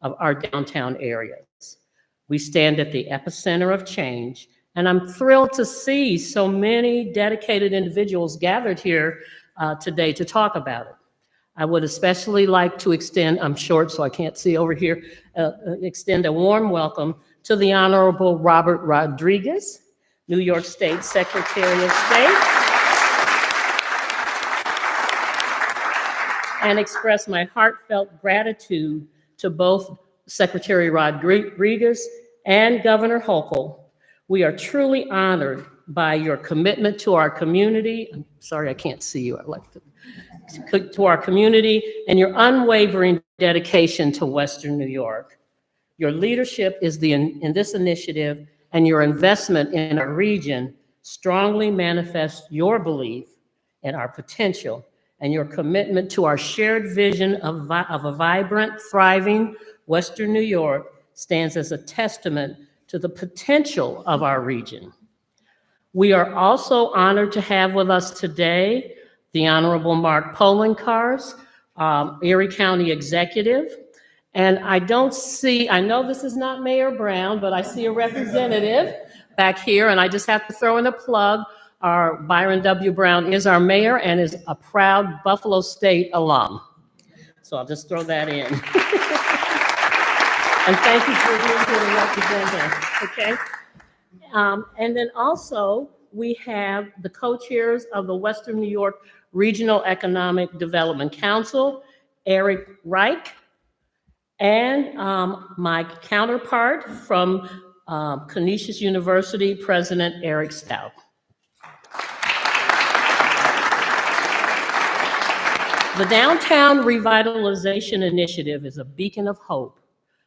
of our downtown areas. We stand at the epicenter of change, and I'm thrilled to see so many dedicated individuals gathered here today to talk about it. I would especially like to extend, I'm short so I can't see over here, extend a warm welcome to the Honorable Robert Rodriguez, New York State Secretary of State, and express my heartfelt gratitude to both Secretary Rodriguez and Governor Hochul. We are truly honored by your commitment to our community. I'm sorry, I can't see you. I'd like to our community and your unwavering dedication to Western New York. Your leadership in this initiative and your investment in our region strongly manifests your belief in our potential and your commitment to our shared vision of a vibrant, thriving Western New York stands as a testament to the potential of our region. We are also honored to have with us today the Honorable Mark Poloncarz, Erie County Executive. And I know this is not Mayor Brown, but I see a representative back here, and I just have to throw in a plug. Our Byron W. Brown is our mayor and is a proud Buffalo State alum. So I'll just throw that in. And thank you for being here to represent him, okay? And then also, we have the co-chairs of the Western New York Regional Economic Development Council, Eric Reich, and my counterpart from Canisius University, President Eric Stout. The Downtown Revitalization Initiative is a beacon of hope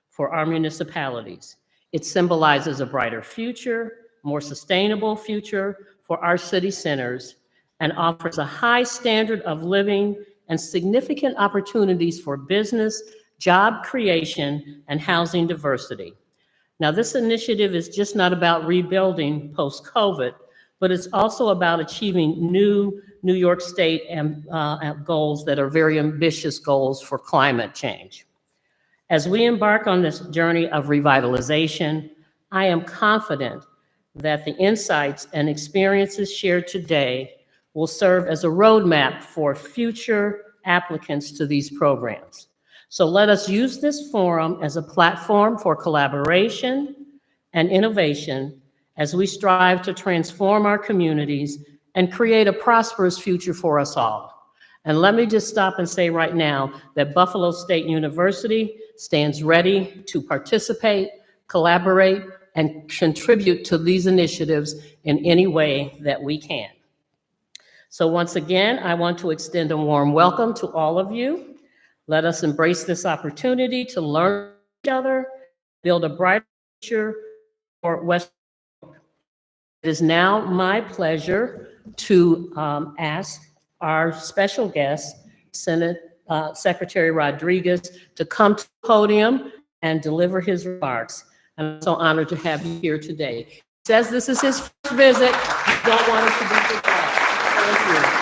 for our municipalities. It symbolizes a brighter future, more sustainable future for our city centers, and offers a high standard of living and significant opportunities for business, job creation, and housing diversity. Now, this initiative is just not about rebuilding post-COVID, but it's also about achieving new New York State goals that are very ambitious goals for climate change. As we embark on this journey of revitalization, I am confident that the insights and experiences shared today will serve as a roadmap for future applicants to these programs. So let us use this forum as a platform for collaboration and innovation as we strive to transform our communities and create a prosperous future for us all. And let me just stop and say right now that Buffalo State University stands ready to participate, collaborate, and contribute to these initiatives in any way that we can. So once again, I want to extend a warm welcome to all of you. Let us embrace this opportunity to learn each other, build a brighter future for West. It is now my pleasure to ask our special guest, Secretary Rodriguez, to come to the podium and deliver his remarks. I'm so honored to have you here today. He says this is his first visit. I don't want it to be forgotten. Thank you.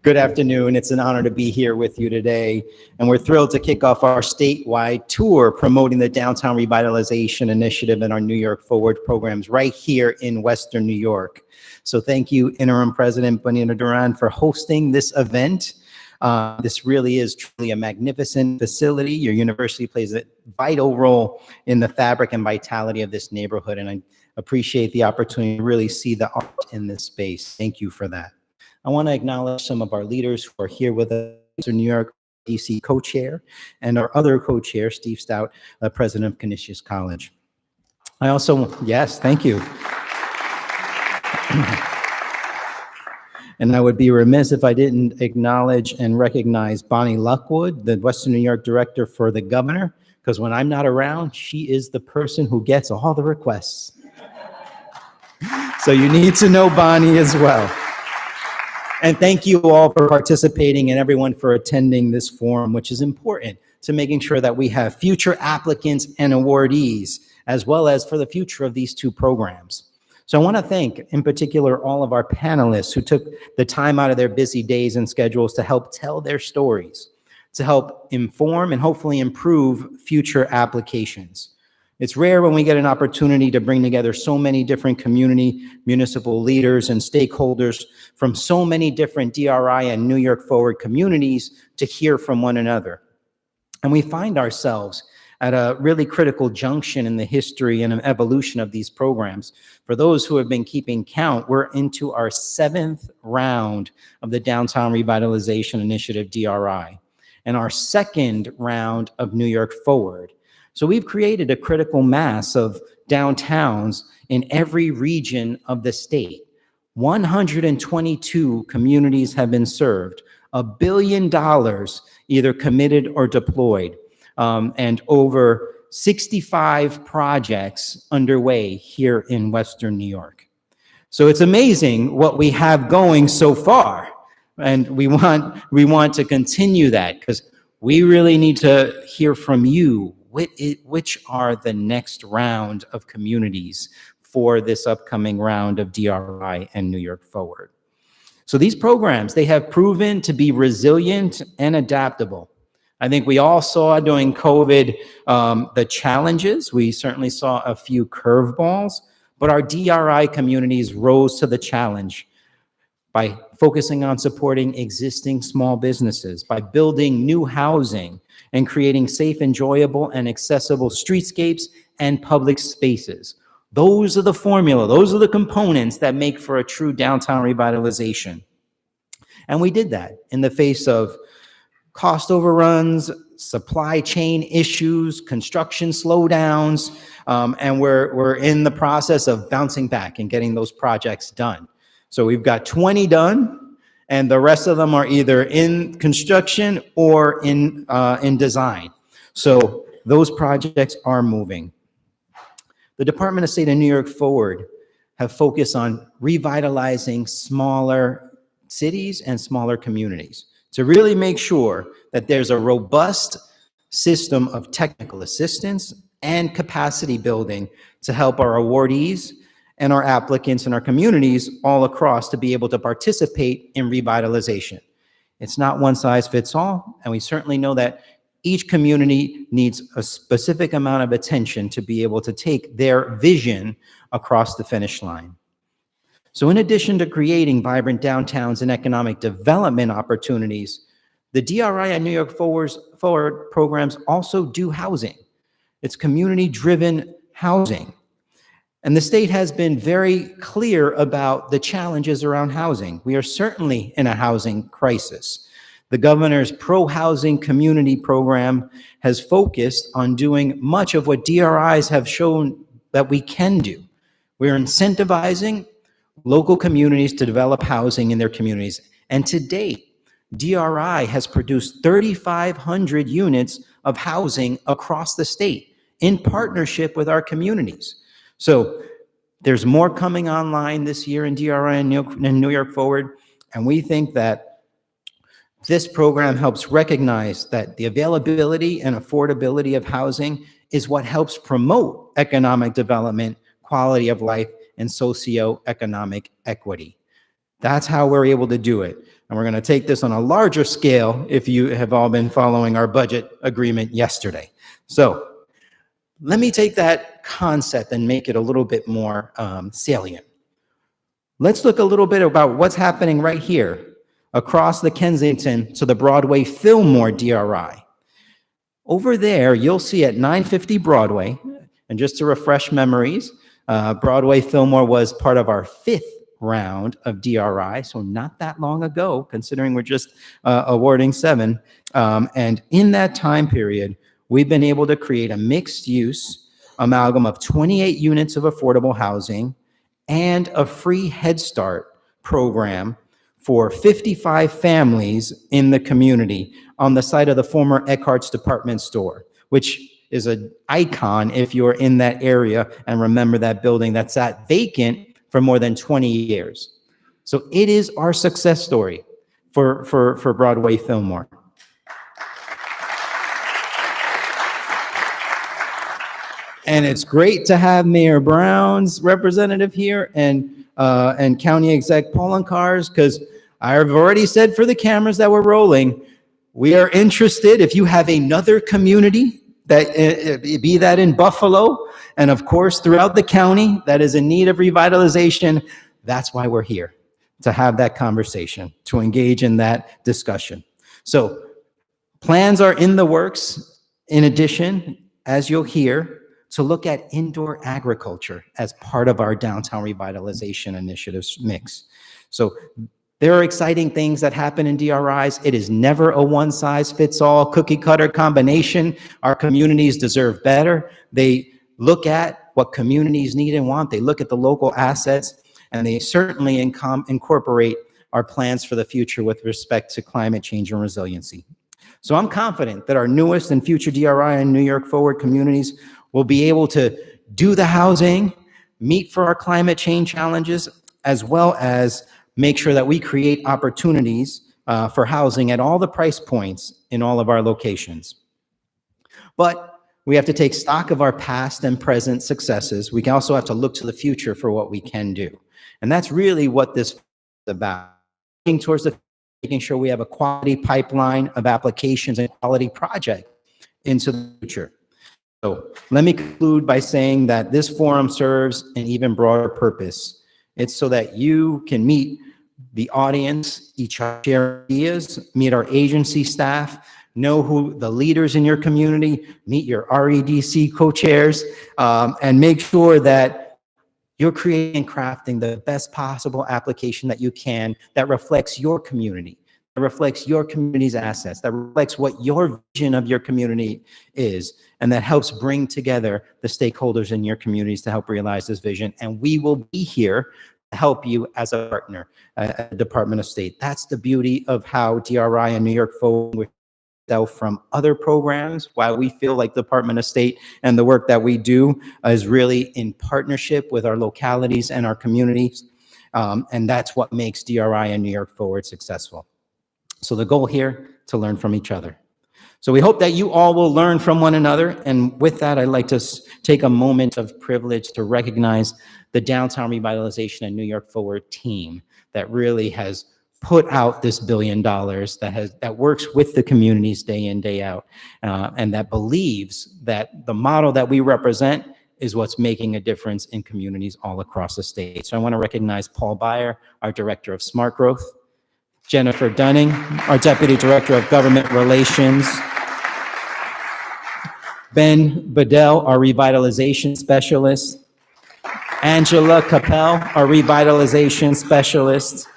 Good afternoon. It's an honor to be here with you today, and we're thrilled to kick off our statewide tour promoting the Downtown Revitalization Initiative and our New York Forward programs right here in Western New York. So thank you, Interim President Bonita Duran, for hosting this event. This really is truly a magnificent facility. Your university plays a vital role in the fabric and vitality of this neighborhood, and I appreciate the opportunity to really see the art in this space. Thank you for that. I want to acknowledge some of our leaders who are here with us, New York DC co-chair, and our other co-chair, Steve Stout, president of Canisius College. I also, yes, thank you. And I would be remiss if I didn't acknowledge and recognize Bonnie Luckwood, the Western New York director for the governor, because when I'm not around, she is the person who gets all the requests. So you need to know Bonnie as well. And thank you all for participating and everyone for attending this forum, which is important to making sure that we have future applicants and awardees, as well as for the future of these two programs. So I want to thank, in particular, all of our panelists who took the time out of their busy days and schedules to help tell their stories, to help inform and hopefully improve future applications. It's rare when we get an opportunity to bring together so many different community, municipal leaders and stakeholders from so many different DRI and New York Forward communities to hear from one another. And we find ourselves at a really critical junction in the history and evolution of these programs. For those who have been keeping count, we're into our 7th round of the Downtown Revitalization Initiative, DRI, and our 2nd round of New York Forward. So we've created a critical mass of downtowns in every region of the state. 122 communities have been served, $1 billion either committed or deployed, and over 65 projects underway here in Western New York. So it's amazing what we have going so far, and we want to continue that because we really need to hear from you. Which are the next round of communities for this upcoming round of DRI and New York Forward? So these programs, they have proven to be resilient and adaptable. I think we all saw during COVID the challenges. We certainly saw a few curveballs, but our DRI communities rose to the challenge by focusing on supporting existing small businesses, by building new housing and creating safe, enjoyable, and accessible streetscapes and public spaces. Those are the formula, those are the components that make for a true downtown revitalization. And we did that in the face of cost overruns, supply chain issues, construction slowdowns, and we're in the process of bouncing back and getting those projects done. So we've got 20 done, and the rest of them are either in construction or in design. So those projects are moving. The Department of State and New York Forward have focused on revitalizing smaller cities and smaller communities to really make sure that there's a robust system of technical assistance and capacity building to help our awardees and our applicants and our communities all across to be able to participate in revitalization. It's not one size fits all, and we certainly know that each community needs a specific amount of attention to be able to take their vision across the finish line. So in addition to creating vibrant downtowns and economic development opportunities, the DRI and New York Forward programs also do housing. It's community-driven housing. And the state has been very clear about the challenges around housing. We are certainly in a housing crisis. The governor's pro-housing community program has focused on doing much of what DRIs have shown that we can do. We're incentivizing local communities to develop housing in their communities. And to date, DRI has produced 3,500 units of housing across the state in partnership with our communities. So there's more coming online this year in DRI and New York Forward, and we think that this program helps recognize that the availability and affordability of housing is what helps promote economic development, quality of life, and socioeconomic equity. That's how we're able to do it. And we're going to take this on a larger scale if you have all been following our budget agreement yesterday. So let me take that concept and make it a little bit more salient. Let's look a little bit about what's happening right here across the Kensington to the Broadway Fillmore DRI. Over there, you'll see at 950 Broadway, and just to refresh memories, Broadway Fillmore was part of our 5th round of DRI, so not that long ago, considering we're just awarding 7. And in that time period, we've been able to create a mixed-use amalgam of 28 units of affordable housing and a free Head Start program for 55 families in the community on the site of the former Eckhart's department store, which is an icon if you're in that area and remember that building that sat vacant for more than 20 years. So it is our success story for Broadway Fillmore. And it's great to have Mayor Brown's representative here and County Exec Poloncarz, because I've already said for the cameras that we're rolling, we are interested, if you have another community, that be that in Buffalo, and of course throughout the county, that is in need of revitalization, that's why we're here, to have that conversation, to engage in that discussion. So plans are in the works, in addition, as you'll hear, to look at indoor agriculture as part of our downtown revitalization initiatives mix. So there are exciting things that happen in DRIs. It is never a one-size-fits-all cookie-cutter combination. Our communities deserve better. They look at what communities need and want. They look at the local assets, and they certainly incorporate our plans for the future with respect to climate change and resiliency. So I'm confident that our newest and future DRI and New York Forward communities will be able to do the housing, meet for our climate change challenges, as well as make sure that we create opportunities for housing at all the price points in all of our locations. But we have to take stock of our past and present successes. We also have to look to the future for what we can do. And that's really what this is about. Looking towards the making sure we have a quality pipeline of applications and quality projects into the future. So let me conclude by saying that this forum serves an even broader purpose. It's so that you can meet the audience, each share ideas, meet our agency staff, know who the leaders in your community, meet your REDC co-chairs, and make sure that you're creating and crafting the best possible application that you can that reflects your community, that reflects your community's assets, that reflects what your vision of your community is, and that helps bring together the stakeholders in your communities to help realize this vision. And we will be here to help you as a partner at the Department of State. That's the beauty of how DRI and New York Forward from other programs, while we feel like the Department of State and the work that we do is really in partnership with our localities and our communities. And that's what makes DRI and New York Forward successful. So the goal here, to learn from each other. So we hope that you all will learn from one another. And with that, I'd like to take a moment of privilege to recognize the Downtown Revitalization and New York Forward team that really has put out this $1 billion, that works with the communities day in, day out, and that believes that the model that we represent is what's making a difference in communities all across the state. So I want to recognize Paul Beyer, our Director of Smart Growth, Jennifer Dunning, our Deputy Director of Government Relations, Ben Bedell, our Revitalization Specialist, Angela Capel, our Revitalization Specialist,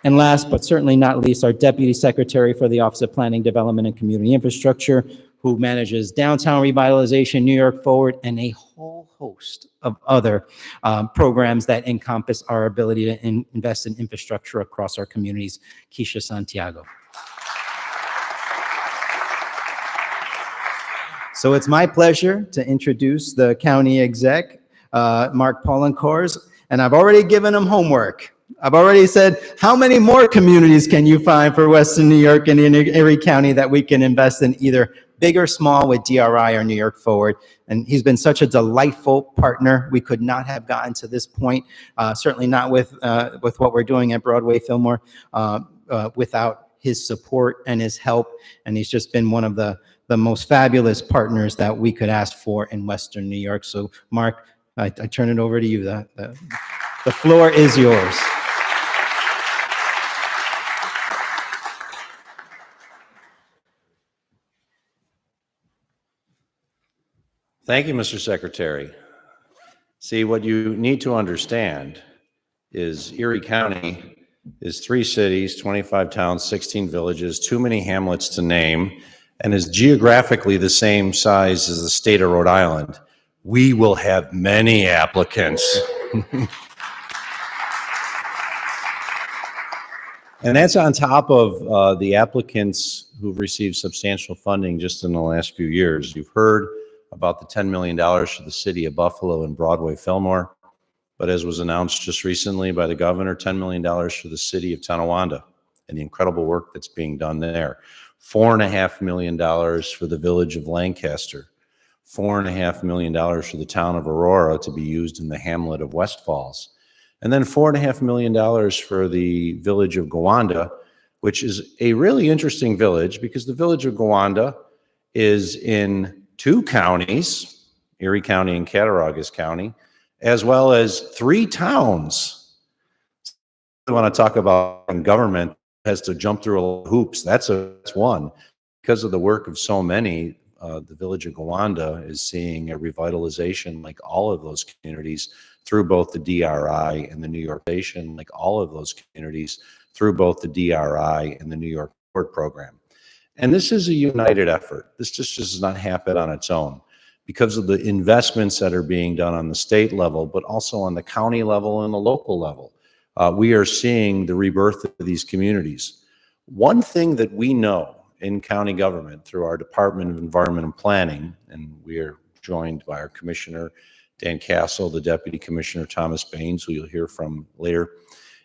and last but certainly not least, our Deputy Secretary for the Office of Planning, Development, and Community Infrastructure, who manages Downtown Revitalization, New York Forward, and a whole host of other programs that encompass our ability to invest in infrastructure across our communities. Keisha Santiago. So it's my pleasure to introduce the county exec, Mark Poloncarz, and I've already given him homework. I've already said, how many more communities can you find for Western New York and in Erie County that we can invest in, either big or small, with DRI or New York Forward? And he's been such a delightful partner. We could not have gotten to this point, certainly not with what we're doing at Broadway Fillmore, without his support and his help. And he's just been one of the most fabulous partners that we could ask for in Western New York. So Mark, I turn it over to you. The floor is yours. Thank you, Mr. Secretary. See, what you need to understand is Erie County is 3 cities, 25 towns, 16 villages, too many hamlets to name, and is geographically the same size as the state of Rhode Island. We will have many applicants. And that's on top of the applicants who've received substantial funding just in the last few years. You've heard about the $10 million for the city of Buffalo and Broadway Fillmore, but as was announced just recently by the governor, $10 million for the city of Tonawanda and the incredible work that's being done there. $4.5 million for the village of Lancaster. $4.5 million for the town of Aurora to be used in the hamlet of West Falls, and then $4.5 million for the village of Gowanda, which is a really interesting village because the village of Gowanda is in 2 counties, Erie County and Cattaraugus County, as well as 3 towns. I want to talk about when government has to jump through a lot of hoops. That's one. Because of the work of so many, the village of Gowanda is seeing a revitalization like all of those communities through both the DRI and the New York Nation, like all of those communities through both the DRI and the New York Forward program. And this is a united effort. This just does not happen on its own because of the investments that are being done on the state level, but also on the county level and the local level. We are seeing the rebirth of these communities. One thing that we know in county government through our Department of Environment and Planning, and we are joined by our Commissioner, Dan Castle, the Deputy Commissioner, Thomas Baines, who you'll hear from later,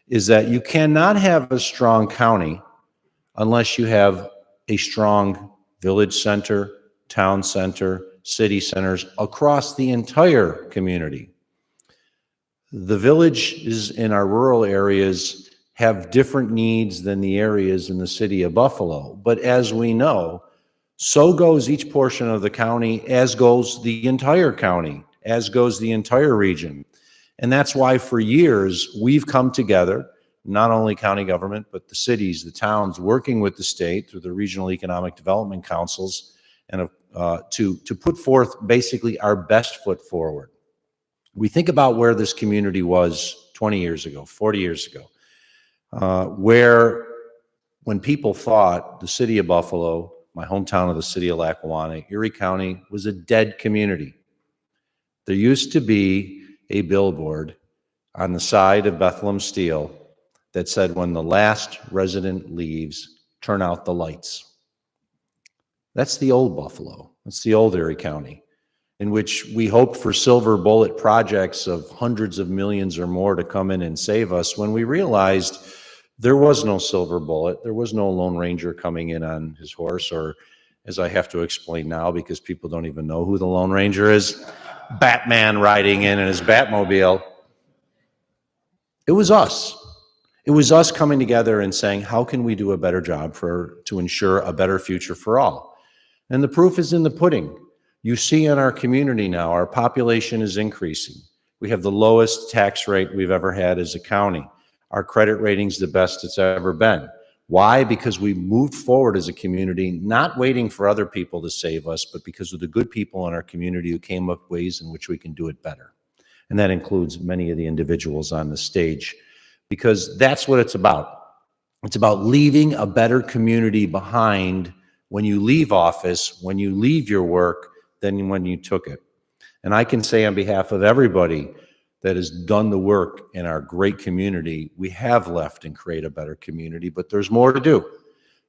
is that you cannot have a strong county unless you have a strong village center, town center, city centers across the entire community. The villages in our rural areas have different needs than the areas in the city of Buffalo. But as we know, so goes each portion of the county, as goes the entire county, as goes the entire region. And that's why for years we've come together, not only county government, but the cities, the towns, working with the state through the regional economic development councils, and to put forth basically our best foot forward. We think about where this community was 20 years ago, 40 years ago, where when people thought the city of Buffalo, my hometown of the city of Lackawanna, Erie County was a dead community. There used to be a billboard on the side of Bethlehem Steel that said, when the last resident leaves, turn out the lights. That's the old Buffalo. That's the old Erie County, in which we hoped for silver bullet projects of hundreds of millions or more to come in and save us, when we realized there was no silver bullet. There was no Lone Ranger coming in on his horse, or, as I have to explain now because people don't even know who the Lone Ranger is, Batman riding in his Batmobile. It was us. It was us coming together and saying, how can we do a better job to ensure a better future for all? And the proof is in the pudding. You see in our community now, our population is increasing. We have the lowest tax rate we've ever had as a county. Our credit rating's the best it's ever been. Why? Because we moved forward as a community, not waiting for other people to save us, but because of the good people in our community who came up with ways in which we can do it better. And that includes many of the individuals on the stage, because that's what it's about. It's about leaving a better community behind when you leave office, when you leave your work, than when you took it. And I can say on behalf of everybody that has done the work in our great community, we have left and create a better community, but there's more to do.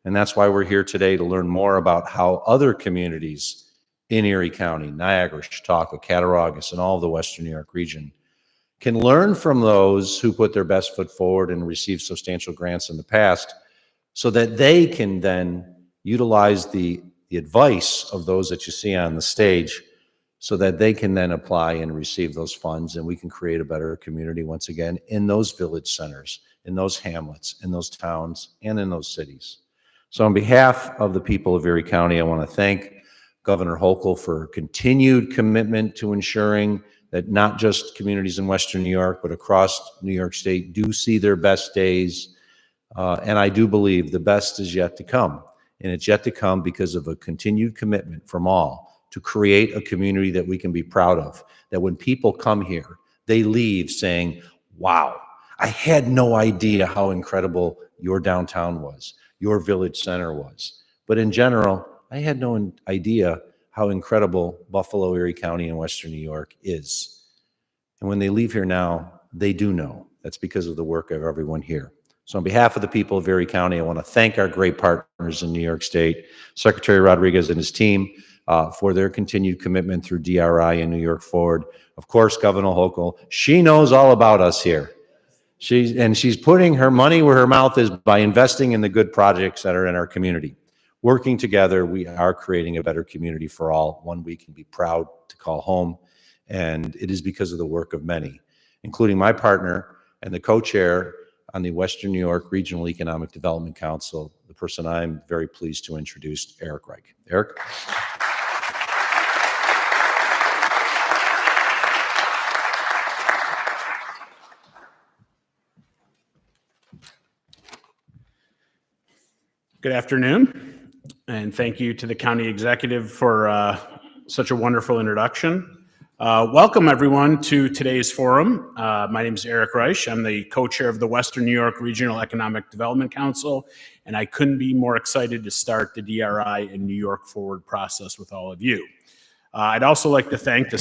And that's why we're here today, to learn more about how other communities in Erie County, Niagara, Chautauqua, Cattaraugus, and all of the Western New York region can learn from those who put their best foot forward and received substantial grants in the past, so that they can then utilize the advice of those that you see on the stage, so that they can then apply and receive those funds, and we can create a better community once again in those village centers, in those hamlets, in those towns, and in those cities. So on behalf of the people of Erie County, I want to thank Governor Hochul for continued commitment to ensuring that not just communities in Western New York, but across New York State do see their best days. And I do believe the best is yet to come. And it's yet to come because of a continued commitment from all to create a community that we can be proud of. That when people come here, they leave saying, wow, I had no idea how incredible your downtown was, your village center was. But in general, I had no idea how incredible Buffalo, Erie County, and Western New York is. And when they leave here now, they do know. That's because of the work of everyone here. So on behalf of the people of Erie County, I want to thank our great partners in New York State, Secretary Rodriguez and his team, for their continued commitment through DRI and New York Forward. Of course, Governor Hochul, she knows all about us here. She's putting her money where her mouth is by investing in the good projects that are in our community. Working together, we are creating a better community for all, one we can be proud to call home. And it is because of the work of many, including my partner and the co-chair on the Western New York Regional Economic Development Council, the person I'm very pleased to introduce, Eric Reich. Eric? Good afternoon, and thank you to the county executive for such a wonderful introduction. Welcome, everyone, to today's forum. My name is Eric Reich. I'm the co-chair of the Western New York Regional Economic Development Council, and I couldn't be more excited to start the DRI and New York Forward process with all of you. I'd also like to thank the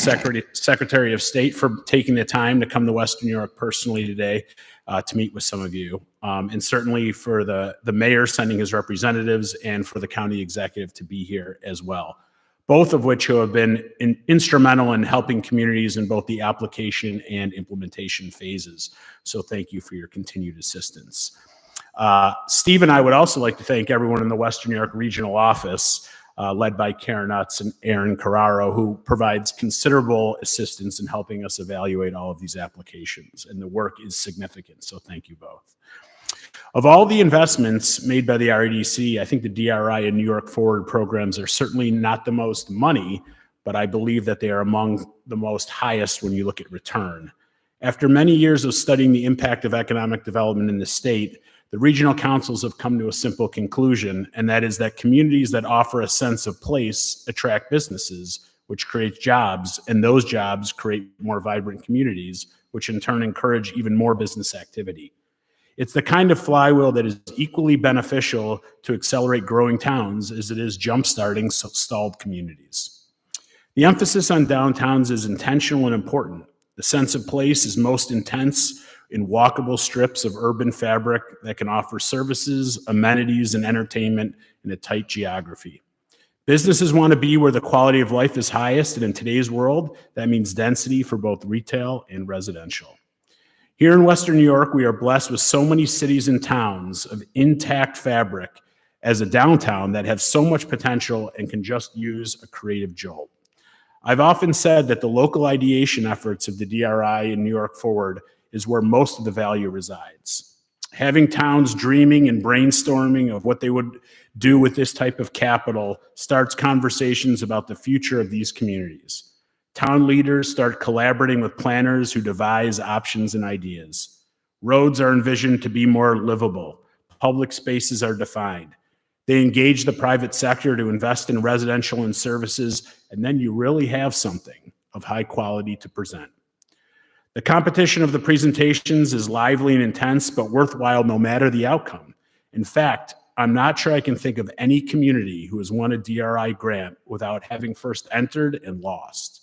Secretary of State for taking the time to come to Western New York personally today to meet with some of you, and certainly for the mayor sending his representatives and for the county executive to be here as well, both of which have been instrumental in helping communities in both the application and implementation phases. So thank you for your continued assistance. Steve and I would also like to thank everyone in the Western New York Regional Office, led by Karen Utz and Aaron Carraro, who provides considerable assistance in helping us evaluate all of these applications. And the work is significant, so thank you both. Of all the investments made by the REDC, I think the DRI and New York Forward programs are certainly not the most money, but I believe that they are among the most highest when you look at return. After many years of studying the impact of economic development in the state, the regional councils have come to a simple conclusion, and that is that communities that offer a sense of place attract businesses, which creates jobs, and those jobs create more vibrant communities, which in turn encourage even more business activity. It's the kind of flywheel that is equally beneficial to accelerate growing towns as it is jumpstarting stalled communities. The emphasis on downtowns is intentional and important. The sense of place is most intense in walkable strips of urban fabric that can offer services, amenities, and entertainment in a tight geography. Businesses want to be where the quality of life is highest, and in today's world, that means density for both retail and residential. Here in Western New York, we are blessed with so many cities and towns of intact fabric as a downtown that have so much potential and can just use a creative jolt. I've often said that the local ideation efforts of the DRI and New York Forward is where most of the value resides. Having towns dreaming and brainstorming of what they would do with this type of capital starts conversations about the future of these communities. Town leaders start collaborating with planners who devise options and ideas. Roads are envisioned to be more livable. Public spaces are defined. They engage the private sector to invest in residential and services, and then you really have something of high quality to present. The competition of the presentations is lively and intense, but worthwhile no matter the outcome. In fact, I'm not sure I can think of any community who has won a DRI grant without having first entered and lost.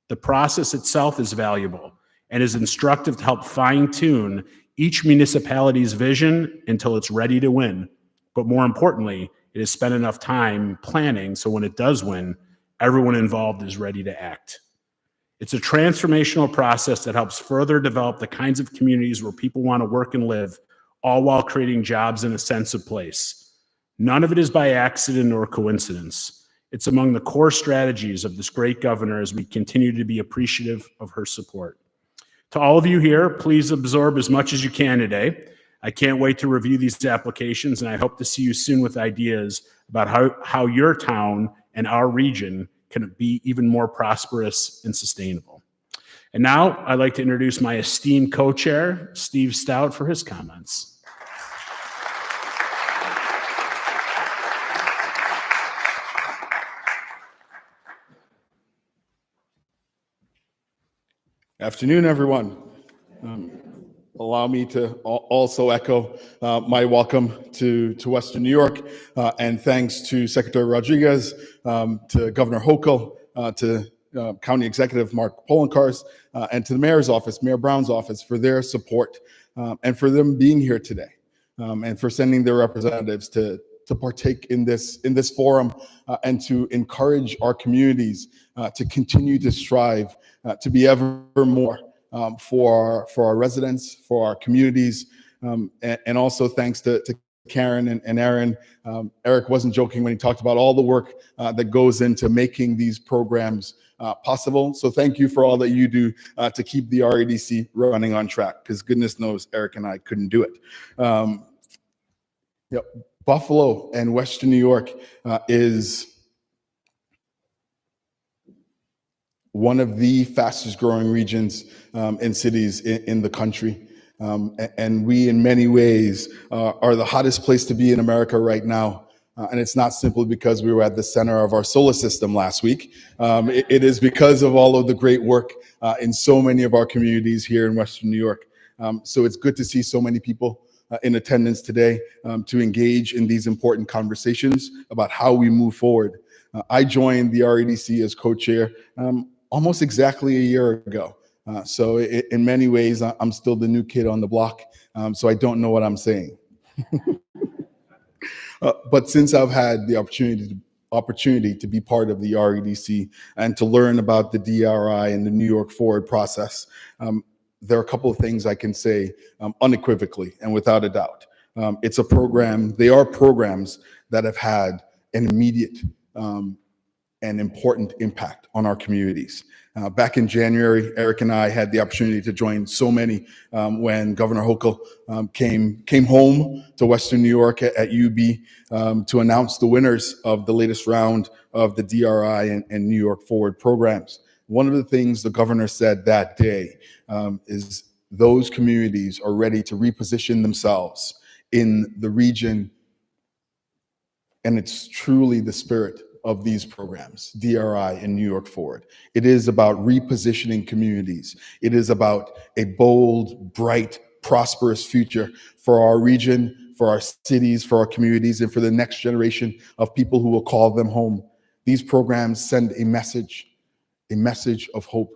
The process itself is valuable and is instructive to help fine-tune each municipality's vision until it's ready to win. But more importantly, it has spent enough time planning so when it does win, everyone involved is ready to act. It's a transformational process that helps further develop the kinds of communities where people want to work and live, all while creating jobs and a sense of place. None of it is by accident or coincidence. It's among the core strategies of this great governor as we continue to be appreciative of her support. To all of you here, please absorb as much as you can today. I can't wait to review these applications, and I hope to see you soon with ideas about how your town and our region can be even more prosperous and sustainable. And now I'd like to introduce my esteemed co-chair, Steve Stout, for his comments. Afternoon, everyone. Allow me to also echo my welcome to Western New York, and thanks to Secretary Rodriguez, to Governor Hochul, to County Executive Mark Polenkars, and to the Mayor's office, Mayor Brown's office, for their support and for them being here today, and for sending their representatives to partake in this forum and to encourage our communities to continue to strive to be ever more for our residents, for our communities, and also thanks to Karen and Aaron. Eric wasn't joking when he talked about all the work that goes into making these programs possible. So thank you for all that you do to keep the REDC running on track, because goodness knows Eric and I couldn't do it. Buffalo and Western New York is one of the fastest growing regions and cities in the country. And we, in many ways, are the hottest place to be in America right now. And it's not simply because we were at the center of our solar system last week. It is because of all of the great work in so many of our communities here in Western New York. So it's good to see so many people in attendance today to engage in these important conversations about how we move forward. I joined the REDC as co-chair almost exactly a year ago. So in many ways, I'm still the new kid on the block, so I don't know what I'm saying. But since I've had the opportunity to be part of the REDC and to learn about the DRI and the New York Forward process, there are a couple of things I can say unequivocally and without a doubt. It's a program, they are programs that have had an immediate and important impact on our communities. Back in January, Eric and I had the opportunity to join so many when Governor Hochul came home to Western New York at UB to announce the winners of the latest round of the DRI and New York Forward programs. One of the things the governor said that day is those communities are ready to reposition themselves in the region, and it's truly the spirit of these programs, DRI and New York Forward. It is about repositioning communities. It is about a bold, bright, prosperous future for our region, for our cities, for our communities, and for the next generation of people who will call them home. These programs send a message of hope,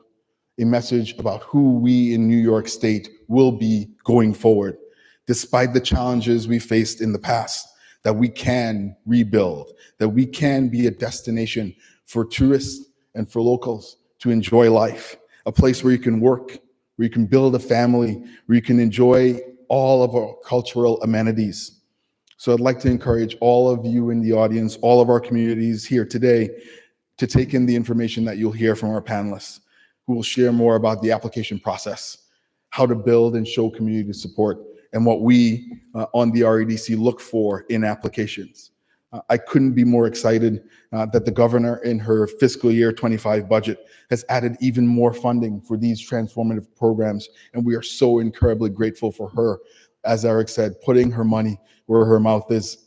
a message about who we in New York State will be going forward, despite the challenges we faced in the past, that we can rebuild, that we can be a destination for tourists and for locals to enjoy life, a place where you can work, where you can build a family, where you can enjoy all of our cultural amenities. So I'd like to encourage all of you in the audience, all of our communities here today, to take in the information that you'll hear from our panelists, who will share more about the application process, how to build and show community support, and what we on the REDC look for in applications. I couldn't be more excited that the governor in her fiscal year 25 budget has added even more funding for these transformative programs, and we are so incredibly grateful for her, as Eric said, putting her money where her mouth is.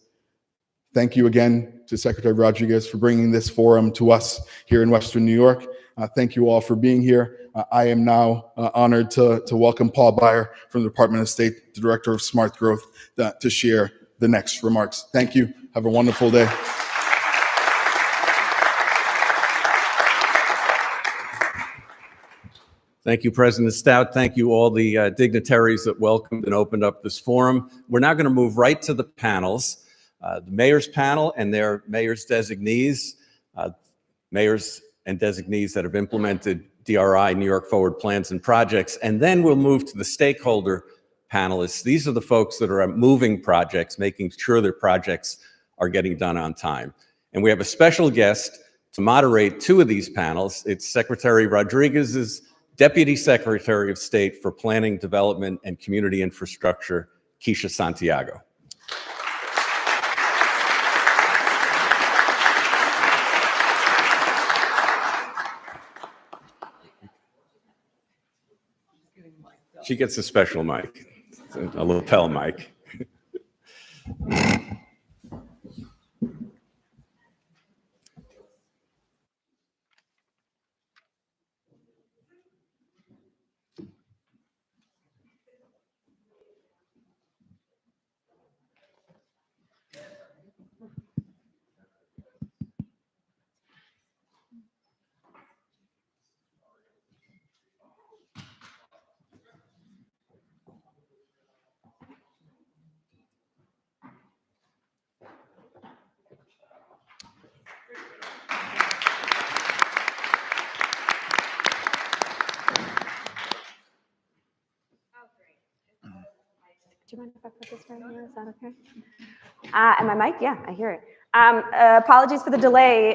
Thank you again to Secretary Rodriguez for bringing this forum to us here in Western New York. Thank you all for being here. I am now honored to welcome Paul Byer from the Department of State, the Director of Smart Growth, to share the next remarks. Thank you. Have a wonderful day. Thank you, President Stout. Thank you, all the dignitaries that welcomed and opened up this forum. We're now going to move right to the panels. The mayor's panel and their mayor's designees, mayors and designees that have implemented DRI, New York Forward plans and projects. And then we'll move to the stakeholder panelists. These are the folks that are moving projects, making sure their projects are getting done on time. And we have a special guest to moderate two of these panels. It's Secretary Rodriguez's Deputy Secretary of State for Planning, Development, and Community Infrastructure, Keisha Santiago. She gets a special mic, a lapel mic. Do you mind if I put this right here? Is that okay? And my mic? Yeah, I hear it. Apologies for the delay.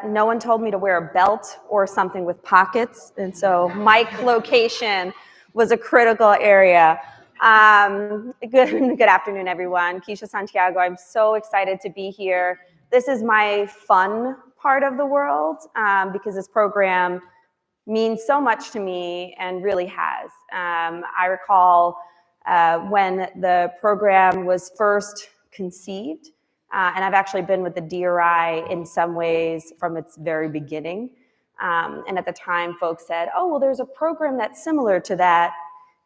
No one told me to wear a belt or something with pockets, and so mic location was a critical area. Good afternoon, everyone. Keisha Santiago. I'm so excited to be here. This is my fun part of the world because this program means so much to me and really has. I recall when the program was first conceived, and I've actually been with the DRI in some ways from its very beginning. And at the time, folks said, oh, well, there's a program that's similar to that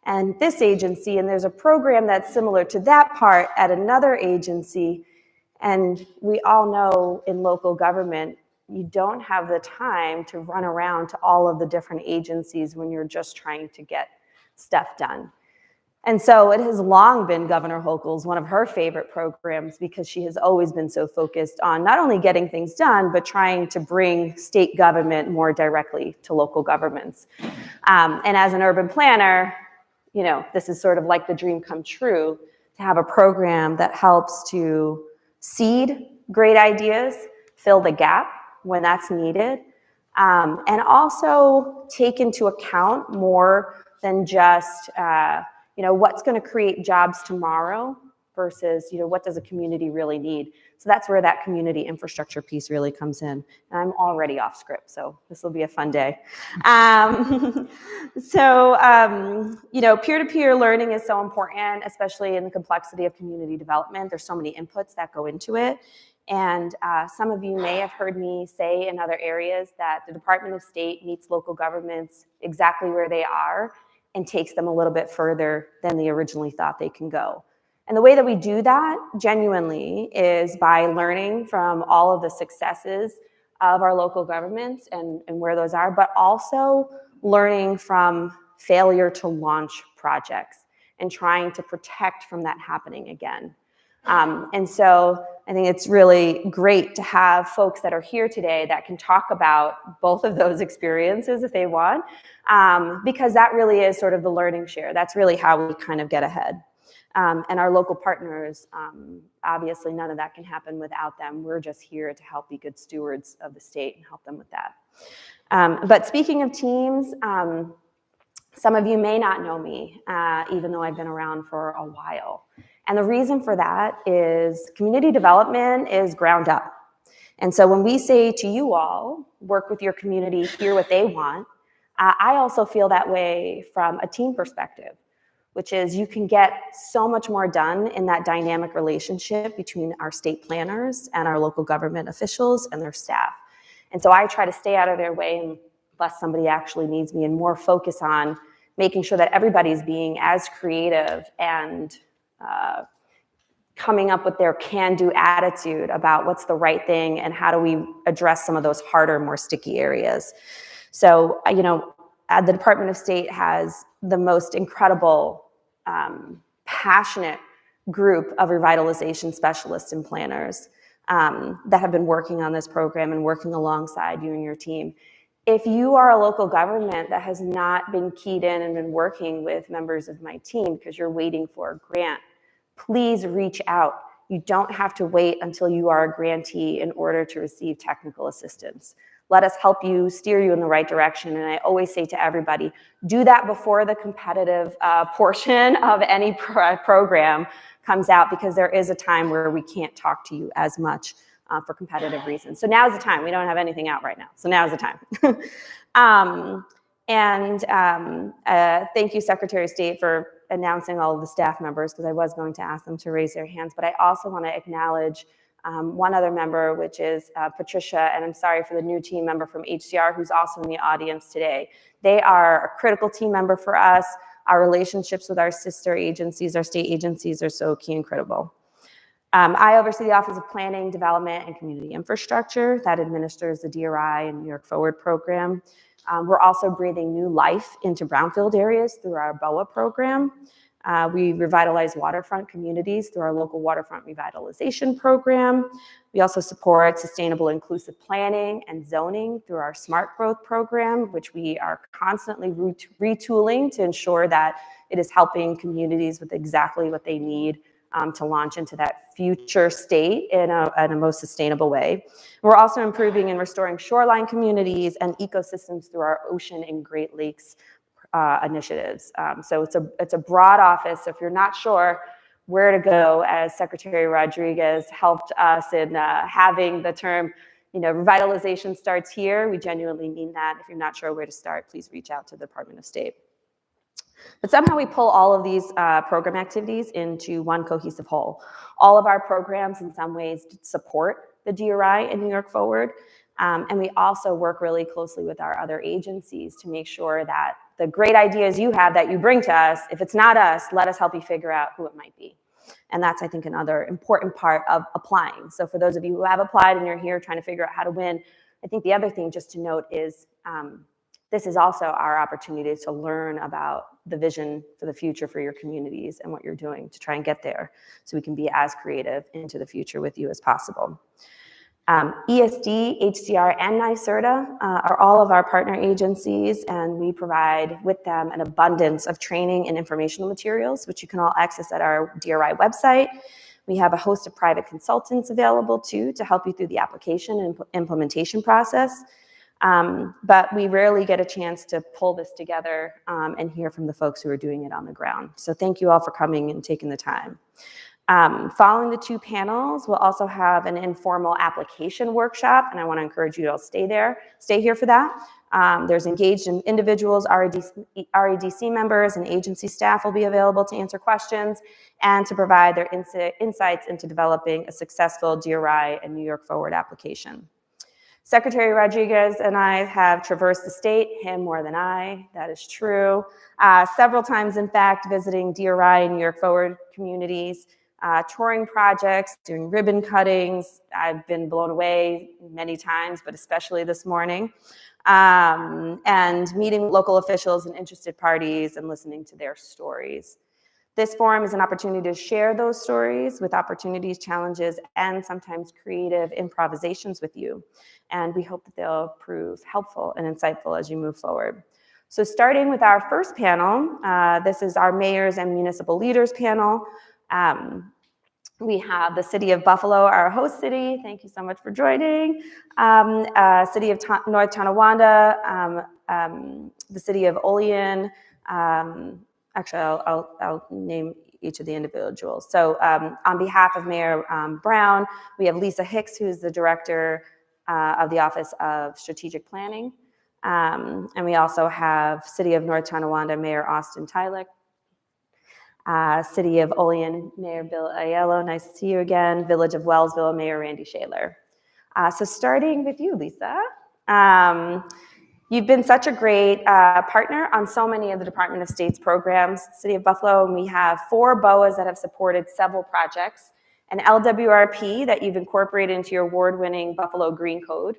and this agency, and there's a program that's similar to that part at another agency. And we all know in local government, you don't have the time to run around to all of the different agencies when you're just trying to get stuff done. And so it has long been Governor Hochul's one of her favorite programs because she has always been so focused on not only getting things done, but trying to bring state government more directly to local governments. And as an urban planner, you know, this is sort of like the dream come true to have a program that helps to seed great ideas, fill the gap when that's needed, and also take into account more than just, you know, what's going to create jobs tomorrow versus, you know, what does a community really need? So that's where that community infrastructure piece really comes in. And I'm already off script, so this will be a fun day. You know, peer-to-peer learning is so important, especially in the complexity of community development. There's so many inputs that go into it. And some of you may have heard me say in other areas that the Department of State meets local governments exactly where they are and takes them a little bit further than they originally thought they can go. And the way that we do that genuinely is by learning from all of the successes of our local governments and where those are, but also learning from failure to launch projects and trying to protect from that happening again. And so I think it's really great to have folks that are here today that can talk about both of those experiences if they want, because that really is sort of the learning share. That's really how we kind of get ahead. And our local partners, obviously none of that can happen without them. We're just here to help be good stewards of the state and help them with that. But speaking of teams, some of you may not know me, even though I've been around for a while. And the reason for that is community development is ground up. And so when we say to you all, work with your community, hear what they want, I also feel that way from a team perspective, which is you can get so much more done in that dynamic relationship between our state planners and our local government officials and their staff. And so I try to stay out of their way unless somebody actually needs me and more focus on making sure that everybody's being as creative and coming up with their can-do attitude about what's the right thing and how do we address some of those harder, more sticky areas. So, you know, the Department of State has the most incredible, passionate group of revitalization specialists and planners that have been working on this program and working alongside you and your team. If you are a local government that has not been keyed in and been working with members of my team because you're waiting for a grant, please reach out. You don't have to wait until you are a grantee in order to receive technical assistance. Let us help you, steer you in the right direction. And I always say to everybody, do that before the competitive portion of any program comes out, because there is a time where we can't talk to you as much for competitive reasons. So now's the time. We don't have anything out right now. So now's the time. Thank you, Secretary of State, for announcing all of the staff members, because I was going to ask them to raise their hands. But I also want to acknowledge one other member, which is Patricia, and I'm sorry for the new team member from HCR who's also in the audience today. They are a critical team member for us. Our relationships with our sister agencies, our state agencies, are so key and critical. I oversee the Office of Planning, Development, and Community Infrastructure that administers the DRI and New York Forward program. We're also breathing new life into brownfield areas through our BOA program. We revitalize waterfront communities through our local waterfront revitalization program. We also support sustainable inclusive planning and zoning through our smart growth program, which we are constantly retooling to ensure that it is helping communities with exactly what they need to launch into that future state in a most sustainable way. We're also improving and restoring shoreline communities and ecosystems through our ocean and Great Lakes initiatives. So it's a broad office. So if you're not sure where to go, as Secretary Rodriguez helped us in having the term, revitalization starts here, we genuinely mean that. If you're not sure where to start, please reach out to the Department of State. But somehow we pull all of these program activities into one cohesive whole. All of our programs in some ways support the DRI and New York Forward. And we also work really closely with our other agencies to make sure that the great ideas you have that you bring to us, if it's not us, let us help you figure out who it might be. And that's, I think, another important part of applying. So for those of you who have applied and you're here trying to figure out how to win, I think the other thing just to note is this is also our opportunity to learn about the vision for the future for your communities and what you're doing to try and get there so we can be as creative into the future with you as possible. ESD, HCR, and NYSERDA are all of our partner agencies, and we provide with them an abundance of training and informational materials, which you can all access at our DRI website. We have a host of private consultants available too to help you through the application and implementation process. But we rarely get a chance to pull this together and hear from the folks who are doing it on the ground. So thank you all for coming and taking the time. Following the two panels, we'll also have an informal application workshop, and I want to encourage you to all stay here for that. There's engaged individuals, REDC members, and agency staff will be available to answer questions and to provide their insights into developing a successful DRI and New York Forward application. Secretary Rodriguez and I have traversed the state, him more than I, that is true. Several times, in fact, visiting DRI and New York Forward communities, touring projects, doing ribbon cuttings. I've been blown away many times, but especially this morning. And meeting local officials and interested parties and listening to their stories. This forum is an opportunity to share those stories with opportunities, challenges, and sometimes creative improvisations with you. And we hope that they'll prove helpful and insightful as you move forward. So starting with our first panel, this is our mayors and municipal leaders panel. We have the city of Buffalo, our host city. Thank you so much for joining. City of North Tonawanda, the city of Olean. Actually, I'll name each of the individuals. So on behalf of Mayor Brown, we have Lisa Hicks, who's the director of the Office of Strategic Planning. And we also have City of North Tonawanda, Mayor Austin Tylick. City of Olean, Mayor Bill Aiello, nice to see you again. Village of Wellsville, Mayor Randy Shaler. So starting with you, Lisa. You've been such a great partner on so many of the Department of State's programs. City of Buffalo, and we have 4 BOAs that have supported several projects, an LWRP that you've incorporated into your award-winning Buffalo Green Code,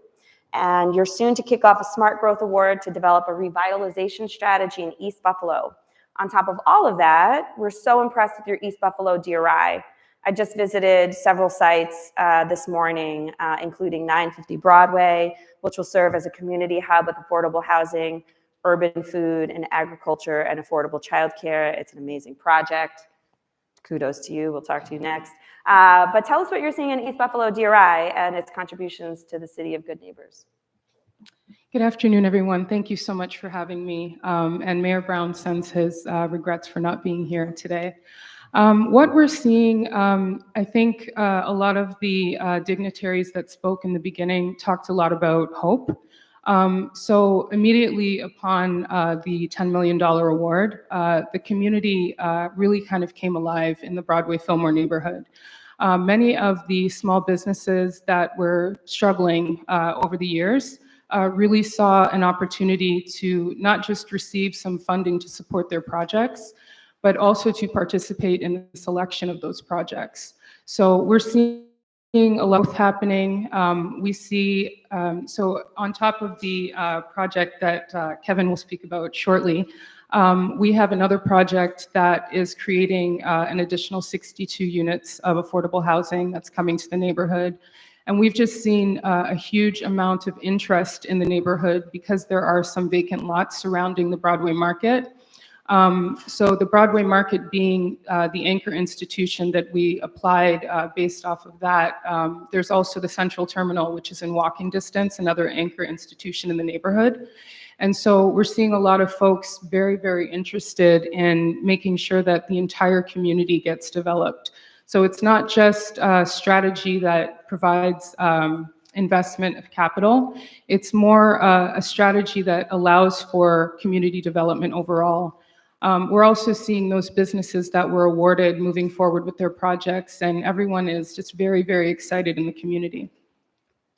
and you're soon to kick off a Smart Growth Award to develop a revitalization strategy in East Buffalo. On top of all of that, we're so impressed with your East Buffalo DRI. I just visited several sites this morning, including 950 Broadway, which will serve as a community hub with affordable housing, urban food and agriculture, and affordable childcare. It's an amazing project. Kudos to you. We'll talk to you next. But tell us what you're seeing in East Buffalo DRI and its contributions to the city of good neighbors. Good afternoon, everyone. Thank you so much for having me. And Mayor Brown sends his regrets for not being here today. What we're seeing, I think a lot of the dignitaries that spoke in the beginning talked a lot about hope. So immediately upon the $10 million award, the community really kind of came alive in the Broadway Fillmore neighborhood. Many of the small businesses that were struggling over the years really saw an opportunity to not just receive some funding to support their projects, but also to participate in the selection of those projects. So we're seeing a lot happening. We see, so on top of the project that Kevin will speak about shortly, we have another project that is creating an additional 62 units of affordable housing that's coming to the neighborhood. And we've just seen a huge amount of interest in the neighborhood because there are some vacant lots surrounding the Broadway market. So the Broadway Market being the anchor institution that we applied based off of that, there's also the Central Terminal, which is in walking distance, another anchor institution in the neighborhood. And so we're seeing a lot of folks very, very interested in making sure that the entire community gets developed. So it's not just a strategy that provides investment of capital, it's more a strategy that allows for community development overall. We're also seeing those businesses that were awarded moving forward with their projects, and everyone is just very, very excited in the community.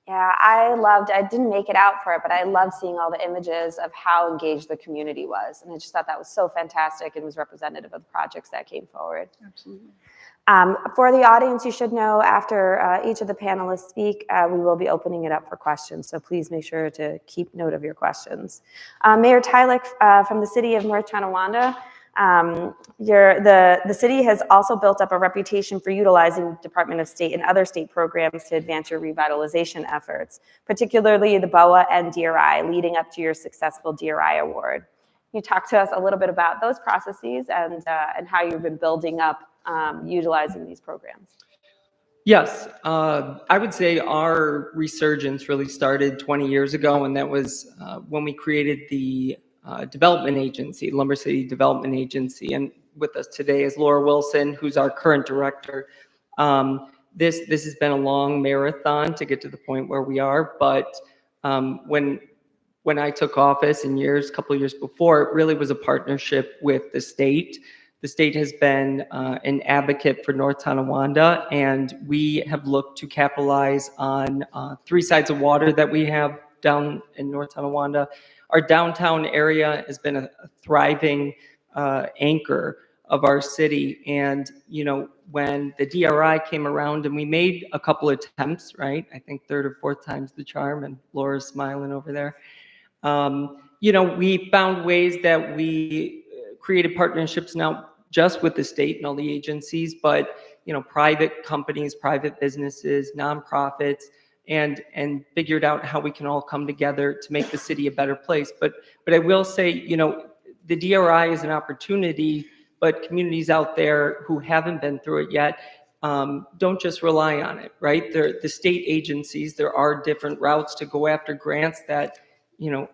Yeah, I didn't make it out for it, but I loved seeing all the images of how engaged the community was. And I just thought that was so fantastic and was representative of the projects that came forward. Absolutely. For the audience, you should know after each of the panelists speak, we will be opening it up for questions. So please make sure to keep note of your questions. Mayor Tylik from the city of North Tonawanda, the city has also built up a reputation for utilizing Department of State and other state programs to advance your revitalization efforts, particularly the BOA and DRI, leading up to your successful DRI award. Can you talk to us a little bit about those processes and how you've been building up utilizing these programs? Yes, I would say our resurgence really started 20 years ago, and that was when we created the development agency, Lumber City Development Agency. And with us today is Laura Wilson, who's our current director. This has been a long marathon to get to the point where we are, but when I took office in a couple of years before, it really was a partnership with the state. The state has been an advocate for North Tonawanda, and we have looked to capitalize on 3 sides of water that we have down in North Tonawanda. Our downtown area has been a thriving anchor of our city. And, you know, when the DRI came around and we made a couple of attempts, right? I think 3rd or 4th time's the charm, and Laura's smiling over there. You know, we found ways that we created partnerships now just with the state and all the agencies, but, you know, private companies, private businesses, nonprofits, and figured out how we can all come together to make the city a better place. But I will say, you know, the DRI is an opportunity, but communities out there who haven't been through it yet, don't just rely on it, right? The state agencies, there are different routes to go after grants that, you know,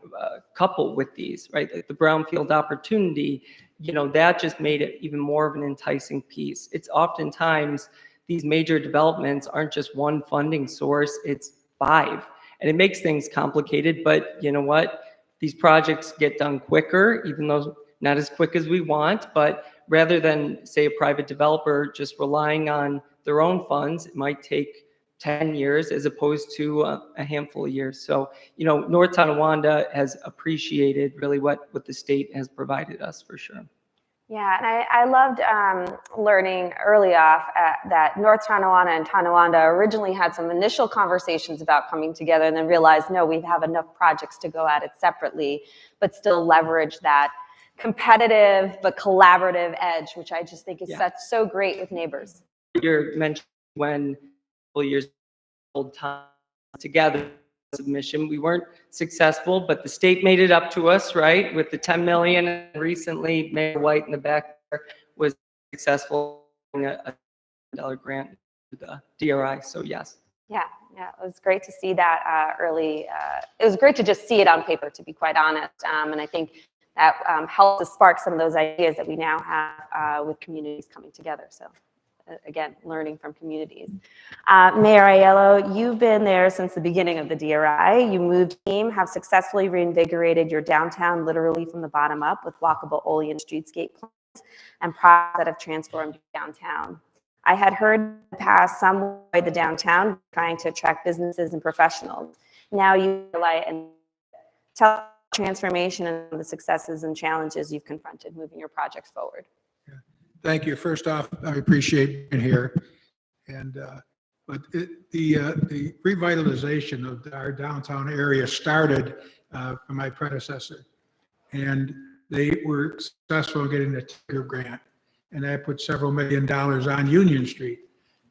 couple with these, right? Like the brownfield opportunity, you know, that just made it even more of an enticing piece. It's oftentimes these major developments aren't just one funding source, it's 5. And it makes things complicated, but you know what? These projects get done quicker, even though not as quick as we want, but rather than say a private developer just relying on their own funds, it might take 10 years as opposed to a handful of years. So, you know, North Tonawanda has appreciated really what the state has provided us for sure. Yeah, and I loved learning early off that North Tonawanda and Tonawanda originally had some initial conversations about coming together and then realized, no, we have enough projects to go at it separately, but still leverage that competitive but collaborative edge, which I just think is so great with neighbors. You're mentioning when a couple years old time together submission. We weren't successful, but the state made it up to us, right? With the 10 million, and recently Mayor White in the back there was successful in a $1 grant to the DRI. So yes. Yeah, it was great to see that early. It was great to just see it on paper, to be quite honest. And I think that helped to spark some of those ideas that we now have with communities coming together. So again, learning from communities. Mayor Aiello, you've been there since the beginning of the DRI. You moved team, have successfully reinvigorated your downtown literally from the bottom up with walkable Olean streetscape plans and projects that have transformed downtown. I had heard in the past some way the downtown trying to attract businesses and professionals. Now you highlight and tell transformation and the successes and challenges you've confronted moving your projects forward. Thank you. First off, I appreciate being here. And but the revitalization of our downtown area started from my predecessor, and they were successful in getting the TIGR grant, and that put several $1 million on Union Street.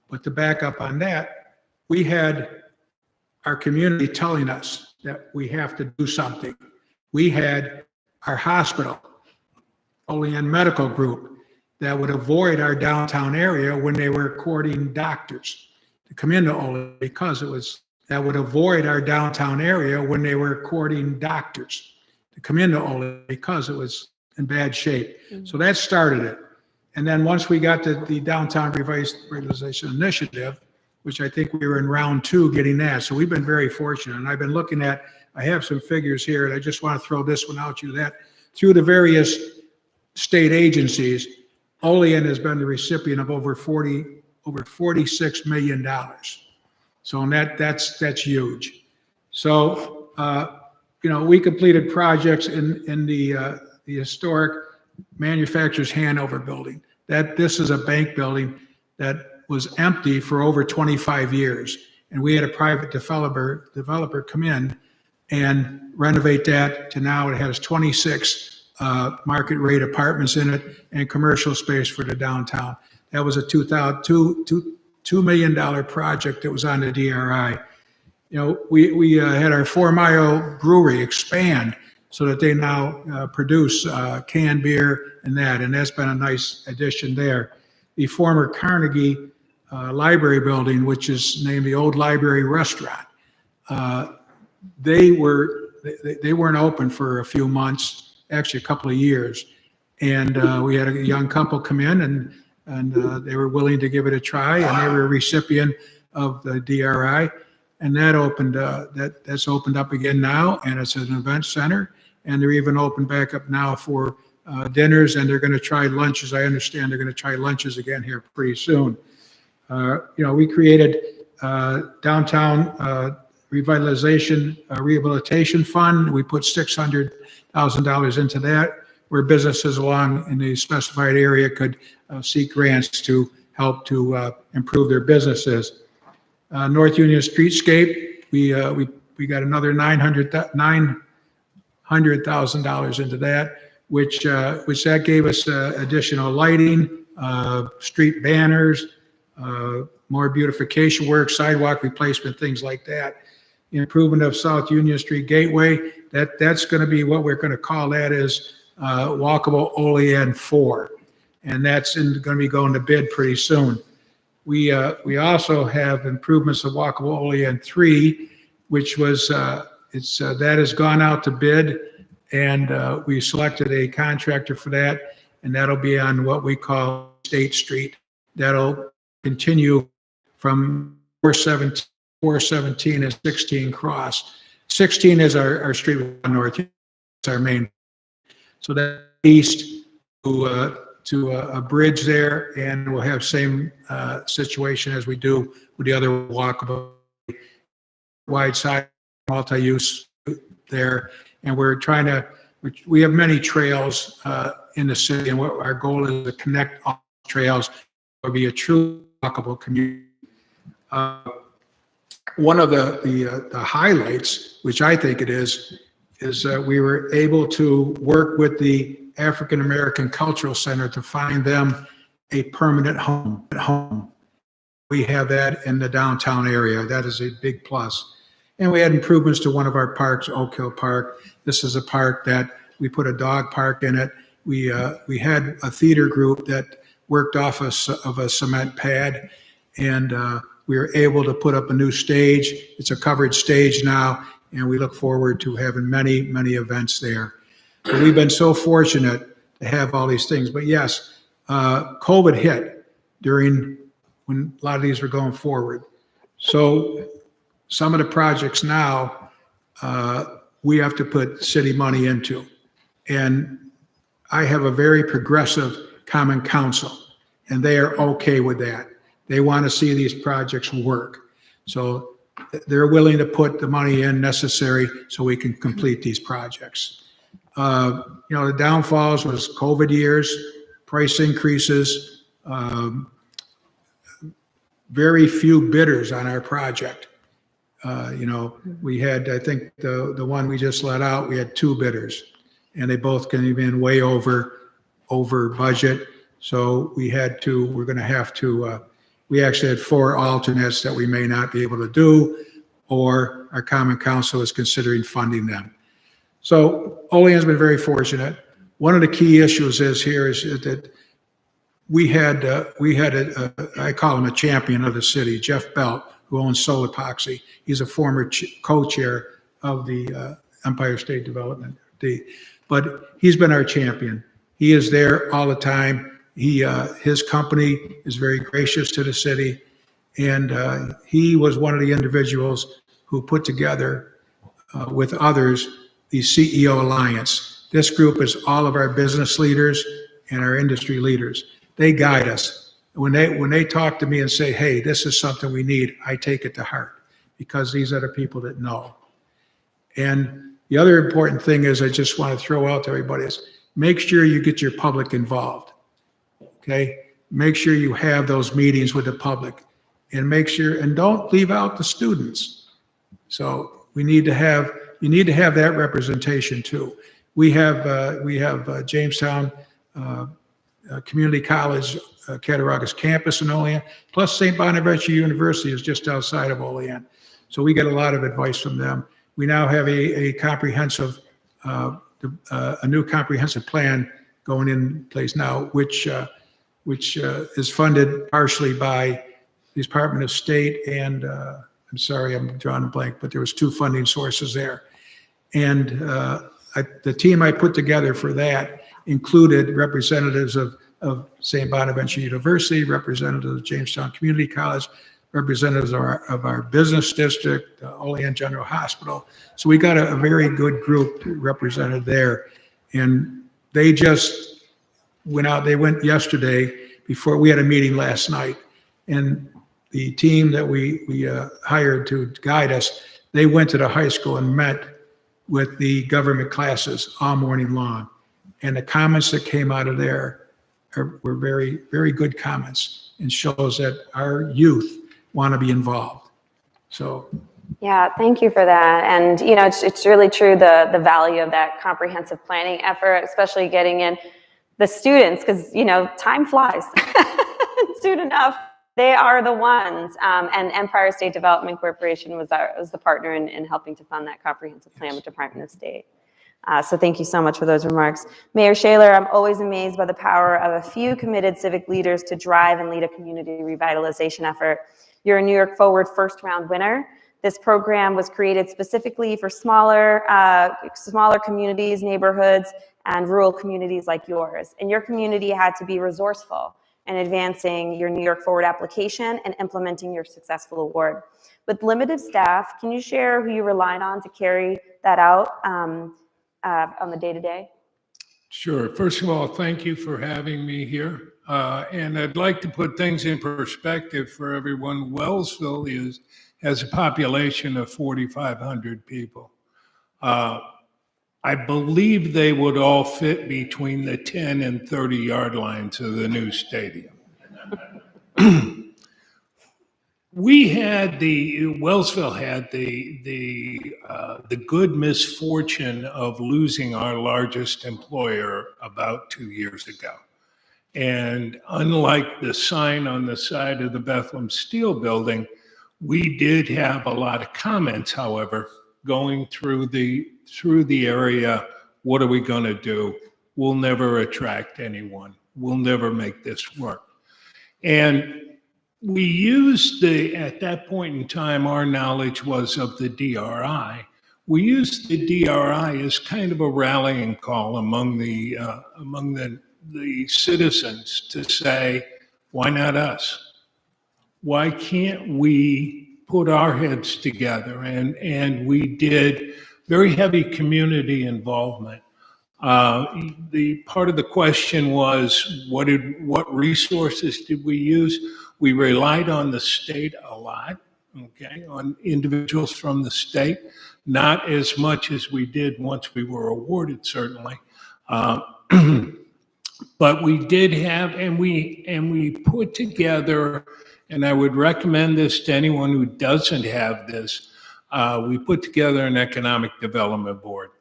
But to back up on that, we had our community telling us that we have to do something. We had our hospital Olean Medical Group that would avoid our downtown area when they were courting doctors to come into Olean because that would avoid our downtown area when they were courting doctors to come into Olean because it was in bad shape. So that started it. And then once we got to the Downtown Revitalization Initiative, which I think we were in round 2 getting that. So we've been very fortunate. And I've been looking at, I have some figures here, and I just want to throw this one out to you, that through the various state agencies, Olean has been the recipient of over $46 million. So that's huge. So, we completed projects in the historic Manufacturers Hanover building. This is a bank building that was empty for over 25 years. And we had a private developer come in and renovate that to now it has 26 market rate apartments in it and commercial space for the downtown. That was a $2 million project that was on the DRI. We had our 4 Mile brewery expand so that they now produce canned beer and that's been a nice addition there. The former Carnegie Library building, which is named the Old Library Restaurant, they weren't open for a few months, actually a couple of years, and we had a young couple come in and they were willing to give it a try, and they were a recipient of the DRI, and that's opened up again now, and it's an event center, and they're even opened back up now for dinners, and they're going to try lunches. I understand they're going to try lunches again here pretty soon. We created Downtown Revitalization Rehabilitation Fund. We put $600,000 into that, where businesses along in the specified area could seek grants to help to improve their businesses. North Union Streetscape, we got another $900,000 into that, which that gave us additional lighting, street banners, more beautification work, sidewalk replacement, things like that. Improvement of South Union Street Gateway, that's going to be what we're going to call that is walkable Olean 4, and that's going to be going to bid pretty soon. We also have improvements of walkable Olean 3, which was that has gone out to bid, and we selected a contractor for that, and that'll be on what we call State Street. That'll continue from 417 and 16 cross. 16 is our street on North. It's our main. So that east to a bridge there, and we'll have same situation as we do with the other walkable wide side multi-use there. And we have many trails in the city, and what our goal is to connect all trails to be a true walkable community. One of the highlights, which I think it is we were able to work with the African American Cultural Center to find them a permanent home. We have that in the downtown area. That is a big plus. And we had improvements to one of our parks, Oak Hill Park. This is a park that we put a dog park in it. We had a theater group that worked off of a cement pad, and we were able to put up a new stage. It's a covered stage now, and we look forward to having many, many events there. But we've been so fortunate to have all these things. But yes, COVID hit when a lot of these were going forward. So some of the projects now we have to put city money into. And I have a very progressive common council, and they are okay with that. They want to see these projects work. So they're willing to put the money in necessary so we can complete these projects. The downfalls was COVID years, price increases, very few bidders on our project. We had, I think the one we just let out, we had 2 bidders, and they both came in way over budget. So we actually had 4 alternates that we may not be able to do, or our common council is considering funding them. So Olean's been very fortunate. one of the key issues is that we had I call him a champion of the city, Jeff Belt, who owns Soul Epoxy. He's a former co-chair of the Empire State Development. But he's been our champion. He is there all the time. His company is very gracious to the city, and he was one of the individuals who put together with others the CEO Alliance. This group is all of our business leaders and our industry leaders. They guide us. When they talk to me and say, "Hey, this is something we need," I take it to heart because these are the people that know. And the other important thing is I just want to throw out to everybody is make sure you get your public involved. Okay? Make sure you have those meetings with the public and make sure, and don't leave out the students. So you need to have that representation too. We have Jamestown Community College, Cattaraugus campus in Olean, plus St. Bonaventure University is just outside of Olean. So we get a lot of advice from them. We now have a comprehensive, a new comprehensive plan going in place now, which is funded partially by the Department of State and I'm sorry, I'm drawing a blank, but there was 2 funding sources there. And the team I put together for that included representatives of St. Bonaventure University, representatives of Jamestown Community College, representatives of our business district, Olean General Hospital. So we got a very good group represented there. And they just went out, they went yesterday before we had a meeting last night. And the team that we hired to guide us, they went to the high school and met with the government classes all morning long. And the comments that came out of there were very, very good comments and shows that our youth want to be involved. So. Yeah, thank you for that. And, it's really true, the value of that comprehensive planning effort, especially getting in the students, because, time flies soon enough. They are the ones, and Empire State Development Corporation was the partner in helping to fund that comprehensive plan with Department of State. So thank you so much for those remarks. Mayor Shaler, I'm always amazed by the power of a few committed civic leaders to drive and lead a community revitalization effort. You're a New York Forward first round winner. This program was created specifically for smaller communities, neighborhoods, and rural communities like yours. And your community had to be resourceful in advancing your New York Forward application and implementing your successful award. With limited staff, can you share who you relied on to carry that out on the day-to-day? Sure. First of all, thank you for having me here. And I'd like to put things in perspective for everyone. Wellsville has a population of 4,500 people. I believe they would all fit between the 10 and 30-yard lines of the new stadium. Wellsville had the good misfortune of losing our largest employer about 2 years ago. And unlike the sign on the side of the Bethlehem Steel building, we did have a lot of comments, however, going through the area. What are we going to do? We'll never attract anyone. We'll never make this work. And we used at that point in time, our knowledge was of the DRI. We used the DRI as kind of a rallying call among the citizens to say, why not us? Why can't we put our heads together? And we did very heavy community involvement. The part of the question was, what resources did we use? We relied on the state a lot, okay, on individuals from the state, not as much as we did once we were awarded, certainly. But we did have, and we put together, and I would recommend this to anyone who doesn't have this, we put together an economic development board.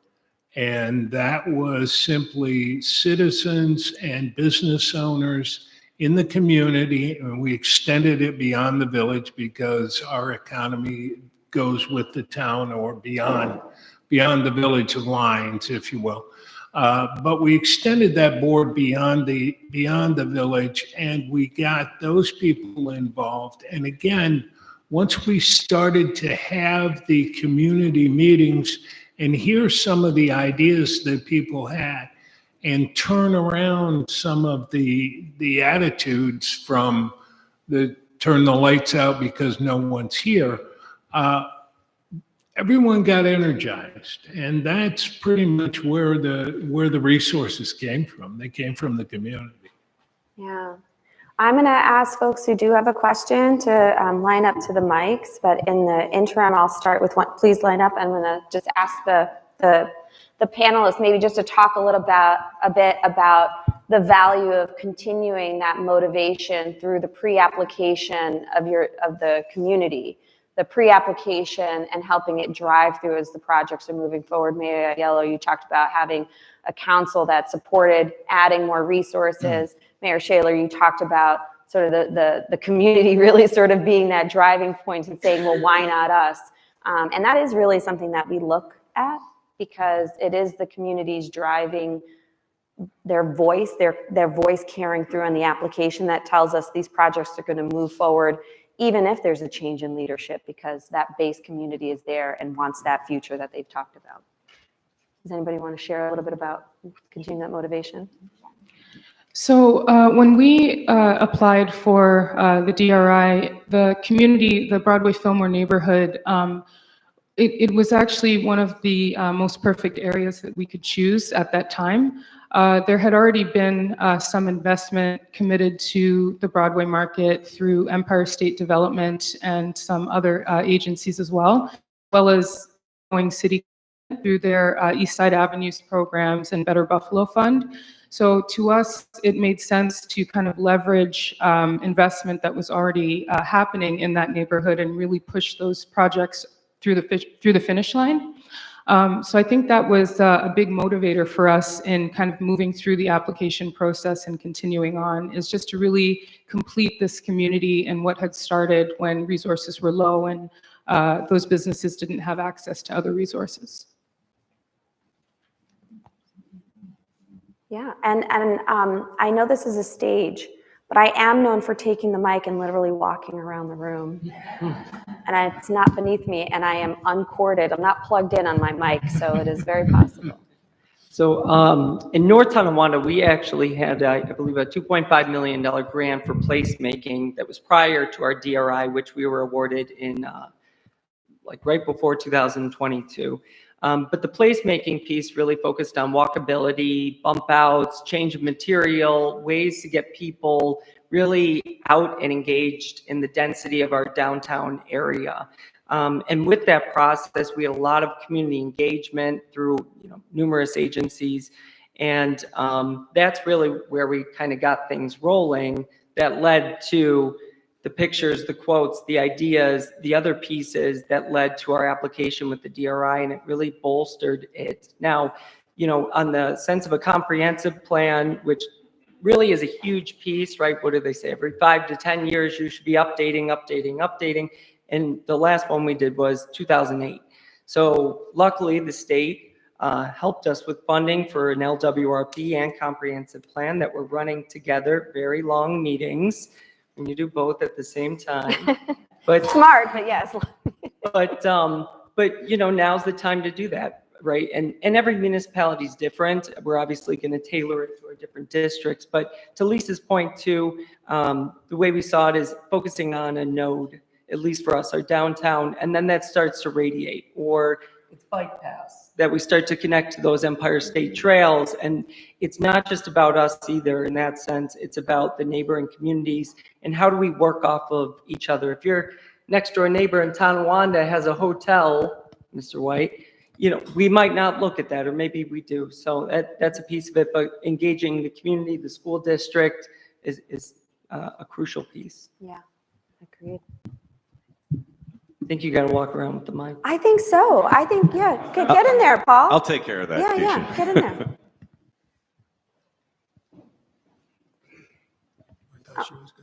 And that was simply citizens and business owners in the community, and we extended it beyond the village because our economy goes with the town or beyond the village lines, if you will. But we extended that board beyond the village, and we got those people involved. And again, once we started to have the community meetings and hear some of the ideas that people had, and turn around some of the attitudes from the turn the lights out because no one's here, everyone got energized, and that's pretty much where the resources came from. They came from the community. Yeah. I'm going to ask folks who do have a question to line up to the mics, but in the interim, I'll start with one. Please line up. I'm going to just ask the panelists maybe just to talk a bit about the value of continuing that motivation through the pre-application of the community, the pre-application and helping it drive through as the projects are moving forward. Mayor Yellow, you talked about having a council that supported adding more resources. Mayor Shaler, you talked about sort of the community really sort of being that driving point and saying, well, why not us? And that is really something that we look at because it is the community's driving their voice carrying through on the application that tells us these projects are going to move forward, even if there's a change in leadership, because that base community is there and wants that future that they've talked about. Does anybody want to share a little bit about continuing that motivation? So when we applied for the DRI, the community, the Broadway Fillmore neighborhood, it was actually one of the most perfect areas that we could choose at that time. There had already been some investment committed to the Broadway market through Empire State Development and some other agencies as well as going city through their East Side Avenues programs and Better Buffalo Fund. So to us, it made sense to kind of leverage investment that was already happening in that neighborhood and really push those projects through the finish line. So I think that was a big motivator for us in kind of moving through the application process and continuing on, is just to really complete this community and what had started when resources were low and those businesses didn't have access to other resources. Yeah, and I know this is a stage, but I am known for taking the mic and literally walking around the room. And it's not beneath me, and I am uncorded. I'm not plugged in on my mic, so it is very possible. So in North Tonawanda, we actually had, I believe, a $2.5 million grant for placemaking that was prior to our DRI, which we were awarded in right before 2022. But the placemaking piece really focused on walkability, bump outs, change of material, ways to get people really out and engaged in the density of our downtown area. And with that process, we had a lot of community engagement through numerous agencies. And that's really where we kind of got things rolling that led to the pictures, the quotes, the ideas, the other pieces that led to our application with the DRI, and it really bolstered it. Now, on the sense of a comprehensive plan, which really is a huge piece, right? What do they say? Every 5 to 10 years, you should be updating. And the last one we did was 2008. So luckily, the state helped us with funding for an LWRP and comprehensive plan that we're running together, very long meetings. When you do both at the same time, but Smart, but yes. but now's the time to do that, right? And every municipality is different. We're obviously going to tailor it to our different districts. But to Lisa's point too, the way we saw it is focusing on a node, at least for us, our downtown, and then that starts to radiate, or it's bike paths that we start to connect to those Empire State Trails. And it's not just about us either in that sense. It's about the neighboring communities and how do we work off of each other. If your next door neighbor in Tonawanda has a hotel, Mr. White, we might not look at that, or maybe we do. So that's a piece of it, but engaging the community, the school district is a crucial piece. Yeah, agreed. I think you got to walk around with the mic. I think so. I think, yeah. Get in there, Paul. I'll take care of that. Yeah, Keisha. get in there.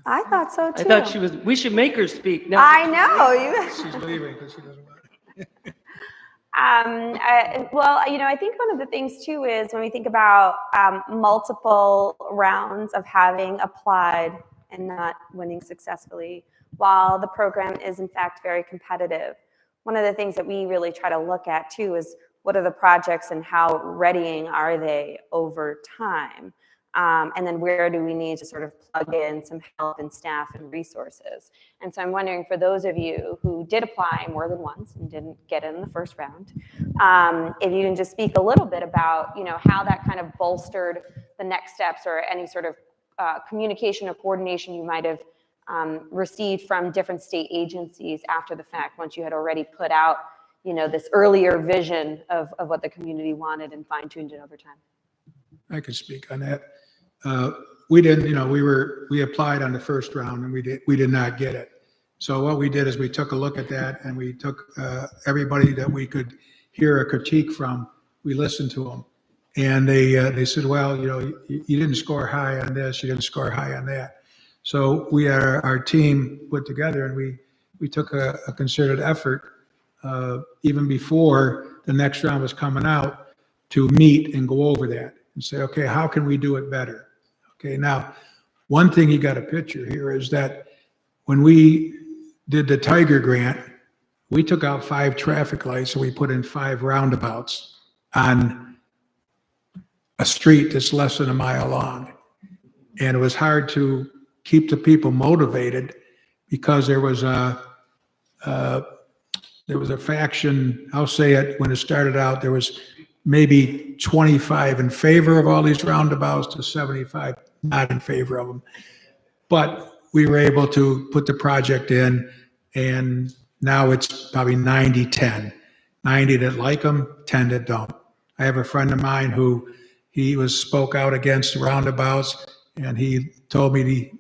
I thought so too. I thought we should make her speak. No. I know. She's leaving because she doesn't want Well, you know, I think one of the things too is when we think about multiple rounds of having applied and not winning successfully, while the program is in fact very competitive, one of the things that we really try to look at too is what are the projects and how readying are they over time? And then where do we need to sort of plug in some help and staff and resources? And so I'm wondering, for those of you who did apply more than once and didn't get it in the first round, if you can just speak a little bit about, you know, how that kind of bolstered the next steps or any sort of communication or coordination you might have received from different state agencies after the fact, once you had already put out, you know, this earlier vision of what the community wanted and fine-tuned it over time. I could speak on that. We didn't, you know, we applied on the first round and we did not get it. So what we did is we took a look at that and we took everybody that we could hear a critique from. We listened to them, and they said, well, you know, you didn't score high on this, you didn't score high on that. So we had our team put together, and we took a concerted effort even before the next round was coming out to meet and go over that and say, okay, how can we do it better? Okay, now, one thing you got a picture here is that when we did the Tiger Grant, we took out 5 traffic lights and we put in 5 roundabouts on a street that's less than a mile long. And it was hard to keep the people motivated because there was a faction, I'll say it, when it started out, there was maybe 25 in favor of all these roundabouts to 75 not in favor of them. But we were able to put the project in, and now it's probably 90-10. 90 that like them, 10 that don't. I have a friend of mine who spoke out against roundabouts, and he told me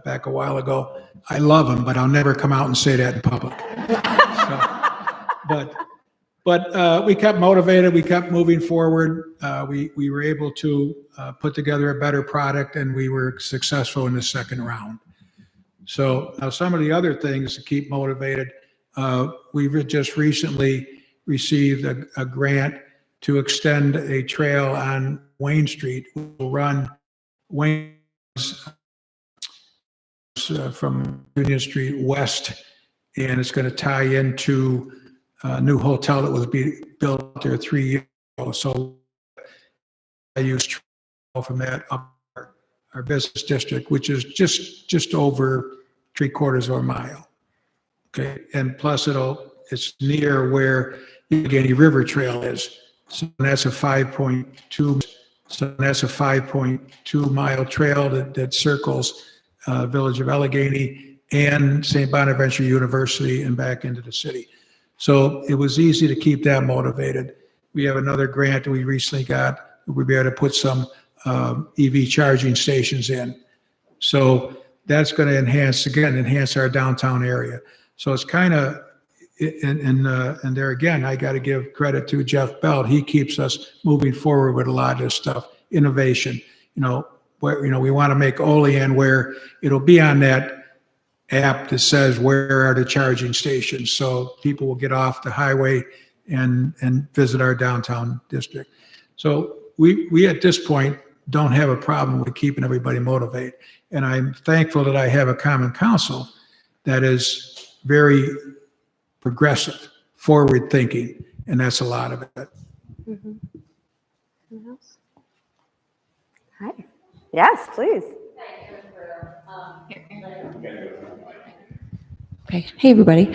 back a while ago, I love them, but I'll never come out and say that in public. But we kept motivated. We kept moving forward. We were able to put together a better product, and we were successful in the second round. So now some of the other things to keep motivated, we've just recently received a grant to extend a trail on Wayne Street. We'll run Wayne from Union Street west, and it's going to tie into a new hotel that was built there 3 years ago. So I used from that up our business district, which is just over 3/4 of a mile. Okay, and plus it's near where the Allegheny River Trail is. So that's a 5.2 mile trail that circles Village of Allegheny and St. Bonaventure University and back into the city. So it was easy to keep that motivated. We have another grant that we recently got. We'll be able to put some EV charging stations in. So that's going to enhance our downtown area. So it's kind of, and there again, I got to give credit to Jeff Belt. He keeps us moving forward with a lot of this stuff, innovation. We want to make Olean where it'll be on that app that says where are the charging stations, so people will get off the highway and visit our downtown district. So we at this point don't have a problem with keeping everybody motivated, and I'm thankful that I have a common council that is very progressive, forward thinking, and that's a lot of it. Mm-hmm. Anyone else? Hi. Yes, please. Okay. Hey, everybody.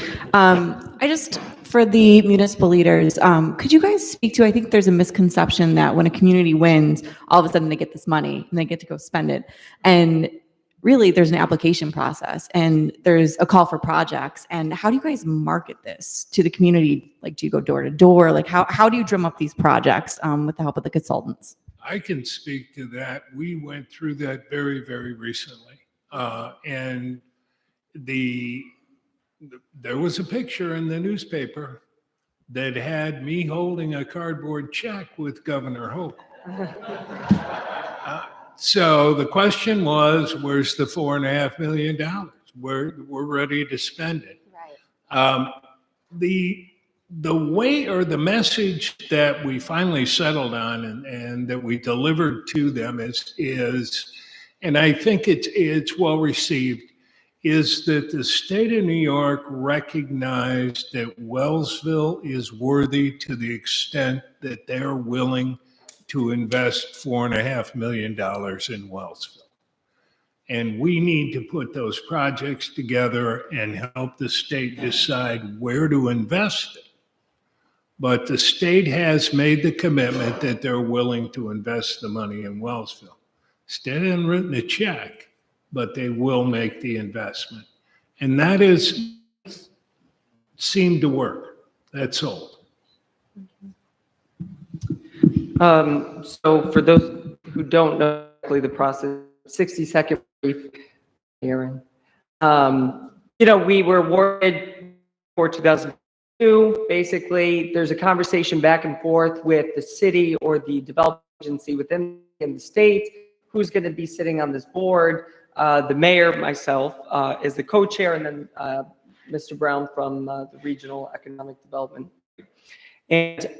For the municipal leaders, could you guys speak to, I think there's a misconception that when a community wins, all of a sudden they get this money and they get to go spend it. And really, there's an application process and there's a call for projects. And how do you guys market this to the community? Like, do you go door to door? Like, how do you drum up these projects with the help of the consultants? I can speak to that. We went through that very, very recently. And there was a picture in the newspaper that had me holding a cardboard check with Governor Hochul. So the question was, where's the $4.5 million? We're ready to spend it. Right. the way or the message that we finally settled on and that we delivered to them is, and I think it's well received, is that the state of New York recognized that Wellsville is worthy to the extent that they're willing to invest $4.5 million in Wellsville. And we need to put those projects together and help the state decide where to invest it. But the state has made the commitment that they're willing to invest the money in Wellsville. State hasn't written a check, but they will make the investment. And that is seemed to work. That's all. So for those who don't know exactly the process, 60-second brief, Aaron. We were awarded for 2002. Basically, there's a conversation back and forth with the city or the development agency within the state who's going to be sitting on this board. The mayor, myself, is the co-chair, and then Mr. Brown from the Regional Economic Development. And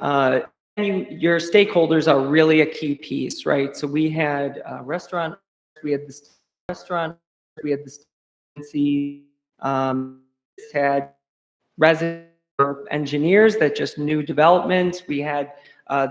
your stakeholders are really a key piece, right? So we had restaurant, we had this restaurant, we had this agency, had resident engineers that just knew development. We had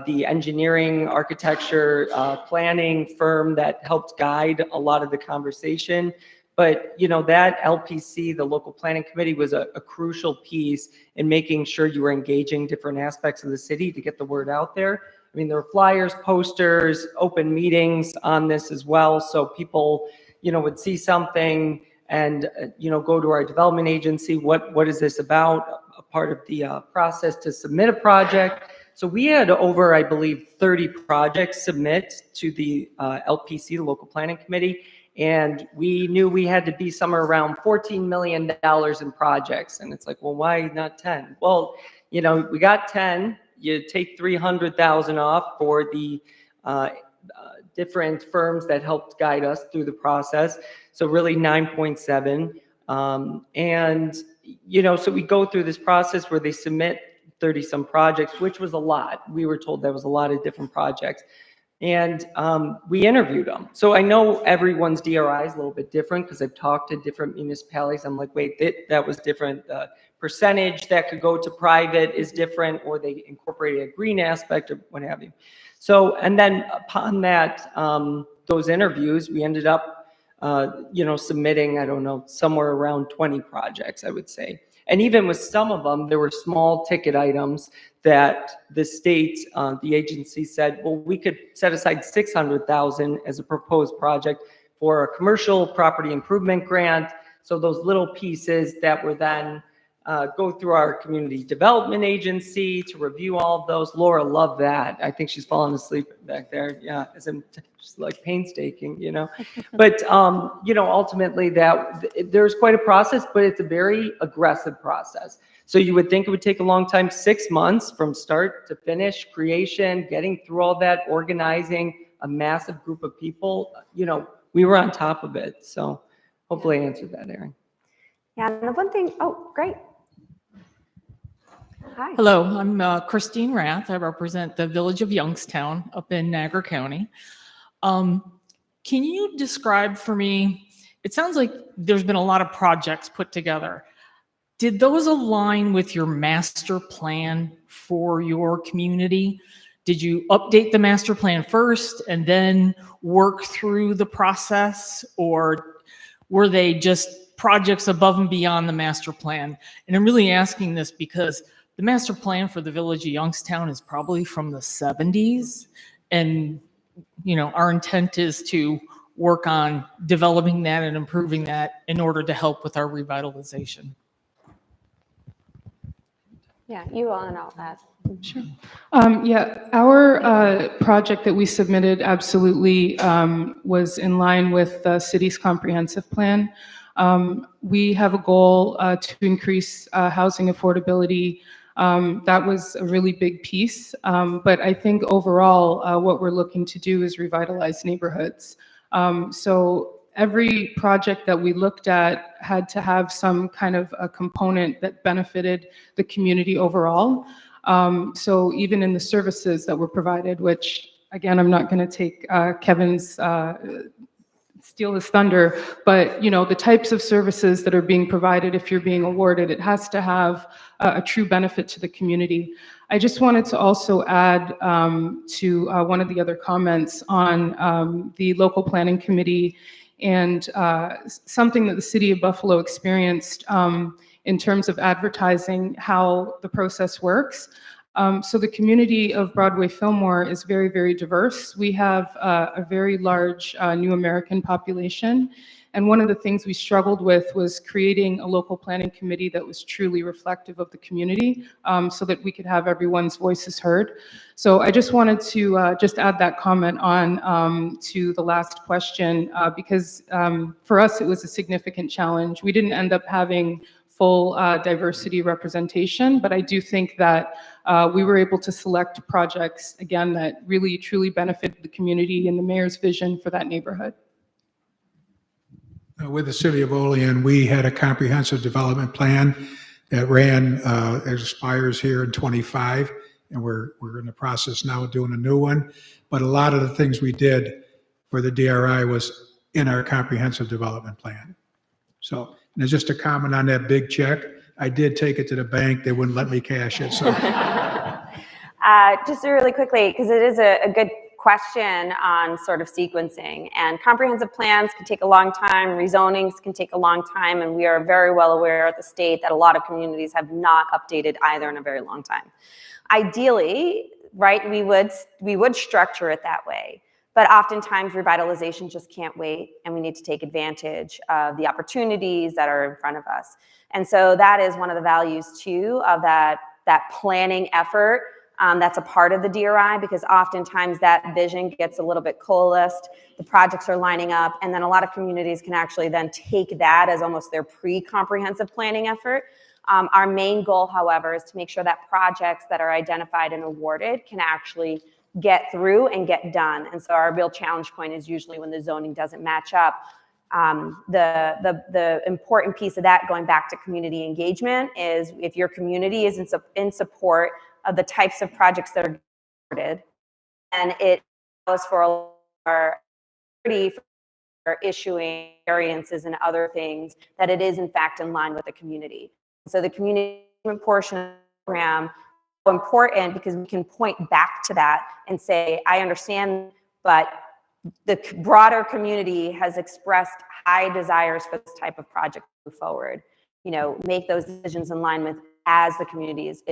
the engineering, architecture, planning firm that helped guide a lot of the conversation. But, that LPC, the local planning committee, was a crucial piece in making sure you were engaging different aspects of the city to get the word out there. I mean, there were flyers, posters, open meetings on this as well. So people, would see something and, go to our development agency. What is this about? A part of the process to submit a project. So we had over, I believe, 30 projects submit to the LPC, the local planning committee. And we knew we had to be somewhere around $14 million in projects. And it's like, well, why not 10? Well, we got 10. You take 300,000 off for the different firms that helped guide us through the process. So really 9.7. So we go through this process where they submit 30 some projects, which was a lot. We were told there was a lot of different projects. And we interviewed them. So I know everyone's DRI is a little bit different because I've talked to different municipalities. I'm like, wait, that was different. The percentage that could go to private is different, or they incorporated a green aspect or what have you. So, and then upon that, those interviews, we ended up, submitting, I don't know, somewhere around 20 projects, I would say. And even with some of them, there were small ticket items that the state, the agency said, well, we could set aside $600,000 as a proposed project for a commercial property improvement grant. So those little pieces that were then go through our community development agency to review all of those. Laura loved that. I think she's falling asleep back there. Yeah, as I'm just like painstaking, But ultimately there's quite a process, but it's a very aggressive process. So you would think it would take a long time, 6 months from start to finish, creation, getting through all that, organizing a massive group of people. We were on top of it. So hopefully I answered that, Erin. Yeah, and the one thing, oh, great. Hi. Hello, I'm Christine Rath. I represent the village of Youngstown up in Niagara County. Can you describe for me, it sounds like there's been a lot of projects put together. Did those align with your master plan for your community? Did you update the master plan first and then work through the process, or were they just projects above and beyond the master plan? And I'm really asking this because the master plan for the village of Youngstown is probably from the 70s. And, our intent is to work on developing that and improving that in order to help with our revitalization. Yeah, you want all that. Sure. Our project that we submitted absolutely was in line with the city's comprehensive plan. We have a goal to increase housing affordability. That was a really big piece. But I think overall, what we're looking to do is revitalize neighborhoods. So every project that we looked at had to have some kind of a component that benefited the community overall. So even in the services that were provided, which again, I'm not going to take Kevin's steal his thunder, but the types of services that are being provided, if you're being awarded, it has to have a true benefit to the community. I just wanted to also add to one of the other comments on the local planning committee and something that the city of Buffalo experienced in terms of advertising how the process works. So the community of Broadway Fillmore is very, very diverse. We have a very large New American population. And one of the things we struggled with was creating a local planning committee that was truly reflective of the community so that we could have everyone's voices heard. So I just wanted to just add that comment on to the last question because for us, it was a significant challenge. We didn't end up having full diversity representation, but I do think that we were able to select projects, again, that really truly benefited the community and the mayor's vision for that neighborhood. With the city of Olean, we had a comprehensive development plan that ran, it expires here in '25, and we're in the process now of doing a new one. But a lot of the things we did for the DRI was in our comprehensive development plan. So, and just a comment on that big check, I did take it to the bank. They wouldn't let me cash it, so. Just really quickly, because it is a good question on sort of sequencing, and comprehensive plans can take a long time, rezonings can take a long time, and we are very well aware at the state that a lot of communities have not updated either in a very long time. Ideally, right, we would structure it that way, but oftentimes revitalization just can't wait, and we need to take advantage of the opportunities that are in front of us. And so that is one of the values too of that planning effort. That's a part of the DRI, because oftentimes that vision gets a little bit coalesced, the projects are lining up, and then a lot of communities can actually then take that as almost their pre-comprehensive planning effort. Our main goal, however, is to make sure that projects that are identified and awarded can actually get through and get done. And so our real challenge point is usually when the zoning doesn't match up. The important piece of that, going back to community engagement, is if your community is in support of the types of projects that are awarded, and it allows for issuing variances and other things, that it is in fact in line with the community. So the community portion of the program is so important because we can point back to that and say, I understand, but the broader community has expressed high desires for this type of project to move forward. Make those decisions in line with as the community is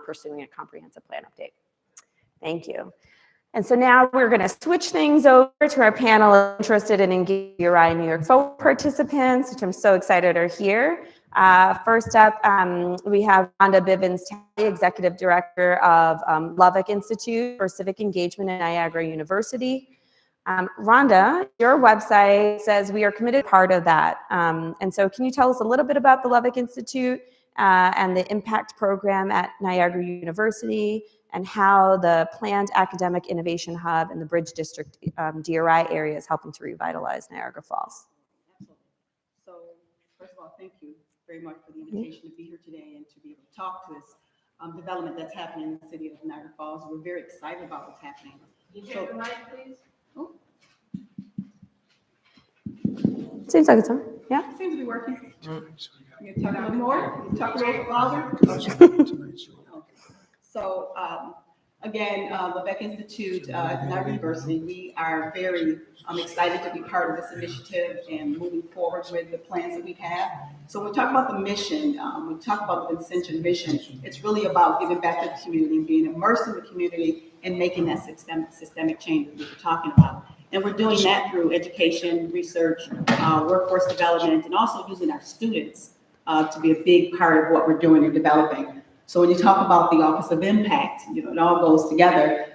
pursuing a comprehensive plan update. Thank you. And so now we're going to switch things over to our panel of interested and engaged DRI New York Forward participants, which I'm so excited are here. First up, we have Rhonda Bivens-Talley, Executive Director of Lovick Institute for Civic Engagement at Niagara University. Rhonda, your website says we are committed part of that. And so can you tell us a little bit about the Lovick Institute and the impact program at Niagara University, and how the planned academic innovation hub in the Bridge District DRI area is helping to revitalize Niagara Falls? Absolutely. So first of all, thank you very much for the invitation to be here today and to be able to talk to this development that's happening in the city of Niagara Falls. We're very excited about what's happening. Can you check the mic, please? Oh. Seems like it's on. Yeah. Seems to be working. You can talk a little more? You talk a little louder? So again, Lovick Institute at Niagara University, we are very excited to be part of this initiative and moving forward with the plans that we have. So when we talk about the mission, we talk about the Vincentian mission, it's really about giving back to the community and being immersed in the community and making that systemic change that we were talking about. And we're doing that through education, research, workforce development, and also using our students to be a big part of what we're doing and developing. So when you talk about the Office of Impact, it all goes together.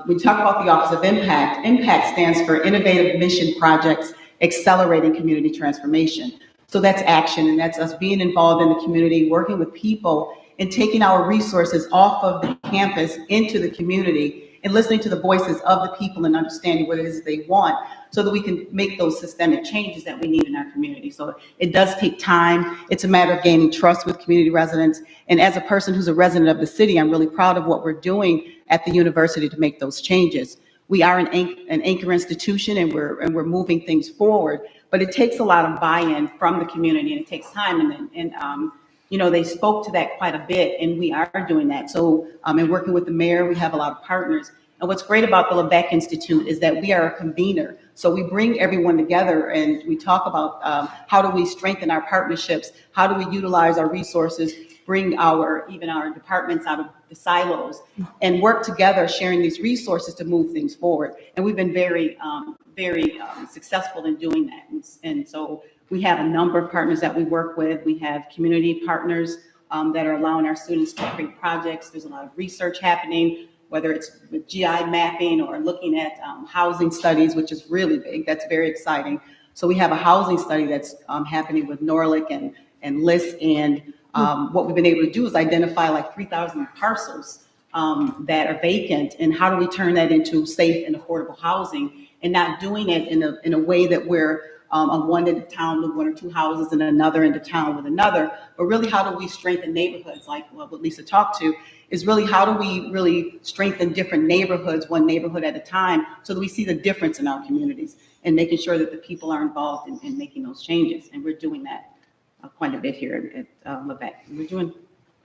We talk about the Office of Impact. Impact stands for Innovative Mission Projects Accelerating Community Transformation. So that's action, and that's us being involved in the community, working with people, and taking our resources off of the campus into the community and listening to the voices of the people and understanding what it is they want so that we can make those systemic changes that we need in our community. So it does take time. It's a matter of gaining trust with community residents. And as a person who's a resident of the city, I'm really proud of what we're doing at the university to make those changes. We are an anchor institution, and we're moving things forward, but it takes a lot of buy-in from the community, and it takes time. And they spoke to that quite a bit, and we are doing that. So, in working with the mayor, we have a lot of partners. And what's great about the Lebec Institute is that we are a convener. So we bring everyone together and we talk about how do we strengthen our partnerships, how do we utilize our resources, bring our departments out of the silos and work together, sharing these resources to move things forward. And we've been very successful in doing that. And so we have a number of partners that we work with. We have community partners that are allowing our students to create projects. There's a lot of research happening, whether it's with GI mapping or looking at housing studies, which is really big. That's very exciting. So we have a housing study that's happening with Norlick and LIS, and what we've been able to do is identify like 3,000 parcels that are vacant, and how do we turn that into safe and affordable housing, and not doing it in a way that we're on one end of town with one or two houses and another end of town with another, but really how do we strengthen neighborhoods, like what Lisa talked to, is really how do we really strengthen different neighborhoods, one neighborhood at a time, so that we see the difference in our communities and making sure that the people are involved in making those changes. And we're doing that quite a bit here at Lebec. We're doing.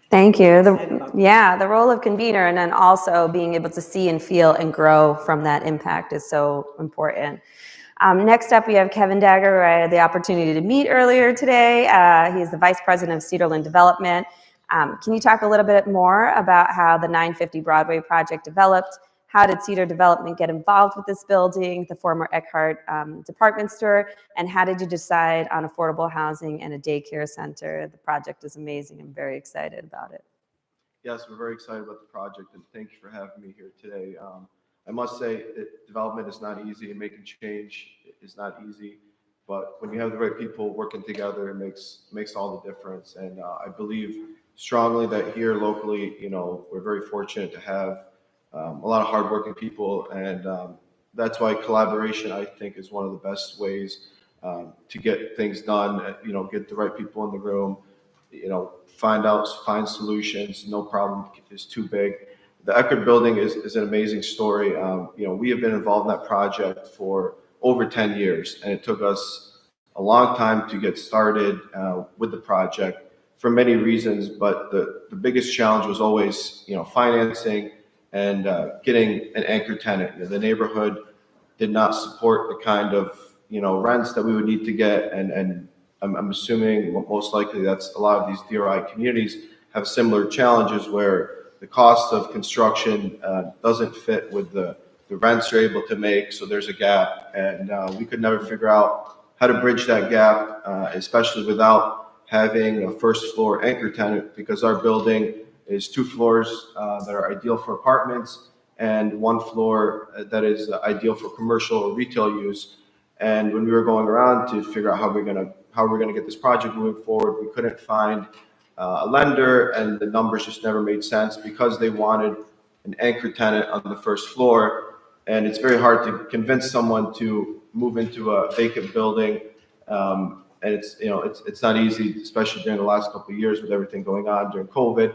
Thank you. The role of convener, and then also being able to see and feel and grow from that impact is so important. Next up, we have Kevin Dagger, who I had the opportunity to meet earlier today. He is the Vice President of Cedarland Development. Can you talk a little bit more about how the 950 Broadway project developed? How did Cedar Development get involved with this building, the former Eckhart department store, and how did you decide on affordable housing and a daycare center? The project is amazing. I'm very excited about it. Yes, we're very excited about the project, and thank you for having me here today. I must say that development is not easy, and making change is not easy. But when you have the right people working together, it makes all the difference. And I believe strongly that here locally, we're very fortunate to have a lot of hardworking people, and that's why collaboration, I think, is one of the best ways to get things done. Get the right people in the room. Find solutions. No problem is too big. The Eckerd building is an amazing story. We have been involved in that project for over 10 years, and it took us a long time to get started with the project for many reasons. But the biggest challenge was always, financing and getting an anchor tenant. The neighborhood did not support the kind of, rents that we would need to get, and I'm assuming most likely that's a lot of these DRI communities have similar challenges where the cost of construction doesn't fit with the rents you're able to make, so there's a gap, and we could never figure out how to bridge that gap, especially without having a first floor anchor tenant, because our building is 2 floors that are ideal for apartments and 1 floor that is ideal for commercial or retail use. And when we were going around to figure out how we're gonna get this project moving forward, we couldn't find a lender, and the numbers just never made sense because they wanted an anchor tenant on the first floor. And it's very hard to convince someone to move into a vacant building. And it's not easy, especially during the last couple of years with everything going on during COVID.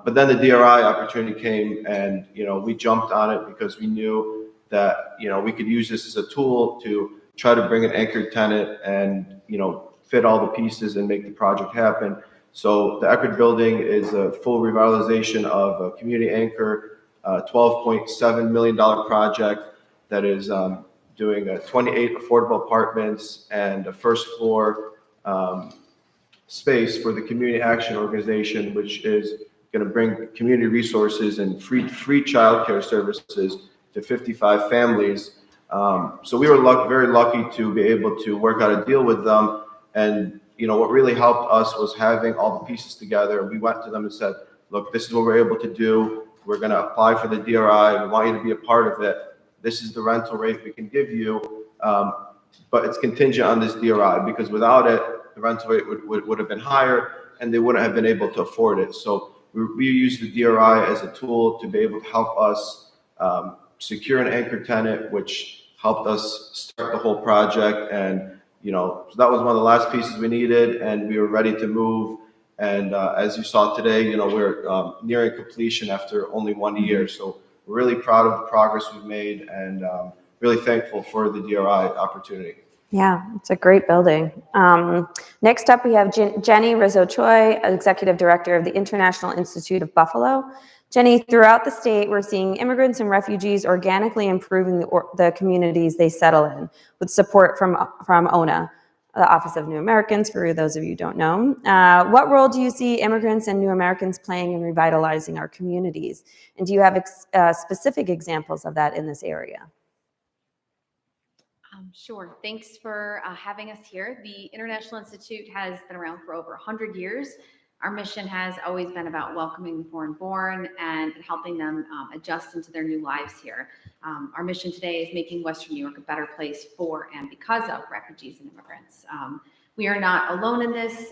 But then the DRI opportunity came, and we jumped on it because we knew that we could use this as a tool to try to bring an anchor tenant and fit all the pieces and make the project happen. So the Eckerd building is a full revitalization of a community anchor, $12.7 million project that is doing 28 affordable apartments and a first floor space for the Community Action Organization, which is going to bring community resources and free childcare services to 55 families. So we were very lucky to be able to work out a deal with them. And what really helped us was having all the pieces together. We went to them and said, look, this is what we're able to do. We're going to apply for the DRI. We want you to be a part of it. This is the rental rate we can give you. But it's contingent on this DRI, because without it, the rental rate would have been higher and they wouldn't have been able to afford it. So we used the DRI as a tool to be able to help us secure an anchor tenant, which helped us start the whole project. And, so that was one of the last pieces we needed, and we were ready to move. And as you saw today, we're nearing completion after only 1 year. So we're really proud of the progress we've made, and really thankful for the DRI opportunity. Yeah, it's a great building. Next up, we have Jenny Rizzo-Choi, Executive Director of the International Institute of Buffalo. Jenny, throughout the state, we're seeing immigrants and refugees organically improving the communities they settle in with support from ONA, the Office of New Americans, for those of you who don't know. What role do you see immigrants and new Americans playing in revitalizing our communities? And do you have specific examples of that in this area? Sure. Thanks for having us here. The International Institute has been around for over 100 years. Our mission has always been about welcoming the foreign-born and helping them adjust into their new lives here. Our mission today is making Western New York a better place for and because of refugees and immigrants. We are not alone in this.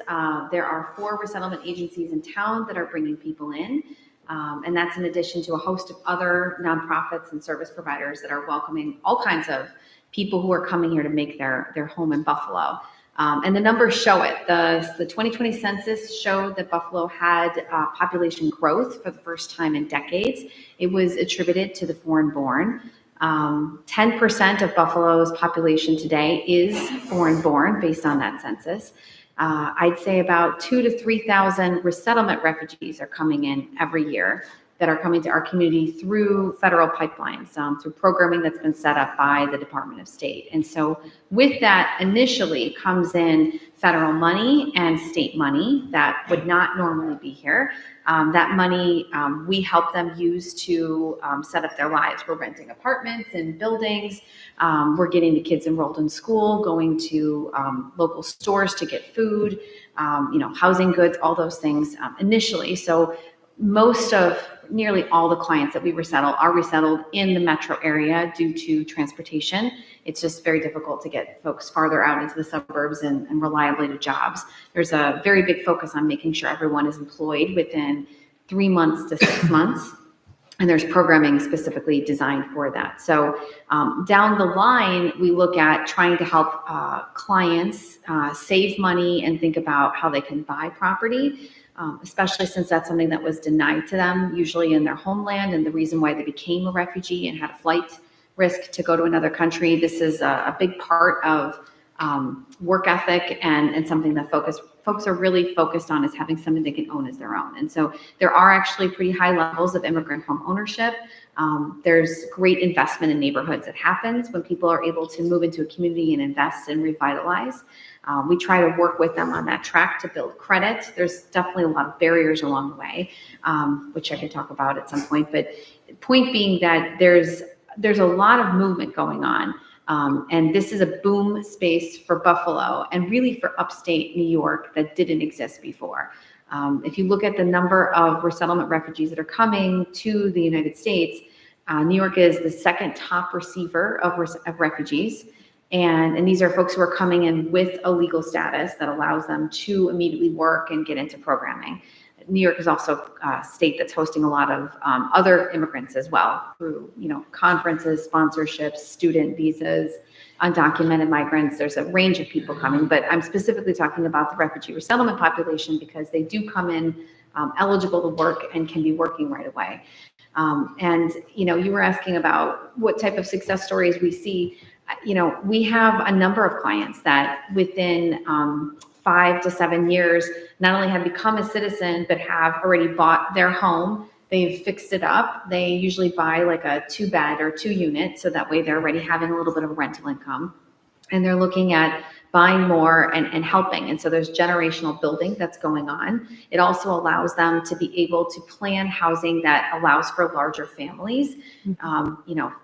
There are 4 resettlement agencies in town that are bringing people in. And that's in addition to a host of other nonprofits and service providers that are welcoming all kinds of people who are coming here to make their home in Buffalo. And the numbers show it. The 2020 census showed that Buffalo had population growth for the first time in decades. It was attributed to the foreign-born. 10% of Buffalo's population today is foreign-born based on that census. I'd say about 2,000 to 3,000 resettlement refugees are coming in every year that are coming to our community through federal pipelines, through programming that's been set up by the Department of State. And so with that initially comes in federal money and state money that would not normally be here. That money we help them use to set up their lives. We're renting apartments and buildings. We're getting the kids enrolled in school, going to local stores to get food, housing goods, all those things initially. So nearly all the clients that we resettle are resettled in the metro area due to transportation. It's just very difficult to get folks farther out into the suburbs and reliably to jobs. There's a very big focus on making sure everyone is employed within 3 months to 6 months. And there's programming specifically designed for that. So down the line, we look at trying to help clients save money and think about how they can buy property. Especially since that's something that was denied to them, usually in their homeland, and the reason why they became a refugee and had a flight risk to go to another country. This is a big part of work ethic and something that folks are really focused on, is having something they can own as their own. And so there are actually pretty high levels of immigrant home ownership. There's great investment in neighborhoods that happens when people are able to move into a community and invest and revitalize. We try to work with them on that track to build credit. There's definitely a lot of barriers along the way, which I could talk about at some point. But point being that there's a lot of movement going on. And this is a boom space for Buffalo and really for upstate New York that didn't exist before. If you look at the number of resettlement refugees that are coming to the United States, New York is the second top receiver of refugees. And these are folks who are coming in with a legal status that allows them to immediately work and get into programming. New York is also a state that's hosting a lot of other immigrants as well through, conferences, sponsorships, student visas, undocumented migrants. There's a range of people coming, but I'm specifically talking about the refugee resettlement population because they do come in eligible to work and can be working right away. You were asking about what type of success stories we see. We have a number of clients that within 5 to 7 years not only have become a citizen, but have already bought their home. They've fixed it up. They usually buy like a 2-bed or 2-unit, so that way they're already having a little bit of rental income. And they're looking at buying more and helping. And so there's generational building that's going on. It also allows them to be able to plan housing that allows for larger families.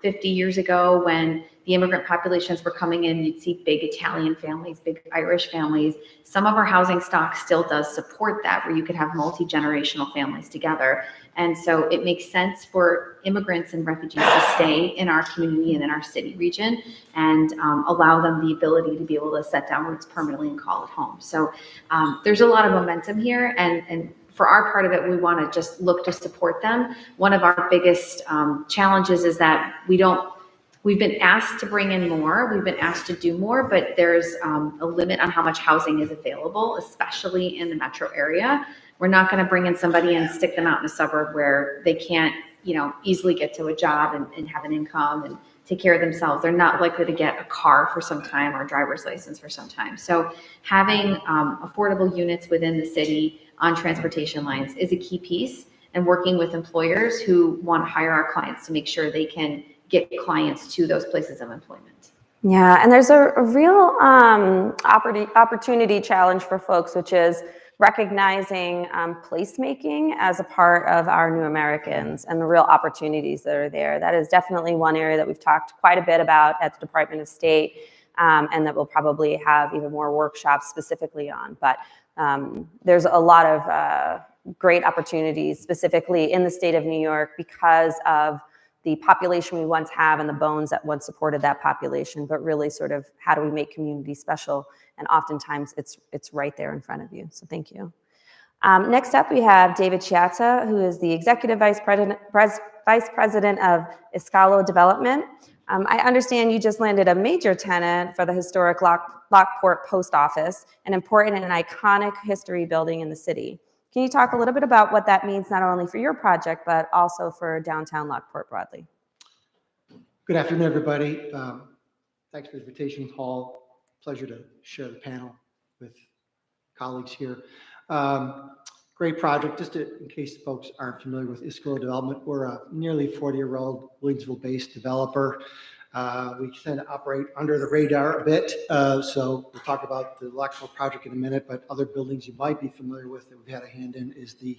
50 years ago when the immigrant populations were coming in, you'd see big Italian families, big Irish families. Some of our housing stock still does support that, where you could have multi-generational families together. And so it makes sense for immigrants and refugees to stay in our community and in our city region and allow them the ability to be able to set down roots permanently and call it home. So there's a lot of momentum here. And for our part of it, we want to just look to support them. One of our biggest challenges is that we've been asked to bring in more, we've been asked to do more, but there's a limit on how much housing is available, especially in the metro area. We're not going to bring in somebody and stick them out in a suburb where they can't, easily get to a job and have an income and take care of themselves. They're not likely to get a car for some time or a driver's license for some time. So having affordable units within the city on transportation lines is a key piece, and working with employers who want to hire our clients to make sure they can get clients to those places of employment. Yeah, and there's a real opportunity challenge for folks, which is recognizing placemaking as a part of our new Americans and the real opportunities that are there. That is definitely one area that we've talked quite a bit about at the Department of State, and that we'll probably have even more workshops specifically on. But there's a lot of great opportunities specifically in the state of New York because of the population we once have and the bones that once supported that population, but really sort of how do we make community special? And oftentimes it's right there in front of you. So thank you. Next up, we have David Chiazza, who is the Executive Vice President of Escalo Development. I understand you just landed a major tenant for the historic Lockport Post Office, an important and iconic history building in the city. Can you talk a little bit about what that means, not only for your project, but also for downtown Lockport broadly? Good afternoon, everybody. Thanks for the invitation, Paul. Pleasure to share the panel with colleagues here. Great project. Just in case folks aren't familiar with Escalo Development, we're a nearly 40-year-old Williamsville-based developer. We tend to operate under the radar a bit, so we'll talk about the Lockport project in a minute, but other buildings you might be familiar with that we've had a hand in is the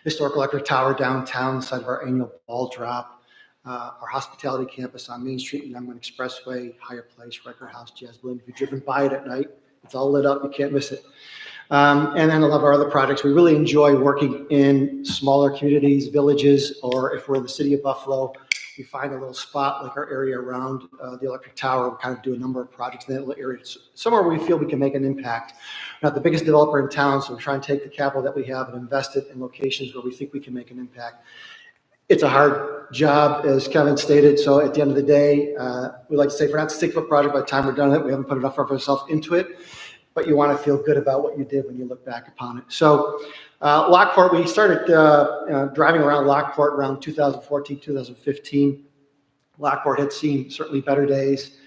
historic electric tower downtown, the site of our annual ball drop, our hospitality campus on Main Street and Youngman Expressway, Higher Place, Record House, Jazz Balloon. If you've driven by it at night, it's all lit up, you can't miss it. And then a lot of our other projects. We really enjoy working in smaller communities, villages, or if we're in the city of Buffalo, we find a little spot like our area around the electric tower. We kind of do a number of projects in that little area. Somewhere we feel we can make an impact. We're not the biggest developer in town, so we try and take the capital that we have and invest it in locations where we think we can make an impact. It's a hard job, as Kevin stated, so at the end of the day, we like to say if we're not sick of a project by the time we're done with it, we haven't put enough of ourselves into it, but you want to feel good about what you did when you look back upon it. So Lockport, we started driving around Lockport around 2014, 2015. Lockport had seen certainly better days,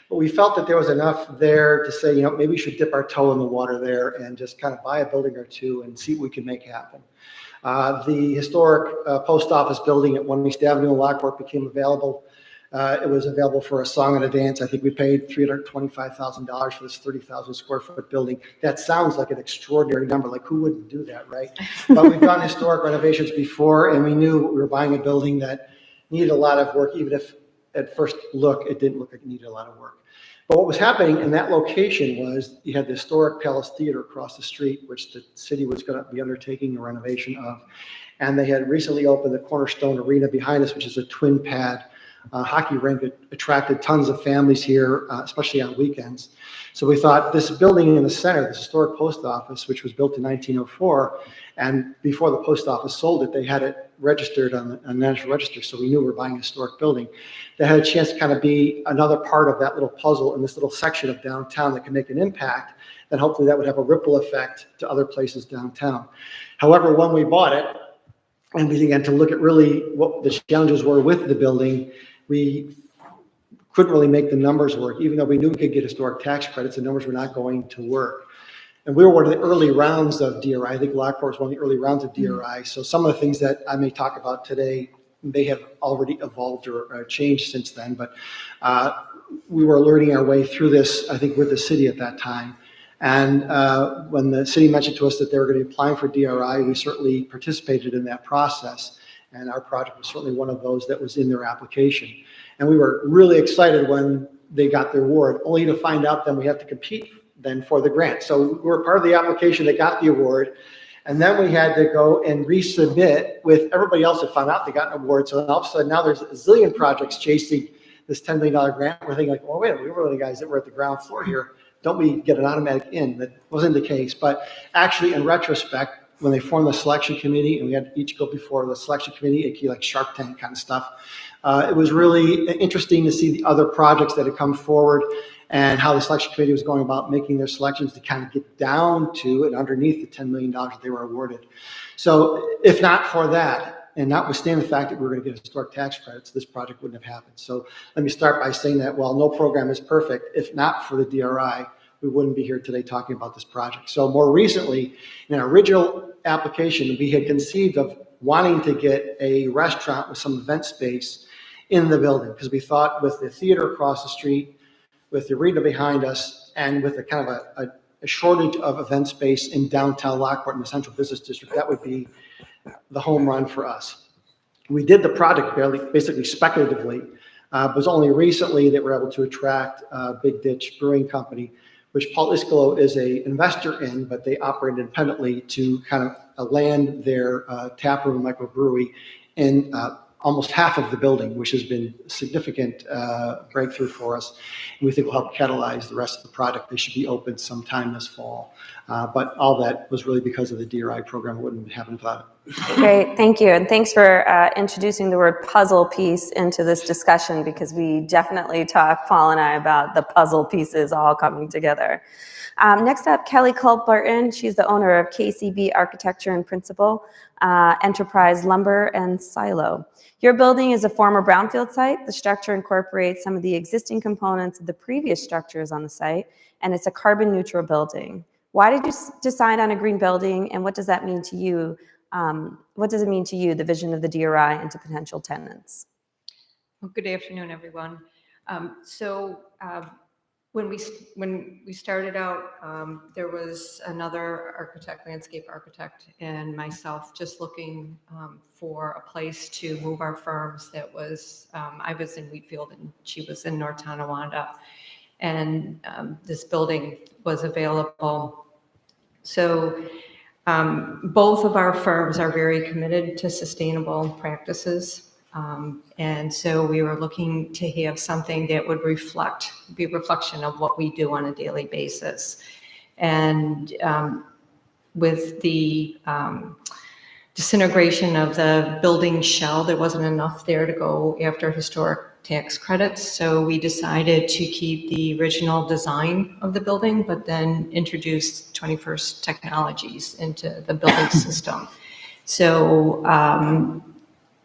but we felt that there was enough there to say, maybe we should dip our toe in the water there and just kind of buy a building or two and see what we can make happen. The historic post office building at 1 East Avenue in Lockport became available. It was available for a song and a dance. I think we paid $325,000 for this 30,000 square foot building. That sounds like an extraordinary number. Like, who wouldn't do that, right? But we've done historic renovations before, and we knew we were buying a building that needed a lot of work, even if at first look, it didn't look like it needed a lot of work. But what was happening in that location was you had the historic Palace Theater across the street, which the city was going to be undertaking a renovation of. And they had recently opened the Cornerstone Arena behind us, which is a twin pad hockey rink. It attracted tons of families here, especially on weekends. So we thought this building in the center, this historic post office, which was built in 1904, and before the post office sold it, they had it registered on the National Register, so we knew we were buying a historic building. That had a chance to kind of be another part of that little puzzle in this little section of downtown that can make an impact, then hopefully that would have a ripple effect to other places downtown. However, when we bought it, and we began to look at really what the challenges were with the building, we couldn't really make the numbers work. Even though we knew we could get historic tax credits, the numbers were not going to work. And we were one of the early rounds of DRI. I think Lockport was one of the early rounds of DRI. So some of the things that I may talk about today, they have already evolved or changed since then. But we were learning our way through this, I think, with the city at that time. And when the city mentioned to us that they were going to be applying for DRI, we certainly participated in that process. And our project was certainly one of those that was in their application. And we were really excited when they got their award, only to find out then we have to compete then for the grant. So we were part of the application that got the award. And then we had to go and resubmit with everybody else that found out they got an award. So all of a sudden now there's a zillion projects chasing this $10 million grant. We're thinking like, well, wait, we were the guys that were at the ground floor here. Don't we get an automatic in? That wasn't the case. But actually, in retrospect, when they formed the selection committee, and we had each go before the selection committee, aka like Shark Tank kind of stuff. It was really interesting to see the other projects that had come forward and how the selection committee was going about making their selections to kind of get down to and underneath the $10 million that they were awarded. So if not for that, and notwithstanding the fact that we were going to get historic tax credits, this project wouldn't have happened. So let me start by saying that while no program is perfect, if not for the DRI, we wouldn't be here today talking about this project. So more recently, in our original application, we had conceived of wanting to get a restaurant with some event space in the building, because we thought with the theater across the street, with the arena behind us, and with a kind of a shortage of event space in downtown Lockport in the central business district, that would be the home run for us. We did the project basically speculatively. It was only recently that we're able to attract Big Ditch Brewing Company, which Paul Iskolo is an investor in, but they operate independently to kind of land their taproom microbrewery in almost half of the building, which has been a significant breakthrough for us. And we think will help catalyze the rest of the project. They should be open sometime this fall. But all that was really because of the DRI program. It wouldn't happen without it. Great, thank you. And thanks for introducing the word puzzle piece into this discussion, because we definitely talk, Paul and I, about the puzzle pieces all coming together. Next up, Kelly Culp-Burton. She's the owner of KCB Architecture and Principal, Enterprise Lumber and Silo. Your building is a former brownfield site. The structure incorporates some of the existing components of the previous structures on the site, and it's a carbon neutral building. Why did you decide on a green building, and what does that mean to you? What does it mean to you, the vision of the DRI, and to potential tenants? Well, good afternoon, everyone. When we started out, there was another architect, landscape architect, and myself just looking for a place to move our firms. That was, I was in Wheatfield and she was in North Tonawanda, and this building was available. So both of our firms are very committed to sustainable practices. And so we were looking to have something that would be a reflection of what we do on a daily basis. And with the disintegration of the building shell, there wasn't enough there to go after historic tax credits. So we decided to keep the original design of the building, but then introduce 21st technologies into the building system. So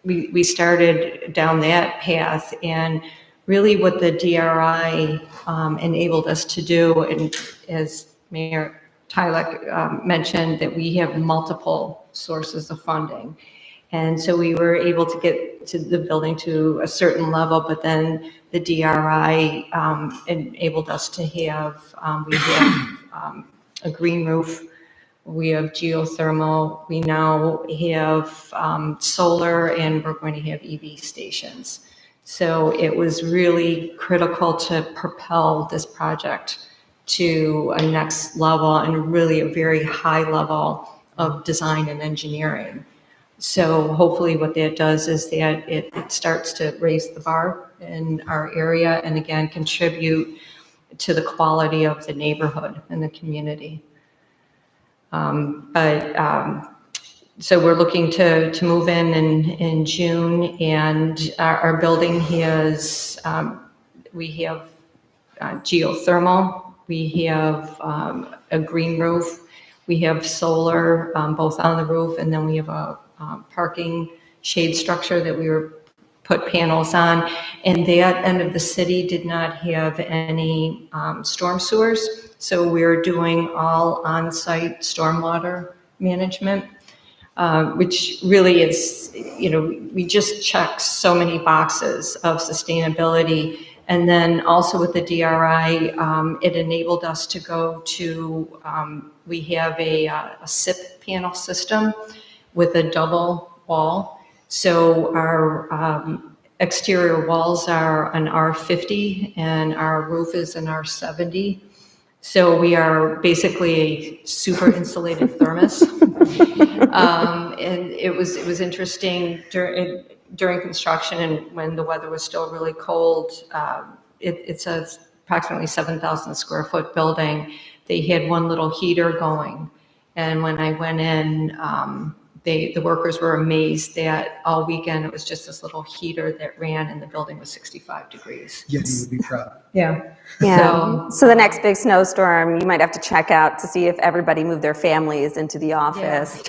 we started down that path, and really what the DRI enabled us to do, and as Mayor Tylek mentioned, that we have multiple sources of funding. And so we were able to get to the building to a certain level, but then the DRI enabled us to have, we have a green roof, we have geothermal, we now have solar, and we're going to have EV stations. So it was really critical to propel this project to a next level, and really a very high level of design and engineering. So hopefully what that does is that it starts to raise the bar in our area, and again, contribute to the quality of the neighborhood and the community. So we're looking to move in June, and our building has, we have geothermal, we have a green roof, we have solar both on the roof, and then we have a parking shade structure that we were put panels on. And that end of the city did not have any storm sewers. So we're doing all on-site stormwater management, which really is, we just check so many boxes of sustainability. And then also with the DRI, it enabled us to go to, we have a SIP panel system with a double wall. So our exterior walls are an R50 and our roof is an R70. So we are basically a super insulated thermos. And it was interesting during construction, and when the weather was still really cold. It's approximately 7,000 square foot building. They had one little heater going, And when I went in, the workers were amazed that all weekend it was just this little heater that ran and the building was 65 degrees. Yeah, you would be proud. Yeah. Yeah. So the next big snowstorm, you might have to check out to see if everybody moved their families into the office.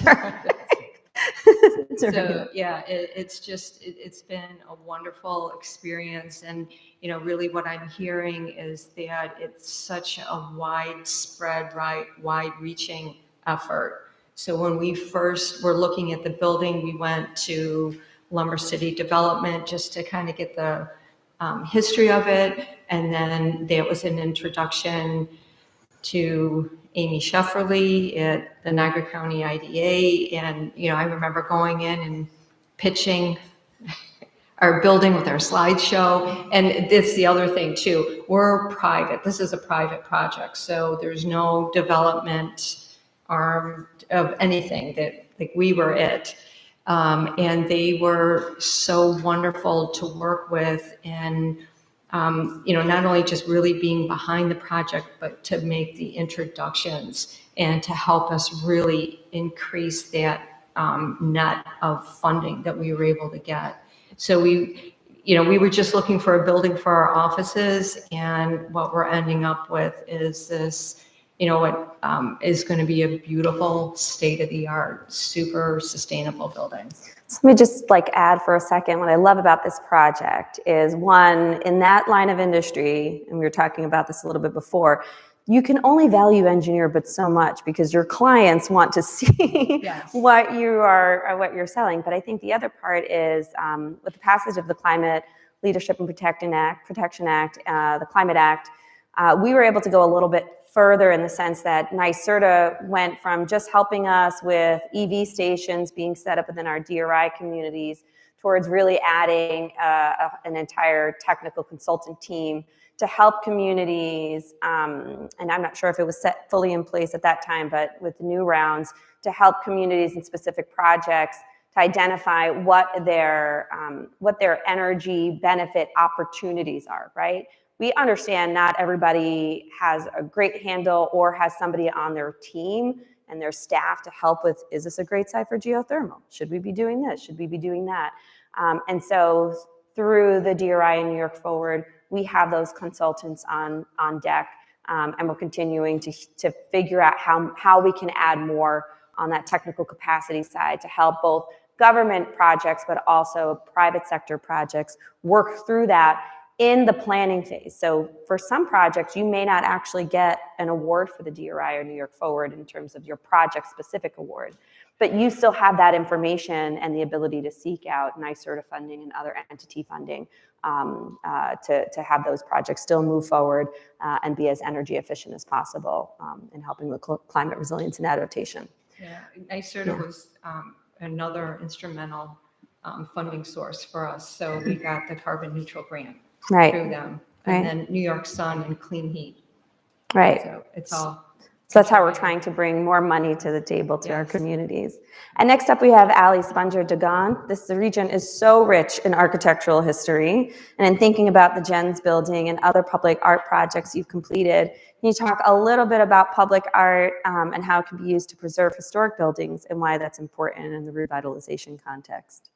So yeah, it's been a wonderful experience, and really what I'm hearing is that it's such a widespread, wide-reaching effort. So when we first were looking at the building, we went to Lumber City Development just to kind of get the history of it, and then there was an introduction to Amy Shefferly at the Niagara County IDA. And, I remember going in and pitching our building with our slideshow. And it's the other thing too, we're private. This is a private project. So there's no development arm of anything that we were it. And they were so wonderful to work with, and not only just really being behind the project, but to make the introductions and to help us really increase that net of funding that we were able to get. So we were just looking for a building for our offices, and what we're ending up with is this, what is going to be a beautiful, state-of-the-art, super sustainable building. So let me just add for a second. What I love about this project is, one, in that line of industry, and we were talking about this a little bit before, you can only value engineer but so much, because your clients want to see what you're selling. But I think the other part is, with the passage of the Climate Leadership and Protection Act, the Climate Act, we were able to go a little bit further, in the sense that NYSERDA went from just helping us with EV stations being set up within our DRI communities towards really adding an entire technical consultant team to help communities, and I'm not sure if it was set fully in place at that time, but with the new rounds, to help communities in specific projects to identify what their energy benefit opportunities are, right? We understand not everybody has a great handle or has somebody on their team and their staff to help with, is this a great site for geothermal? Should we be doing this? Should we be doing that? And so through the DRI and New York Forward, we have those consultants on deck, and we're continuing to figure out how we can add more on that technical capacity side to help both government projects, but also private sector projects work through that in the planning phase. So for some projects, you may not actually get an award for the DRI or New York Forward in terms of your project-specific award, but you still have that information and the ability to seek out NYSERDA funding and other entity funding to have those projects still move forward and be as energy efficient as possible in helping with climate resilience and adaptation. Yeah, NYSERDA was another instrumental funding source for us. So we got the carbon neutral grant through them, and then New York Sun and Clean Heat. Right. So it's all. So that's how we're trying to bring more money to the table to our communities. And next up, we have Ali Sponger-Dagon. This region is so rich in architectural history. And in thinking about the Jens building and other public art projects you've completed, can you talk a little bit about public art and how it can be used to preserve historic buildings and why that's important in the revitalization context?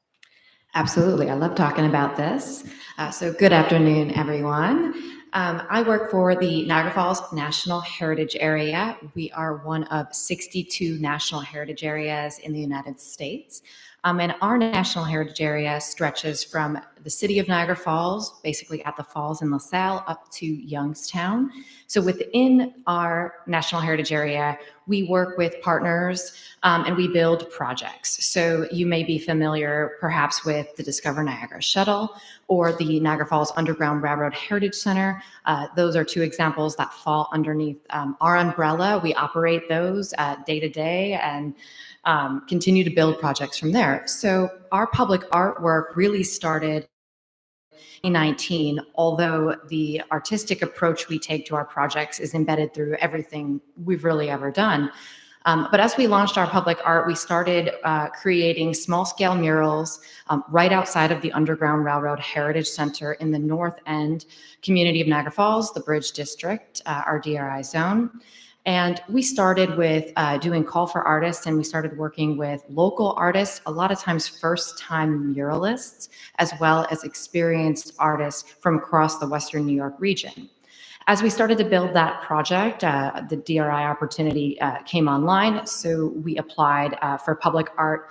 Absolutely. I love talking about this. So good afternoon, everyone. I work for the Niagara Falls National Heritage Area. We are one of 62 national heritage areas in the United States. And our national heritage area stretches from the city of Niagara Falls, basically at the falls in LaSalle, up to Youngstown. So within our national heritage area, we work with partners and we build projects. So you may be familiar perhaps with the Discover Niagara Shuttle or the Niagara Falls Underground Railroad Heritage Center. Those are two examples that fall underneath our umbrella. We operate those day to day and continue to build projects from there. So our public artwork really started in 2019, although the artistic approach we take to our projects is embedded through everything we've really ever done. But as we launched our public art, we started creating small-scale murals right outside of the Underground Railroad Heritage Center in the North End community of Niagara Falls, the Bridge District, our DRI zone. And we started with doing call for artists, and we started working with local artists, a lot of times first-time muralists, as well as experienced artists from across the Western New York region. As we started to build that project, the DRI opportunity came online, so we applied for public art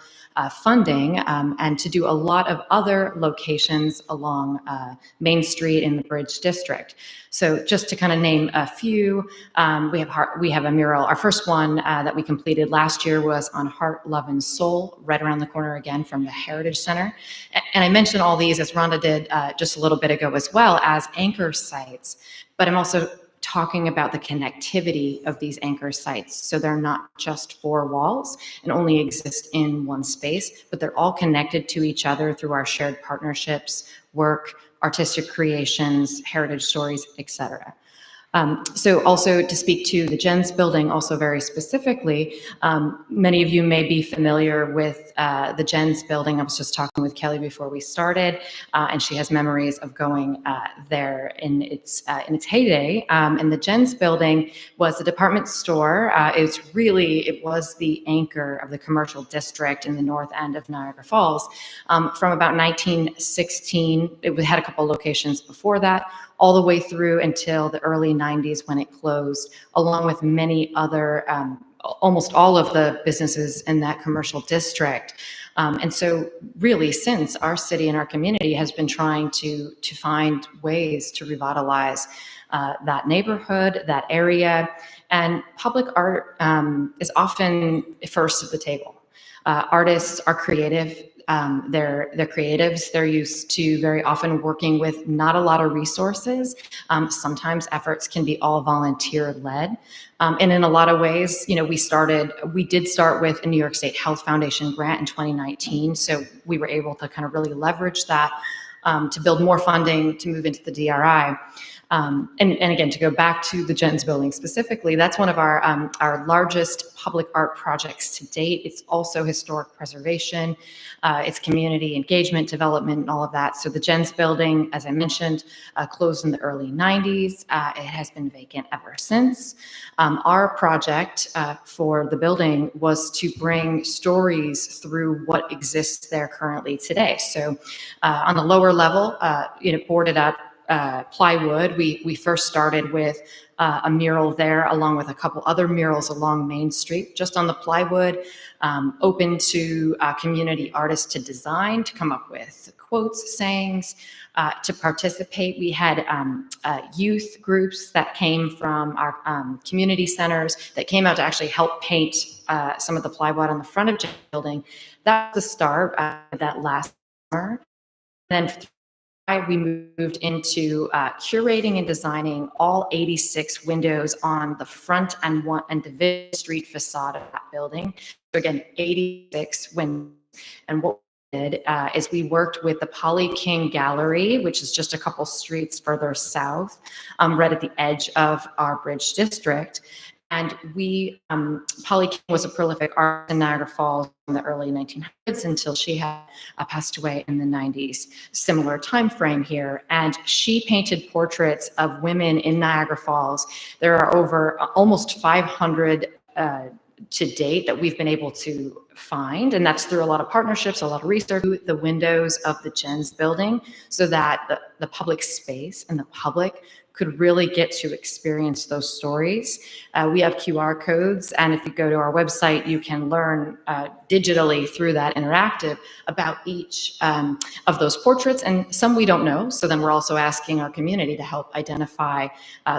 funding and to do a lot of other locations along Main Street in the Bridge District. So just to kind of name a few, we have a mural. Our first one that we completed last year was on Heart, Love, and Soul, right around the corner again from the Heritage Center. And I mentioned all these, as Rhonda did just a little bit ago, as well as anchor sites. But I'm also talking about the connectivity of these anchor sites. So they're not just four walls and only exist in one space, but they're all connected to each other through our shared partnerships, work, artistic creations, heritage stories, etc. So also to speak to the Jens building, also very specifically, many of you may be familiar with the Jens building. I was just talking with Kelly before we started, and she has memories of going there in its heyday. And the Jens building was a department store. It was the anchor of the commercial district in the north end of Niagara Falls from about 1916. It had a couple locations before that, all the way through until the early 90s when it closed, along with many other, almost all of the businesses in that commercial district. And so really since, our city and our community has been trying to find ways to revitalize that neighborhood, that area, and public art is often first at the table. Artists are creative. They're creatives. They're used to very often working with not a lot of resources. Sometimes efforts can be all volunteer led. And in a lot of ways, we did start with a New York State Health Foundation grant in 2019. So we were able to kind of really leverage that to build more funding to move into the DRI. And again, to go back to the Jens building specifically, that's one of our largest public art projects to date. It's also historic preservation, it's community engagement, development, and all of that. So the Jens building, as I mentioned, closed in the early 90s. It has been vacant ever since. Our project for the building was to bring stories through what exists there currently today. So on the lower level, boarded up plywood. We first started with a mural there, along with a couple other murals along Main Street, just on the plywood, open to community artists to design, to come up with quotes, sayings, to participate. We had youth groups that came from our community centers that came out to actually help paint some of the plywood on the front of the building. That was the start that last summer. Then we moved into curating and designing all 86 windows on the front and Division Street facade of that building. So again, 86 windows. And what we did is we worked with the Polly King Gallery, which is just a couple streets further south, right at the edge of our Bridge District. And Polly King was a prolific artist in Niagara Falls in the early 1900s until she had passed away in the 90s. Similar time frame here. And she painted portraits of women in Niagara Falls. There are over almost 500 to date that we've been able to find, and that's through a lot of partnerships, a lot of research, the windows of the Jens building, so that the public space and the public could really get to experience those stories. We have QR codes, and if you go to our website, you can learn digitally through that interactive about each of those portraits, and some we don't know, so then we're also asking our community to help identify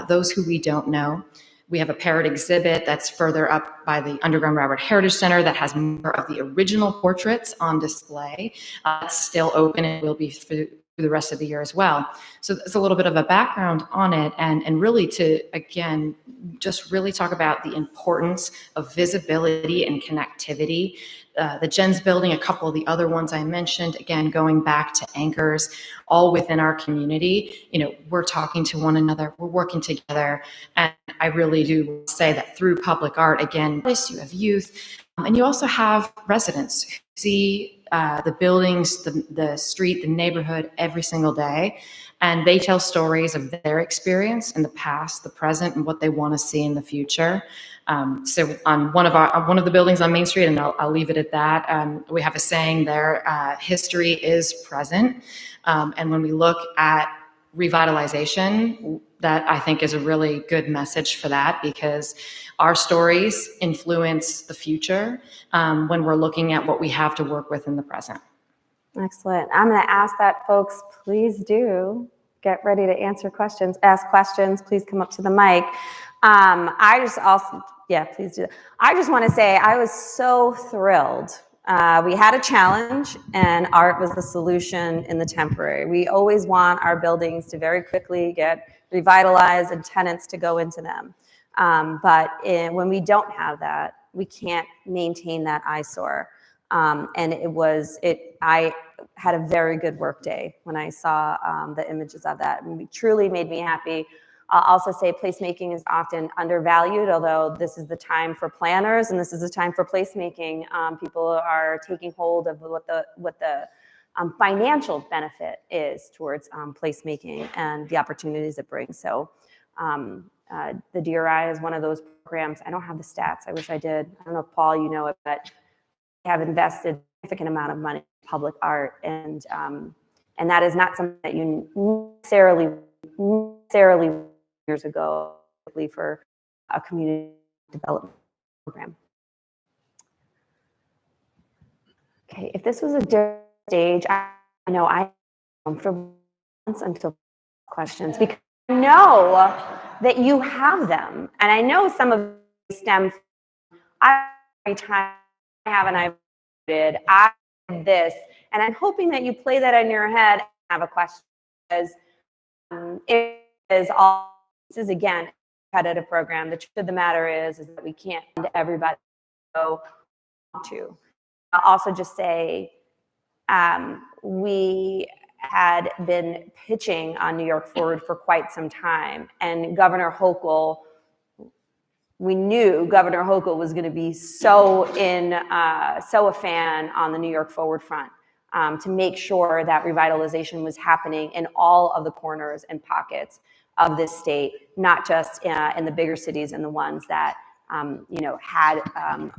those who we don't know. We have a parrot exhibit that's further up by the Underground Railroad Heritage Center that has more of the original portraits on display. It's still open and will be through the rest of the year as well. So it's a little bit of a background on it, and really to, again, just really talk about the importance of visibility and connectivity. The Jens building, a couple of the other ones I mentioned, again, going back to anchors, all within our community. We're talking to one another, we're working together. And I really do say that through public art, again, you have youth, and you also have residents who see the buildings, the street, the neighborhood every single day. And they tell stories of their experience in the past, the present, and what they want to see in the future. So on one of the buildings on Main Street, and I'll leave it at that, we have a saying there, history is present. And when we look at revitalization, that I think is a really good message for that, because our stories influence the future when we're looking at what we have to work with in the present. Excellent. I'm going to ask that folks, please do get ready to answer questions, ask questions. Please come up to the mic. I just also, yeah, please do that. I just want to say I was so thrilled. We had a challenge, and art was the solution in the temporary. We always want our buildings to very quickly get revitalized and tenants to go into them. But when we don't have that, we can't maintain that eyesore. And I had a very good work day when I saw the images of that, and it truly made me happy. I'll also say placemaking is often undervalued, although this is the time for planners and this is the time for placemaking. People are taking hold of what the financial benefit is towards placemaking and the opportunities it brings. So the DRI is one of those programs. I don't have the stats. I wish I did. I don't know if Paul, you know it, but have invested a significant amount of money in public art, and that is not something that you necessarily years ago for a community development program. Okay, if this was a different stage, I know I'm comfortable until questions, because I know that you have them, and I know some of them stem from every time I have, and I did this, and I'm hoping that you play that in your head and have a question, because it is all. This is again a competitive program. The truth of the matter is that we can't find everybody go to. I'll also just say we had been pitching on New York Forward for quite some time, and Governor Hochul. We knew Governor Hochul was going to be so a fan on the New York Forward front to make sure that revitalization was happening in all of the corners and pockets of this state, not just in the bigger cities and the ones that had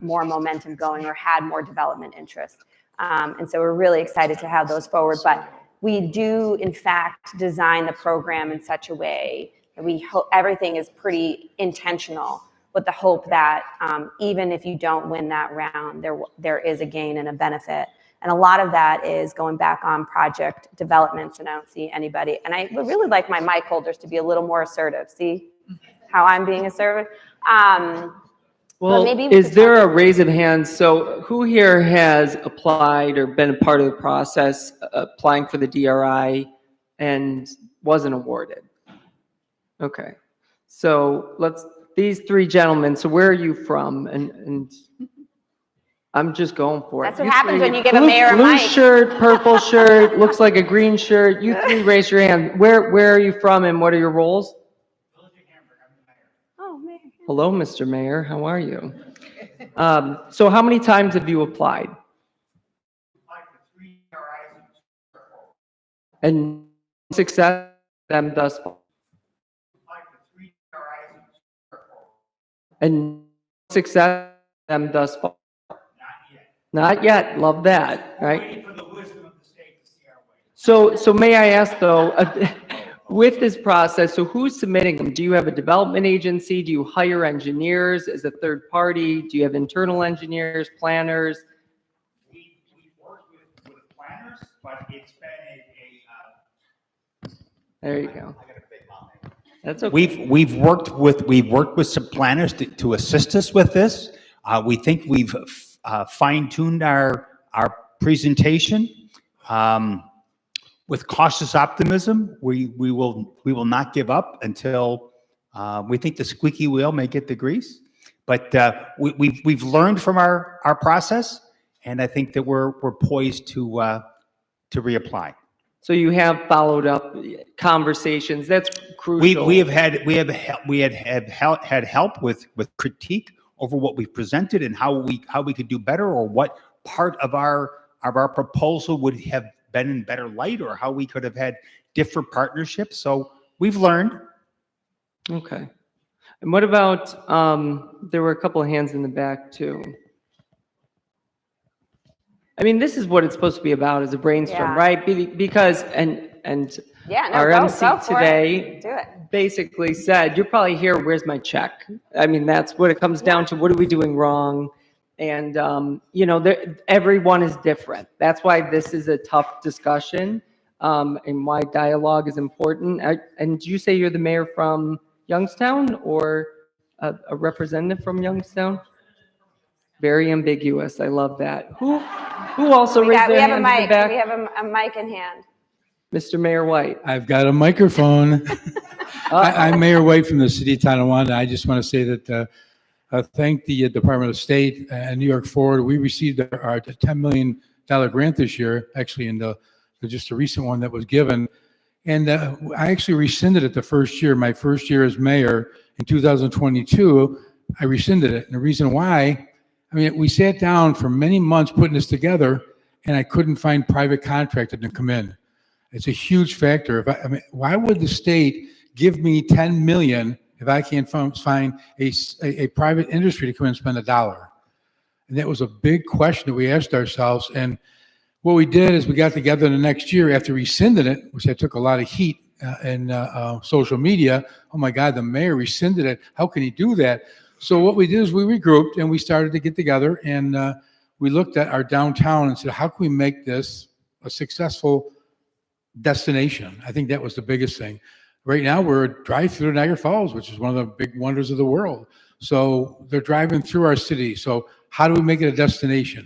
more momentum going or had more development interest. And so we're really excited to have those forward. But we do, in fact, design the program in such a way that we hope everything is pretty intentional, with the hope that even if you don't win that round, there is a gain and a benefit. And a lot of that is going back on project developments, and I don't see anybody. And I would really like my mic holders to be a little more assertive. See how I'm being assertive? Well, is there a raise of hands? So who here has applied or been a part of the process applying for the DRI and wasn't awarded? Okay. So these three gentlemen, so where are you from? And I'm just going for it. That's what happens when you give a mayor a blue mic. shirt, purple shirt, looks like a green shirt. You three raise your hand. Where are you from and what are your roles? Oh, Mayor. Hello, Mr. Mayor. How are you? So how many times have you applied? And success them thus far? And success them thus far? Not yet. Love that, right? So may I ask though, with this process, so who's submitting them? Do you have a development agency? Do you hire engineers as a third party? Do you have internal engineers, planners? We work with planners, but it's been There you go. That's okay. We've worked with some planners to assist us with this. We think we've fine-tuned our presentation. With cautious optimism, we will not give up until we think the squeaky wheel may get the grease. But we've learned from our process, and I think that we're poised to reapply. So you have followed up conversations. That's crucial. We had help with critique over what we presented and how we could do better, or what part of our our proposal would have been in better light, or how we could have had different partnerships. So we've learned. Okay. And what about, there were a couple of hands in the back too. I mean, this is what it's supposed to be about, is a brainstorm, Yeah. right? Because, Yeah, no, our go MC for it. today Do it. basically said, you're probably here, where's my check? I mean, that's what it comes down to. What are we doing wrong? And, everyone is different. That's why this is a tough discussion, and why dialogue is important. And do you say you're the mayor from Youngstown, or a representative from Youngstown? Very ambiguous. I love that. Who also raised We their have a hand in the mic. back? We have a mic in hand. Mr. Mayor White. I've got a microphone. I'm Mayor White from the city of Tonawanda. I just want to say that thank the Department of State and New York Forward. We received our $10 million grant this year, actually in just a recent one that was given. And I actually rescinded it the first year. My first year as mayor in 2022, I rescinded it. And the reason why, I mean, we sat down for many months putting this together, and I couldn't find private contractor to come in. It's a huge factor. I mean, why would the state give me 10 million if I can't find a private industry to come in and spend $1? And that was a big question that we asked ourselves. And what we did is we got together the next year after rescinding it, which I took a lot of heat in social media. Oh my God, the mayor rescinded it. How can he do that? So what we did is we regrouped and we started to get together, and we looked at our downtown and said, how can we make this a successful destination? I think that was the biggest thing. Right now, we're a drive-through to Niagara Falls, which is one of the big wonders of the world. So they're driving through our city. So how do we make it a destination?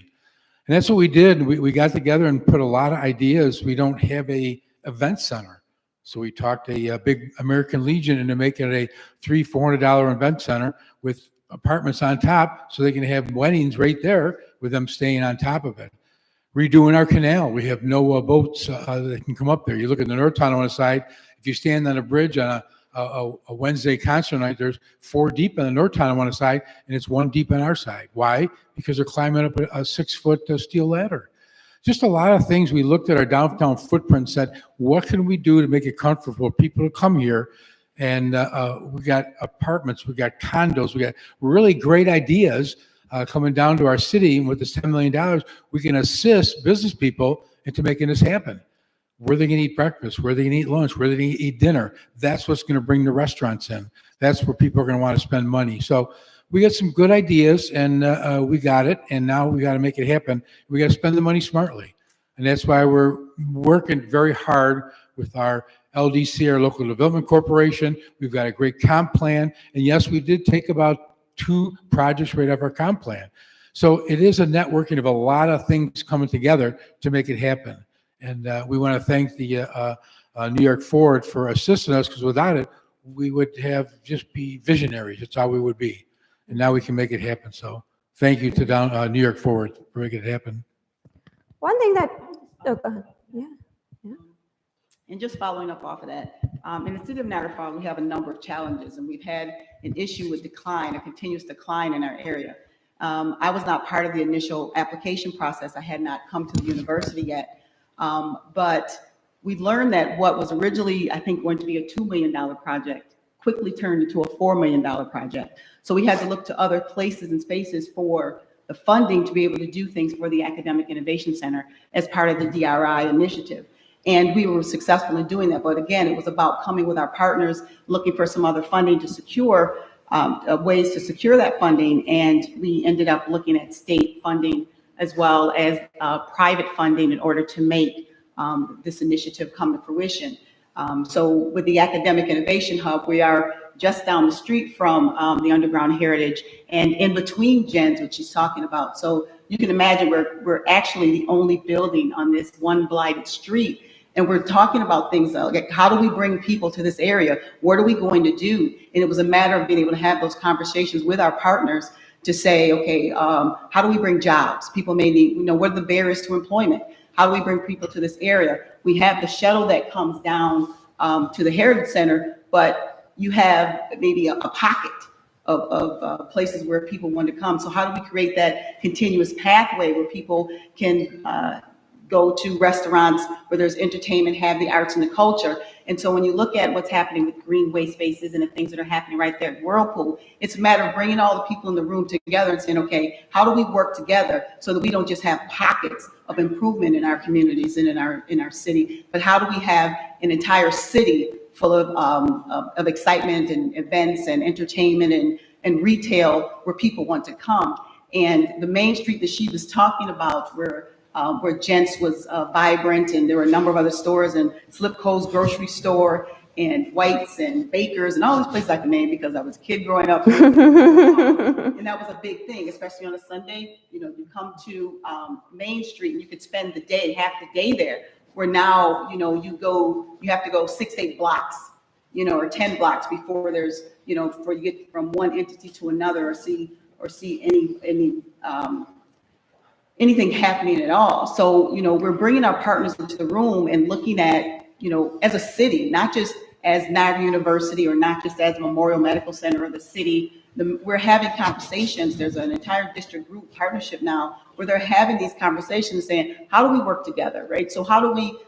And that's what we did. We got together and put a lot of ideas. We don't have a event center. So we talked a big American Legion into making it a $300-400 event center with apartments on top, so they can have weddings right there with them staying on top of it. Redoing our canal. We have no boats that can come up there. You look at the North Tonawanda side, if you stand on a bridge on a Wednesday concert night, there's 4 deep on the North Tonawanda side, and it's 1 deep on our side. Why? Because they're climbing up a 6-foot steel ladder. Just a lot of things. We looked at our downtown footprint and said, what can we do to make it comfortable for people to come here? And we got apartments, we got condos, we got really great ideas coming down to our city. And with this $10 million, we can assist business people into making this happen. Where they can eat breakfast, where they can eat lunch, where they can eat dinner. That's what's going to bring the restaurants in. That's where people are going to want to spend money. So we got some good ideas, and we got it. And now we got to make it happen. We got to spend the money smartly. And that's why we're working very hard with our LDC, our Local Development Corporation. We've got a great comp plan. And yes, we did take about 2 projects right off our comp plan. So it is a networking of a lot of things coming together to make it happen. And we want to thank the New York Forward for assisting us, because without it, we would have just be visionaries. That's how we would be. And now we can make it happen. So thank you to New York Forward for making it happen. One thing that, yeah. And just following up off of that, in the city of Niagara Falls, we have a number of challenges, and we've had an issue with decline, a continuous decline in our area. I was not part of the initial application process. I had not come to the university yet. But we've learned that what was originally, I think, going to be a $2 million project quickly turned into a $4 million project. So we had to look to other places and spaces for the funding to be able to do things for the Academic Innovation Center as part of the DRI initiative. And we were successful in doing that. But again, it was about coming with our partners, looking for some other funding to secure, ways to secure that funding. And we ended up looking at state funding as well as private funding in order to make this initiative come to fruition. So with the Academic Innovation Hub, we are just down the street from the Underground Heritage and in between gens, which she's talking about. So you can imagine we're actually the only building on this one blighted street. And we're talking about things like, how do we bring people to this area? What are we going to do? And it was a matter of being able to have those conversations with our partners to say, okay, how do we bring jobs? People may need, what are the barriers to employment? How do we bring people to this area? We have the shuttle that comes down to the Heritage Center, but you have maybe a pocket places where people want to come. So how do we create that continuous pathway where people can go to restaurants where there's entertainment, have the arts and the culture? And so when you look at what's happening with greenway spaces and the things that are happening right there at Whirlpool, it's a matter of bringing all the people in the room together and saying, okay, how do we work together so that we don't just have pockets of improvement in our communities and in our city, but how do we have an entire city full of excitement and events and entertainment and retail where people want to come? And the main street that she was talking about, where Gents was vibrant, and there were a number of other stores, and Slipco's grocery store, and White's and Baker's, and all these places I can name because I was a kid growing up. And that was a big thing, especially on a Sunday. You know, you come to Main Street and you could spend the day, half the day there. Where now, you know, you have to go 6-8 blocks, you know, or 10 blocks before there's, you know, before you get from one entity to another, or see anything happening at all. So, you know, we're bringing our partners into the room and looking at, you know, as a city, not just as Niagara University or not just as Memorial Medical Center or the city. We're having conversations. There's an entire district group partnership now where they're having these conversations saying, how do we work together, right? So how do we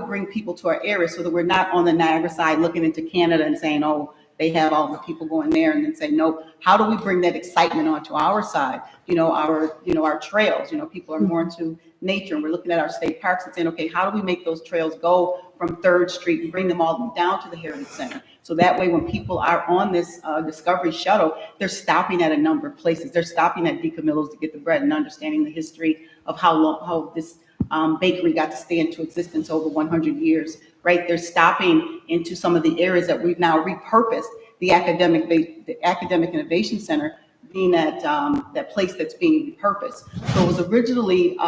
bring people to our area so that we're not on the Niagara side looking into Canada and saying, oh, they have all the people going there, and then say, no, how do we bring that excitement onto our side? Our trails, people are more into nature, and we're looking at our state parks and saying, okay, how do we make those trails go from 3rd Street and bring them all down to the Heritage Center? So that way, when people are on this Discovery Shuttle, they're stopping at a number of places. They're stopping at DiCamillo's to get the bread and understanding the history of how this bakery got to stay into existence over 100 years, right? They're stopping into some of the areas that we've now repurposed, the Academic Innovation Center being that place that's being repurposed. So it was originally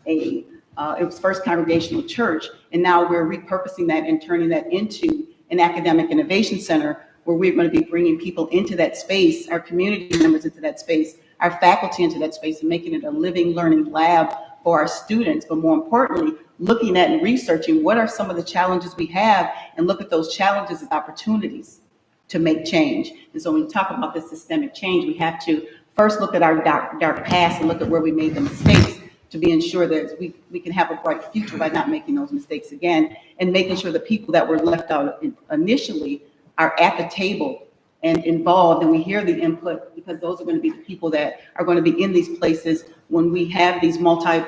it was First Congregational Church, and now we're repurposing that and turning that into an Academic Innovation Center, where we're going to be bringing people into that space, our community members into that space, our faculty into that space, and making it a living, learning lab for our students. But more importantly, looking at and researching what are some of the challenges we have, and look at those challenges as opportunities to make change. And so when we talk about this systemic change, we have to first look at our dark past and look at where we made the mistakes, to be ensured that we can have a bright future by not making those mistakes again, and making sure the people that were left out initially are at the table and involved, and we hear the input, because those are going to be the people that are going to be in these places when we have these multi-use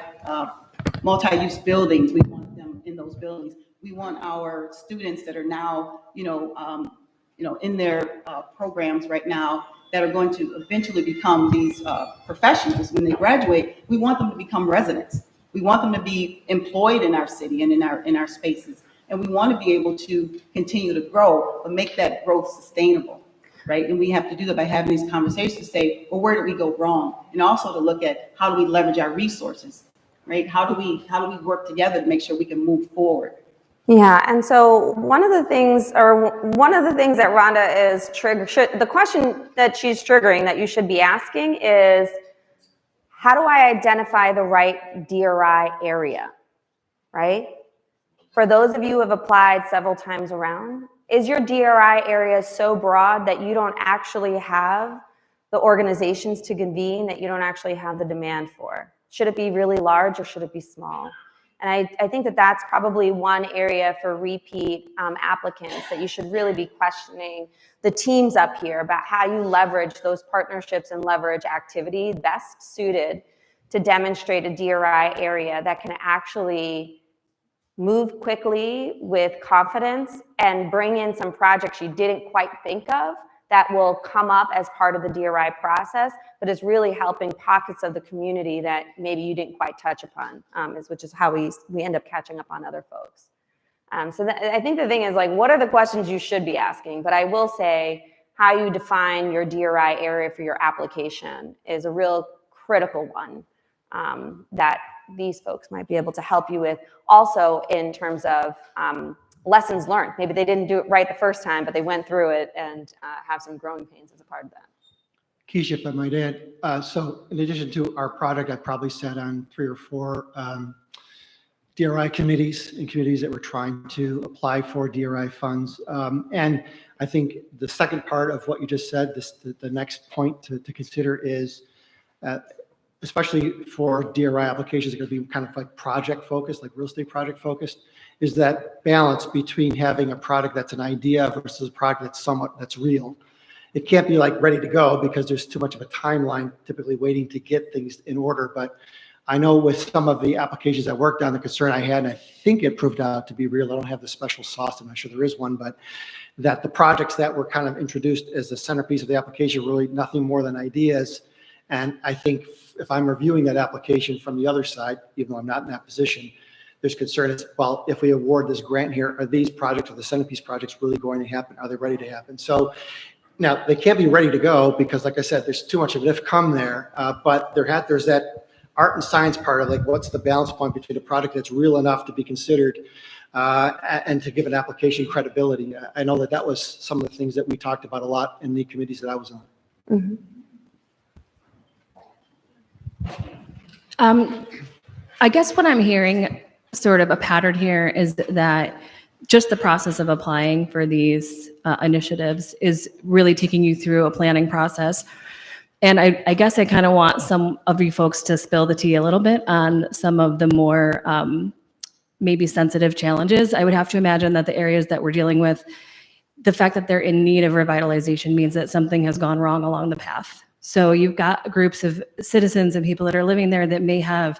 buildings. We want them in those buildings. We want our students that are now, in their programs right now, that are going to eventually become these professionals when they graduate. We want them to become residents. We want them to be employed in our city and in our spaces. And we want to be able to continue to grow, but make that growth sustainable, right? And we have to do that by having these conversations to say, well, where did we go wrong? And also to look at how do we leverage our resources, right? How do we work together to make sure we can move forward? Yeah, and so one of the things that Rhonda is the question that she's triggering that you should be asking is, how do I identify the right DRI area, right? For those of you who have applied several times around, is your DRI area so broad that you don't actually have the organizations to convene, that you don't actually have the demand for? Should it be really large, or should it be small? And I think that that's probably one area for repeat applicants, that you should really be questioning the teams up here about how you leverage those partnerships and leverage activity best suited to demonstrate a DRI area that can actually move quickly with confidence and bring in some projects you didn't quite think of that will come up as part of the DRI process, but is really helping pockets of the community that maybe you didn't quite touch upon, which is how we end up catching up on other folks. I think the thing is, like, what are the questions you should be asking? But I will say, how you define your DRI area for your application is a real critical one that these folks might be able to help you with. Also, in terms of lessons learned. Maybe they didn't do it right the first time, but they went through it and have some growing pains as a part of that. Keisha, if I might add, so in addition to our product, I probably sat on 3 or 4 DRI committees and committees that were trying to apply for DRI funds. And I think the second part of what you just said, the next point to consider is, especially for DRI applications, are going to be kind of like project focused, like real estate project focused, is that balance between having a product that's an idea versus a product that's real. It can't be like ready to go because there's too much of a timeline typically waiting to get things in order. But I know with some of the applications I worked on, the concern I had, and I think it proved out to be real, I don't have the special sauce, I'm not sure there is one, but that the projects that were kind of introduced as the centerpiece of the application were really nothing more than ideas. And I think if I'm reviewing that application from the other side, even though I'm not in that position, there's concern. It's, well, if we award this grant here, are these projects or the centerpiece projects really going to happen? Are they ready to happen? So now they can't be ready to go because, like I said, there's too much of an if come there. But there's that art and science part of like, what's the balance point between a product that's real enough to be considered and to give an application credibility. I know that was some of the things that we talked about a lot in the committees that I was on. Mm-hmm. I guess what I'm hearing, sort of a pattern here, is that just the process of applying for these initiatives is really taking you through a planning process. And I guess I kind of want some of you folks to spill the tea a little bit on some of the more maybe sensitive challenges. I would have to imagine that the areas that we're dealing with, the fact that they're in need of revitalization means that something has gone wrong along the path. So you've got groups of citizens and people that are living there that may have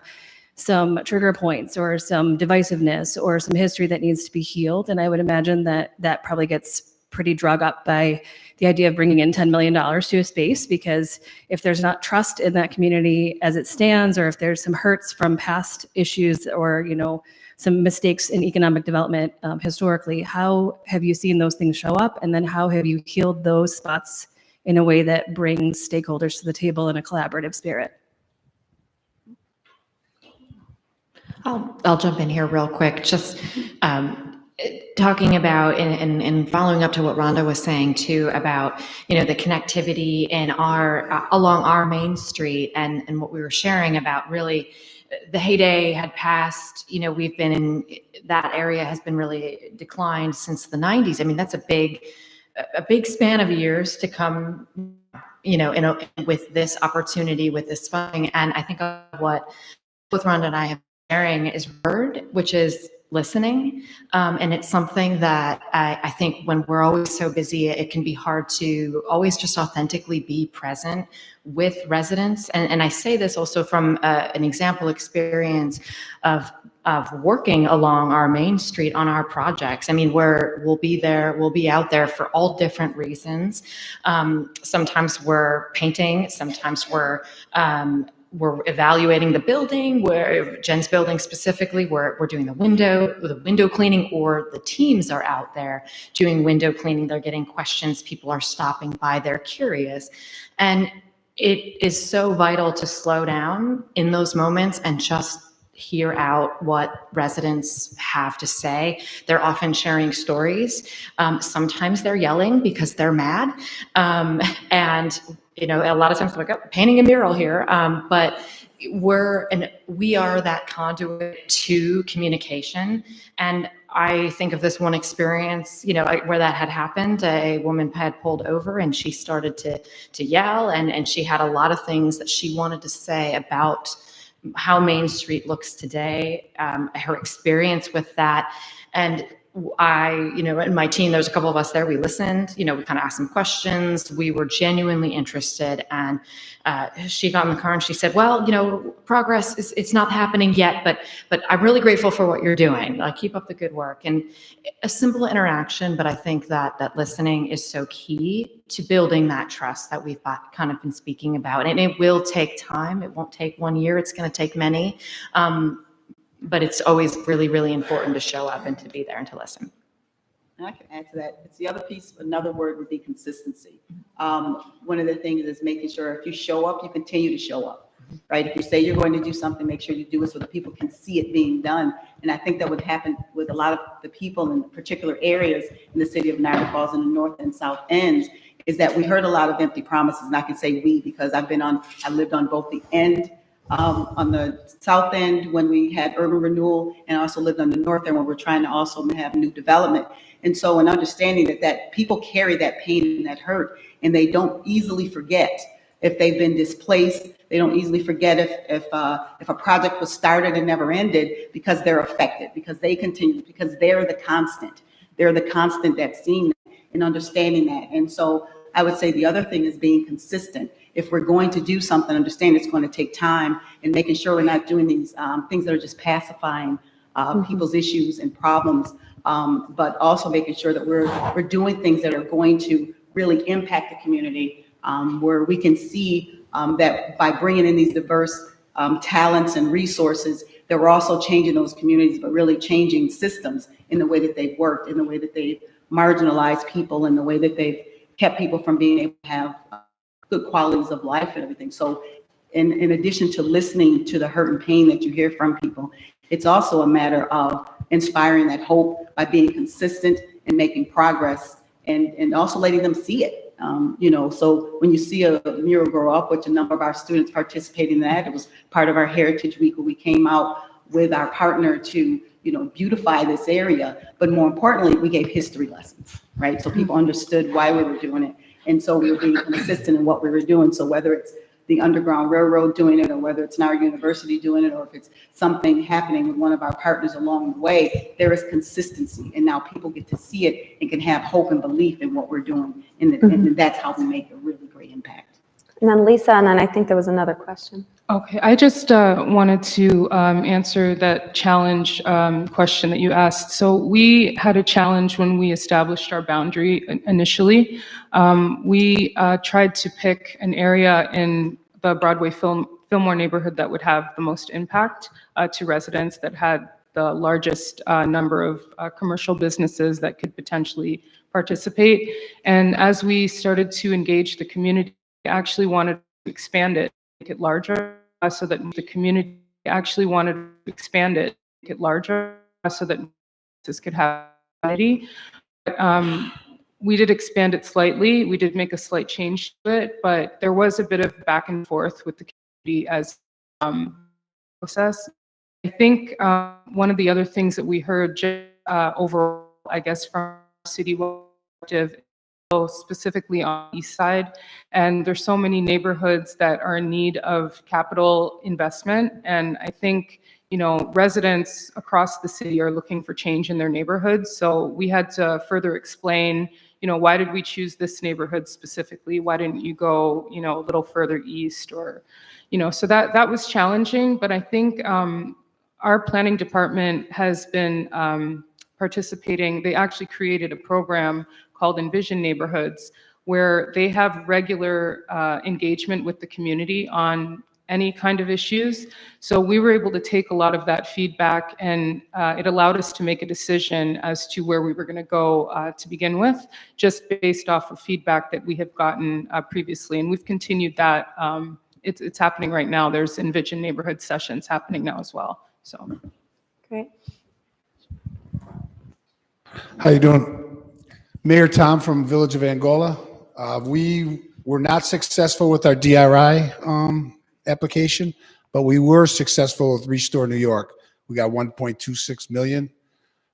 some trigger points or some divisiveness or some history that needs to be healed. And I would imagine that that probably gets pretty drug up by the idea of bringing in $10 million to a space, because if there's not trust in that community as it stands, or if there's some hurts from past issues or, you know, some mistakes in economic development historically, how have you seen those things show up? And then how have you healed those spots in a way that brings stakeholders to the table in a collaborative spirit? I'll jump in here real quick. Just talking about and following up to what Rhonda was saying too about, you know, the connectivity in our along our main street and what we were sharing about really the heyday had passed. You know, we've been in that area has been really declined since the 90s. I mean, that's a big span of years to come, you know, with this opportunity, with this funding. And I think what both Rhonda and I have been sharing is word, which is listening. And it's something that I think when we're always so busy, it can be hard to always just authentically be present with residents. And I say this also from an example experience of working along our main street on our projects. I mean, we'll be out there for all different reasons. Sometimes we're painting, sometimes we're evaluating the building, where Jen's building specifically, we're doing the window cleaning, or the teams are out there doing window cleaning. They're getting questions. People are stopping by. They're curious. And it is so vital to slow down in those moments and just hear out what residents have to say. They're often sharing stories. Sometimes they're yelling because they're mad. And you know, a lot of times they're like, oh, painting a mural here. But we are that conduit to communication. And I think of this one experience, you know, where that had happened. A woman had pulled over and she started to yell, and she had a lot of things that she wanted to say about how Main Street looks today, her experience with that. And and my team, there's a couple of us there, we listened, you know, we kind of asked some questions. We were genuinely interested. And she got in the car and she said, well, you know, progress it's not happening yet, but I'm really grateful for what you're doing. Keep up the good work. And a simple interaction, but I think that listening is so key to building that trust that we've kind of been speaking about. And it will take time. It won't take 1 year. It's going to take many. But it's always really, really important to show up and to be there and to listen. And I can add to that. It's the other piece. Another word would be consistency. One of the things is making sure if you show up, you continue to show up, right? If you say you're going to do something, make sure you do it so that people can see it being done. And I think that would happen with a lot of the people in particular areas in the city of Niagara Falls and the north and south ends, is that we heard a lot of empty promises. And I can say we, because I lived on both the end on the south end when we had urban renewal, and also lived on the north end where we're trying to also have new development. And so an understanding that people carry that pain and that hurt, and they don't easily forget if they've been displaced. They don't easily forget if a project was started and never ended, because they're affected, because they continue, because they're the constant. They're the constant that's seeing that and understanding that. And so I would say the other thing is being consistent. If we're going to do something, understand it's going to take time, and making sure we're not doing these things that are just pacifying people's issues and problems, but also making sure that we're doing things that are going to really impact the community, where we can see that by bringing in these diverse talents and resources, that we're also changing those communities, but really changing systems in the way that they've worked, in the way that they've marginalized people, in the way that they've kept people from being able to have good qualities of life and everything. So in addition to listening to the hurt and pain that you hear from people, it's also a matter of inspiring that hope by being consistent and making progress, and also letting them see it. So when you see a mural grow up, which a number of our students participated in that, it was part of our Heritage Week where we came out with our partner to, beautify this area. But more importantly, we gave history lessons, right? So people understood why we were doing it. And so we were being consistent in what we were doing. So whether it's the Underground Railroad doing it, or whether it's our university doing it, or if it's something happening with one of our partners along the way, there is consistency. And now people get to see it and can have hope and belief in what we're doing. And that's how we make a really great impact. And then Lisa, and then I think there was another question. Okay, I just wanted to answer that challenge question that you asked. So we had a challenge when we established our boundary initially. We tried to pick an area in the Broadway Fillmore neighborhood that would have the most impact to residents, that had the largest number of commercial businesses that could potentially participate. And as we started to engage the community, we actually wanted to expand it, make it larger, so that the community actually wanted to expand it, make it larger, so that this could have unity. We did expand it slightly. We did make a slight change to it, but there was a bit of back and forth with the community as process. I think one of the other things that we heard overall, I guess, from city perspective, specifically on the east side, and there's so many neighborhoods that are in need of capital investment, and I think residents across the city are looking for change in their neighborhoods. So we had to further explain, why did we choose this neighborhood specifically? Why didn't you go, a little further east, or, so that was challenging. But I think our planning department has been participating. They actually created a program called Envision Neighborhoods, where they have regular engagement with the community on any kind of issues. So we were able to take a lot of that feedback, and it allowed us to make a decision as to where we were going to go to begin with, just based off of feedback that we have gotten previously. And we've continued that. It's happening right now. There's Envision Neighborhood sessions happening now as well. So Great. How you doing? Mayor Tom from Village of Angola. We were not successful with our DRI application, but we were successful with Restore New York. We got 1.26 million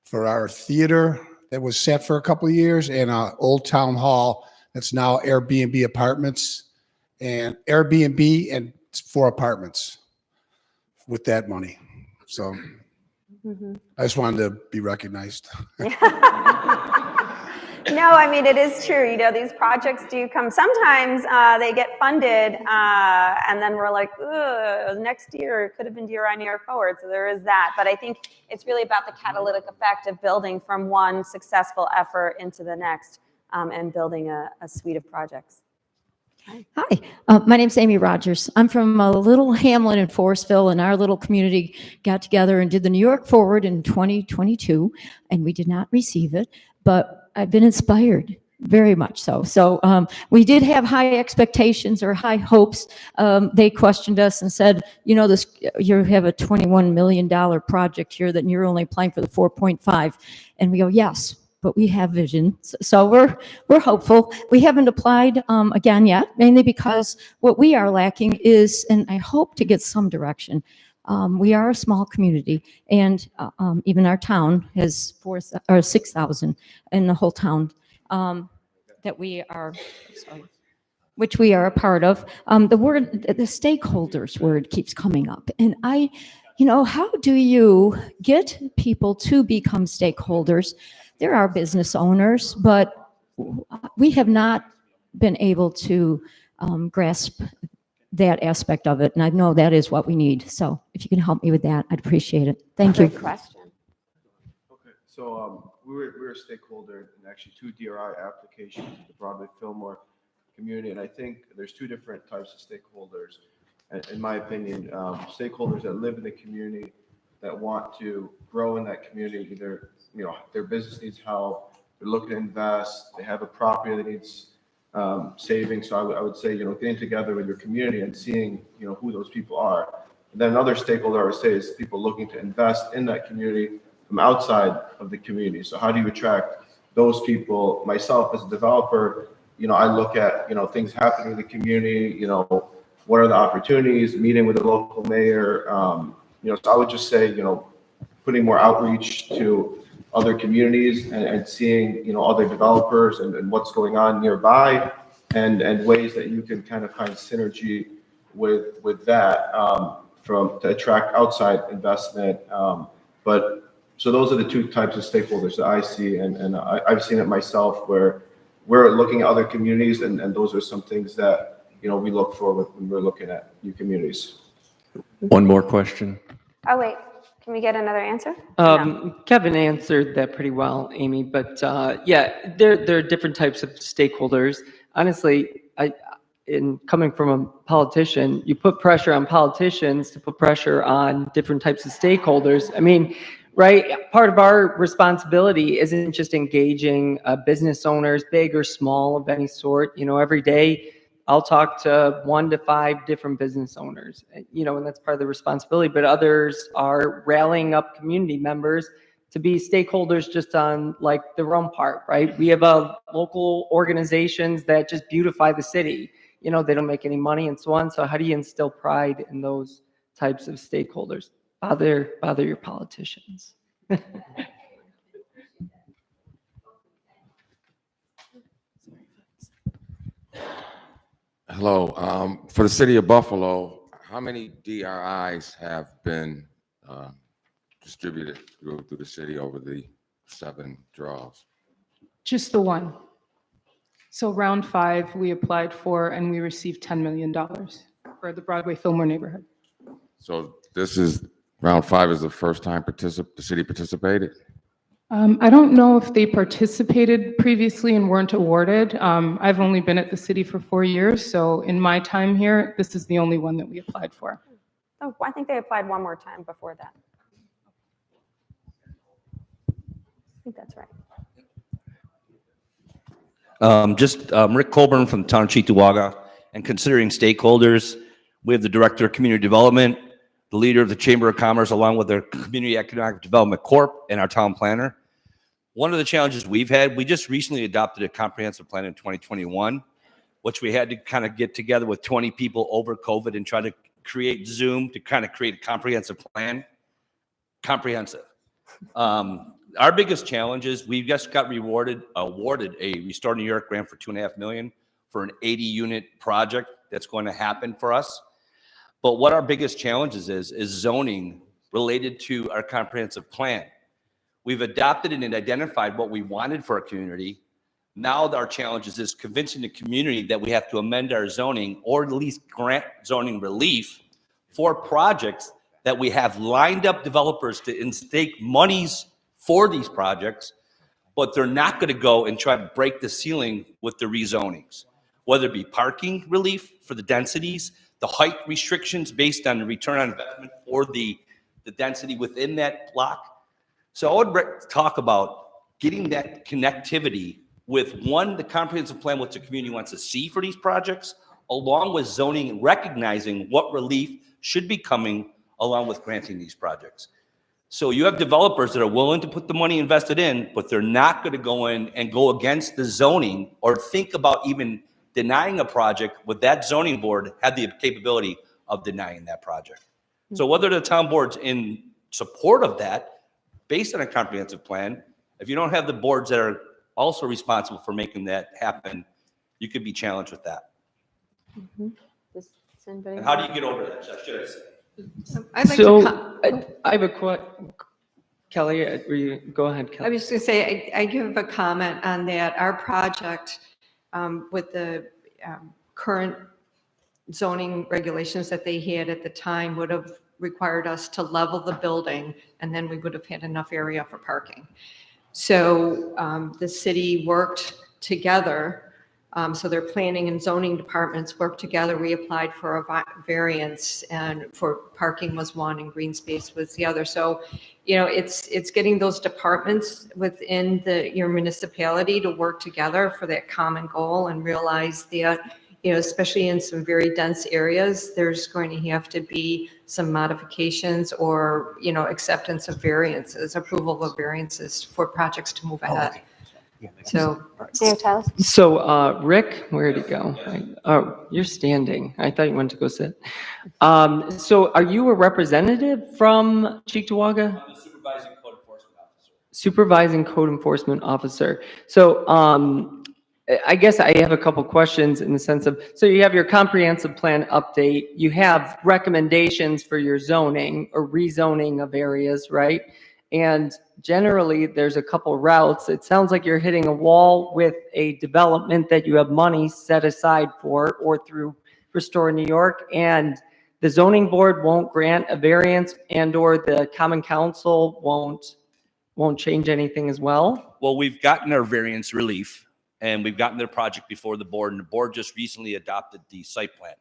for our theater that was set for a couple of years, and Old Town Hall that's now Airbnb apartments, and Airbnb and 4 apartments with that money. So I just wanted to be recognized. No, I mean, it is true. These projects do come. Sometimes they get funded, and then we're like, next year it could have been DRI New York Forward. So there is that. But I think it's really about the catalytic effect of building from one successful effort into the next, and building a suite of projects. Hi, my name's Amy Rogers. I'm from a little hamlet in Forestville, and our little community got together and did the New York Forward in 2022, and we did not receive it, but I've been inspired, very much so. So we did have high expectations or high hopes. They questioned us and said, you have a $21 million project here that you're only applying for the 4.5. And we go, yes, but we have vision. So we're hopeful. We haven't applied again yet, mainly because what we are lacking is, and I hope to get some direction. We are a small community, and even our town has 6,000 in the whole town that we are. Sorry. Which we are a part of. The stakeholders word keeps coming up. And how do you get people to become stakeholders? There are business owners, but we have not been able to grasp that aspect of it. And I know that is what we need. So if you can help me with that, I'd appreciate it. Thank you. Great question. Okay, so we're a stakeholder in actually 2 DRI applications in the Broadway Fillmore community, and I think there's 2 different types of stakeholders. In my opinion, stakeholders that live in the community that want to grow in that community, either their business needs help, they're looking to invest, they have a property that needs saving. So I would say getting together with your community and seeing who those people are. And then another stakeholder I would say is people looking to invest in that community from outside of the community. So how do you attract those people? Myself as a developer, I look at, things happening in the community, what are the opportunities, meeting with the local mayor. So I would just say, putting more outreach to other communities and seeing, other developers and what's going on nearby and ways that you can kind of find synergy with that to attract outside investment. So those are the 2 types of stakeholders that I see. And I've seen it myself where we're looking at other communities, and those are some things that we look for when we're looking at new communities. One more question. Oh, wait, can we get another answer? No. Kevin answered that pretty well, Amy, but yeah, there are different types of stakeholders. Honestly, in coming from a politician, you put pressure on politicians to put pressure on different types of stakeholders. I mean, right, part of our responsibility isn't just engaging business owners, big or small of any sort. Every day I'll talk to 1 to 5 different business owners, and that's part of the responsibility, but others are rallying up community members to be stakeholders just on like their own part, right? We have local organizations that just beautify the city. They don't make any money and so on. So how do you instill pride in those types of stakeholders? Bother your politicians. Hello. For the city of Buffalo, how many DRIs have been distributed through the city over the 7 draws? Just the one. So round 5 we applied for, and we received $10 million for the Broadway Fillmore neighborhood. So this is round 5 is the first time the city participated? I don't know if they participated previously and weren't awarded. I've only been at the city for 4 years, so in my time here, this is the only one that we applied for. Oh, I think they applied one more time before that. I think that's right. Rick Colburn from the town of Cheektowaga, and considering stakeholders, we have the Director of Community Development, the leader of the Chamber of Commerce, along with their Community Economic Development Corp, and our town planner. One of the challenges we've had, we just recently adopted a comprehensive plan in 2021, which we had to kind of get together with 20 people over COVID and try to create Zoom to kind of create a comprehensive plan. Comprehensive. Our biggest challenge is we just got awarded a Restore New York grant for $2.5 million for an 80-unit project that's going to happen for us. But what our biggest challenges is zoning related to our comprehensive plan. We've adopted and identified what we wanted for our community. Now our challenge is convincing the community that we have to amend our zoning or at least grant zoning relief for projects that we have lined up developers to instake monies for these projects, but they're not going to go and try to break the ceiling with the rezonings, whether it be parking relief for the densities, the height restrictions based on the return on investment or the density within that block. So I would talk about getting that connectivity with the comprehensive plan, what the community wants to see for these projects, along with zoning and recognizing what relief should be coming along with granting these projects. So you have developers that are willing to put the money invested in, but they're not going to go in and go against the zoning or think about even denying a project with that zoning board had the capability of denying that project. So whether the town board's in support of that, based on a comprehensive plan, if you don't have the boards that are also responsible for making that happen, you could be challenged with that. Does anybody- And how do you get over that, should I say? I'd like So to I have a question. Kelly, go ahead, I Kelly. was going to say, I give a comment on that. Our project with the current zoning regulations that they had at the time would have required us to level the building, and then we would have had enough area for parking. So the city worked together. So their planning and zoning departments worked together. We applied for a variance, and for parking was one and green space was the other. So, you know, it's getting those departments within your municipality to work together for that common goal and realize that, you know, especially in some very dense areas, there's going to have to be some modifications or, you know, acceptance of variances, approval of variances for projects to move ahead. So, So Rick, where'd he go? Oh, you're standing. I thought you wanted to go sit. So are you a representative from Cheektowaga? I'm the supervising code enforcement officer. Supervising code enforcement officer. So I guess I have a couple questions in the sense of, so you have your comprehensive plan update, you have recommendations for your zoning or rezoning of areas, right? And generally there's a couple routes. It sounds like you're hitting a wall with a development that you have money set aside for or through Restore New York, and the zoning board won't grant a variance and or the common council won't change anything as well? Well, we've gotten our variance relief and we've gotten their project before the board, and the board just recently adopted the site plan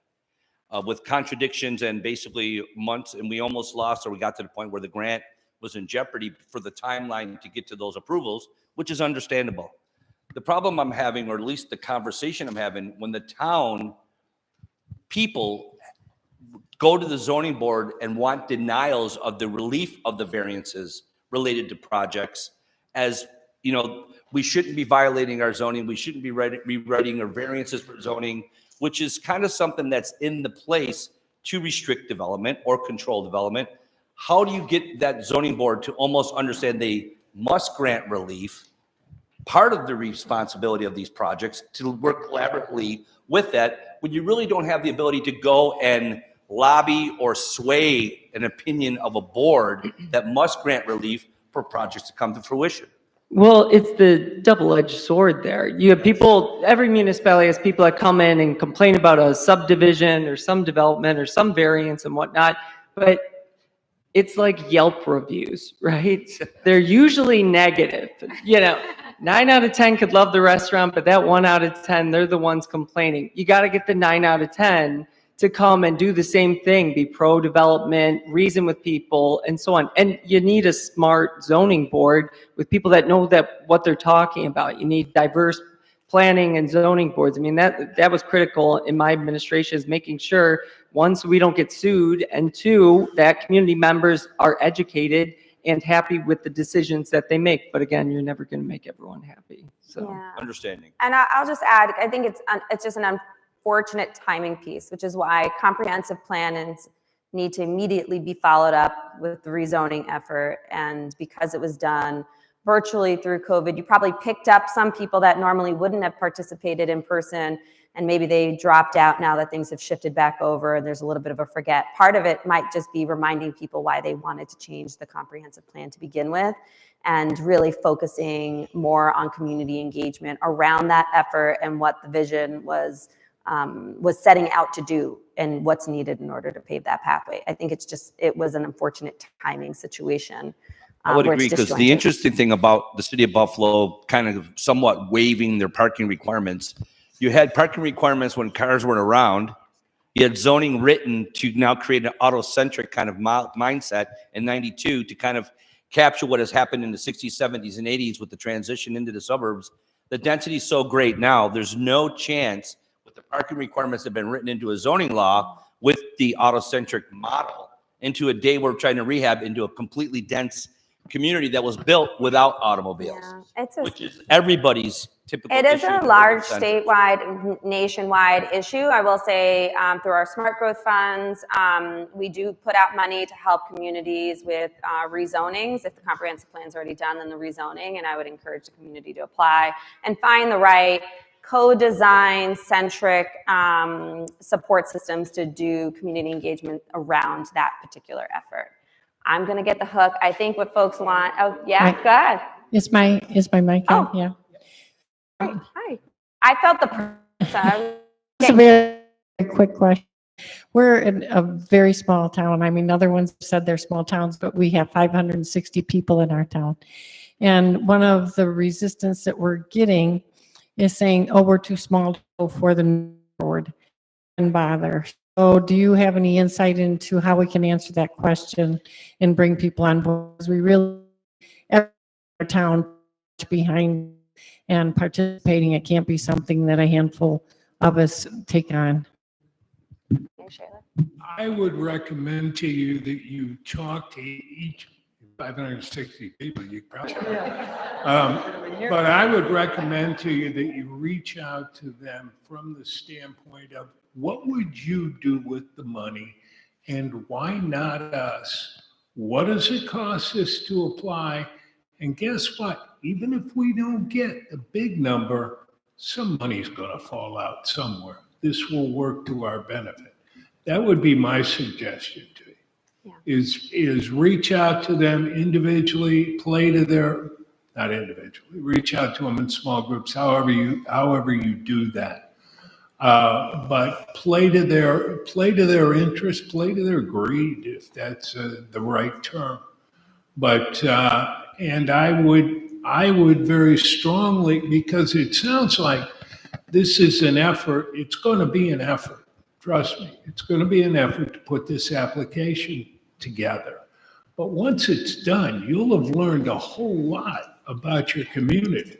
with contradictions and basically months, and we almost lost, or we got to the point where the grant was in jeopardy for the timeline to get to those approvals, which is understandable. The problem I'm having, or at least the conversation I'm having, when the town people go to the zoning board and want denials of the relief of the variances related to projects, as you know, we shouldn't be violating our zoning. We shouldn't be rewriting our variances for zoning, which is kind of something that's in the place to restrict development or control development. How do you get that zoning board to almost understand they must grant relief? Part of the responsibility of these projects to work collaboratively with that, when you really don't have the ability to go and lobby or sway an opinion of a board that must grant relief for projects to come to fruition. Well, it's the double-edged sword there. You have people, every municipality has people that come in and complain about a subdivision or some development or some variance and whatnot, but it's like Yelp reviews, right? They're usually negative. You know, 9 out of 10 could love the restaurant, but that 1 out of 10, they're the ones complaining. You got to get the 9 out of 10 to come and do the same thing, be pro-development, reason with people, and so on. And you need a smart zoning board with people that know that what they're talking about. You need diverse planning and zoning boards. I mean, that was critical in my administration, is making sure, one, so we don't get sued, and two, that community members are educated and happy with the decisions that they make. But again, you're never going to make everyone happy. So Yeah. Understanding. And I'll just add, I think it's just an unfortunate timing piece, which is why comprehensive plans need to immediately be followed up with the rezoning effort. And because it was done virtually through COVID, you probably picked up some people that normally wouldn't have participated in person, and maybe they dropped out now that things have shifted back over and there's a little bit of a forget. Part of it might just be reminding people why they wanted to change the comprehensive plan to begin with, and really focusing more on community engagement around that effort and what the vision was setting out to do and what's needed in order to pave that pathway. I think it was an unfortunate timing situation. I would where it's agree, because the disjointed. interesting thing about the city of Buffalo kind of somewhat waiving their parking requirements, you had parking requirements when cars weren't around. You had zoning written to now create an auto-centric kind of mindset in 92 to kind of capture what has happened in the 60s, 70s, and 80s with the transition into the suburbs. The density is so great now, there's no chance with the parking requirements that have been written into a zoning law with the auto-centric model into a day we're trying to rehab into a completely dense community that was built without automobiles, which is everybody's typical It is issue a in large urban centers. statewide, nationwide issue. I will say through our smart growth funds, we do put out money to help communities with rezonings. If the comprehensive plan is already done, then the rezoning, and I would encourage the community to apply and find the right co-design centric support systems to do community engagement around that particular effort. I'm going to get the hook. I think what folks want. Oh, yeah, go ahead. Is my mic on? Yeah. Hi. I felt the It's a very quick question. We're in a very small town. I mean, other ones said they're small towns, but we have 560 people in our town. And one of the resistance that we're getting is saying, oh, we're too small to go for the board and bother. So do you have any insight into how we can answer that question and bring people on board? Because we really, every town behind and participating, it can't be something that a handful of us take on. I would recommend to you that you talk to each 560 people. You probably, but I would recommend to you that you reach out to them from the standpoint of what would you do with the money, and why not us? What does it cost us to apply? And guess what? Even if we don't get the big number, some money's going to fall out somewhere. This will work to our benefit. That would be my suggestion to you, is reach out to them individually, play to their, not individually, reach out to them in small groups, however you do that. But play to their interest, play to their greed, if that's the right term. But, and I would very strongly, because it sounds like this is an effort, it's going to be an effort. Trust me, it's going to be an effort to put this application together. But once it's done, you'll have learned a whole lot about your community.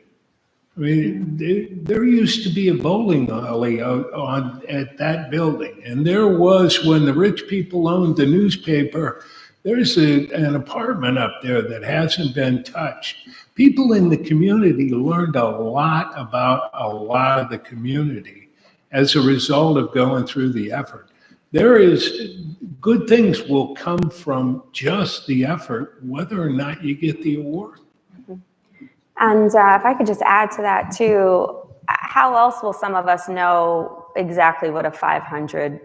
I mean, there used to be a bowling alley at that building. And there was, when the rich people owned the newspaper, there's an apartment up there that hasn't been touched. People in the community learned a lot about a lot of the community as a result of going through the effort. Good things will come from just the effort, whether or not you get the award. And if I could just add to that too, how else will some of us know exactly what a 500,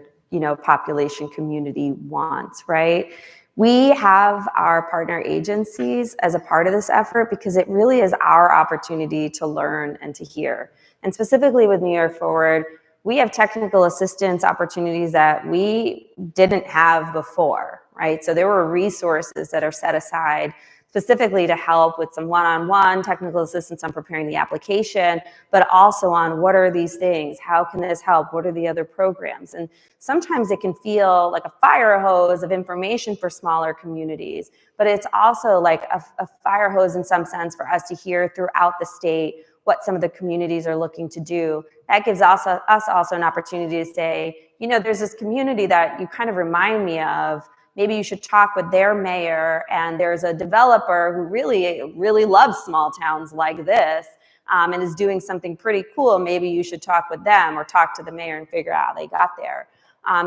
population community wants, right? We have our partner agencies as a part of this effort because it really is our opportunity to learn and to hear. And specifically with New York Forward, we have technical assistance opportunities that we didn't have before, right? So there were resources that are set aside specifically to help with some one-on-one technical assistance on preparing the application, but also on what are these things? How can this help? What are the other programs? And sometimes it can feel like a fire hose of information for smaller communities, but it's also like a fire hose in some sense for us to hear throughout the state what some of the communities are looking to do. That gives us also an opportunity to say, there's this community that you kind of remind me of. Maybe you should talk with their mayor, and there's a developer who really loves small towns like this and is doing something pretty cool. Maybe you should talk with them or talk to the mayor and figure out how they got there.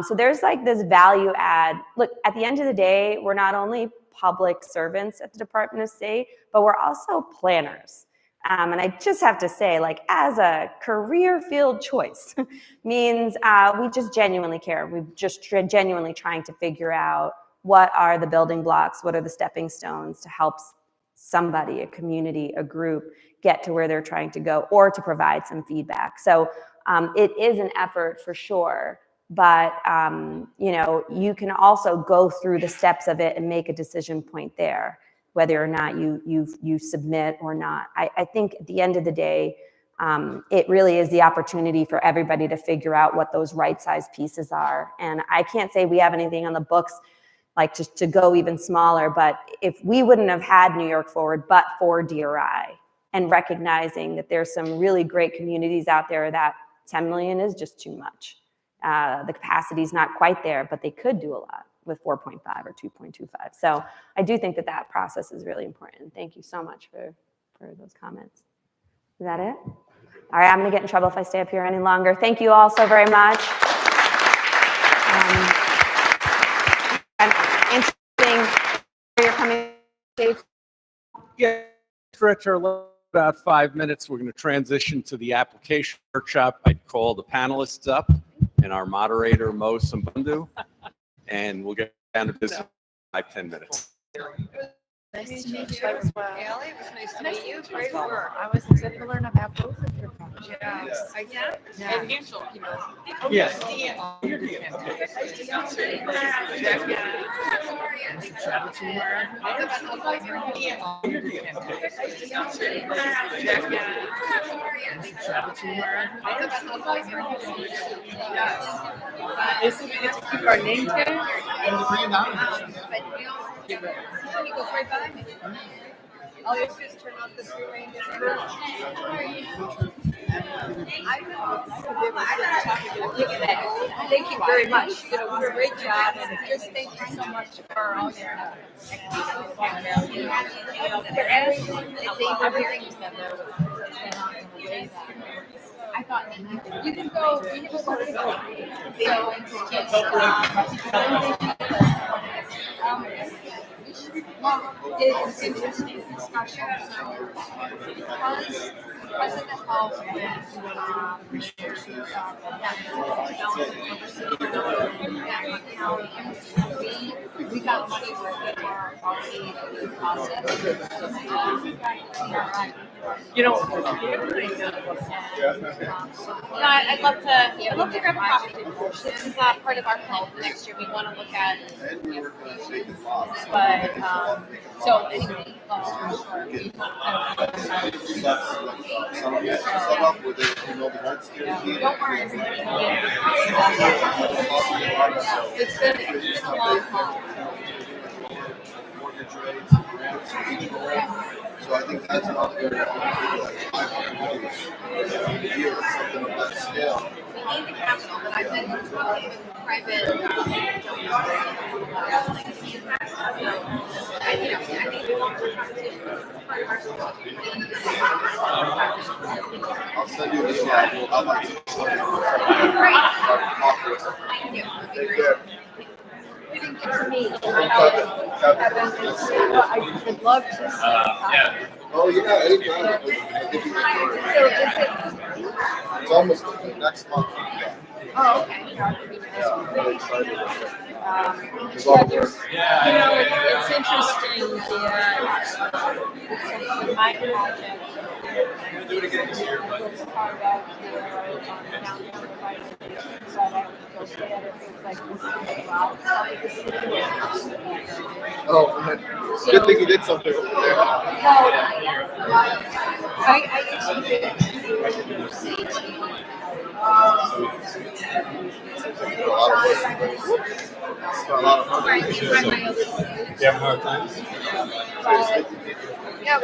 So there's like this value add. Look, at the end of the day, we're not only public servants at the Department of State, but we're also planners. And I just have to say, like, as a career field choice means we just genuinely care. We're just genuinely trying to figure out what are the building blocks, what are the stepping stones to help somebody, a community, a group get to where they're trying to go, or to provide some feedback. So it is an effort for sure, but you can also go through the steps of it and make a decision point there, whether or not you submit or not. I think at the end of the day, it really is the opportunity for everybody to figure out what those right-sized pieces are. And I can't say we have anything on the books like to go even smaller, but if we wouldn't have had New York Forward but for DRI, and recognizing that there's some really great communities out there that 10 million is just too much. The capacity is not quite there, but they could do a lot. with 4.5 or 2.25. So I do think that that process is really important. Thank you so much for those comments. Is that it? All right, I'm going to get in trouble if I stay up here any longer. Thank you all so very much. I'm interesting where you're coming. Yeah, stretch our about 5 minutes. We're going to transition to the application workshop. I'd call the panelists up and our moderator, Mo Sambundu, and we'll get down to business in 5-10 minutes. Nice to meet you as well. Allie, it was nice to meet you. Great work. I was excited to learn about both of your projects. Yes. Yeah. And usual, you know. Yes. It's to keep our name tag. He goes right by me. All you have to do is turn off the screen. Thank you very much. You know, a great job, and just thank you so much for all your I thought you can go. You can well, it's interesting discussion. So, because President Hall we got money for our process. You know, I'd love to grab a copy. This is not part of our plan for next year. We want to look at, but so anyway, don't worry, it's been a long haul. So I think that's another like 500 years, something of that scale. We need the capital, but I've been private. I think we want to I'll send you an email. How about you? Take care. I would love to see. Oh yeah, anytime. It's almost next month. Oh, okay. Yeah, really excited. It's interesting that my project Do it again this year, but oh man, good thing you did something over there. I actually did A lot of money. You have more time? Yeah,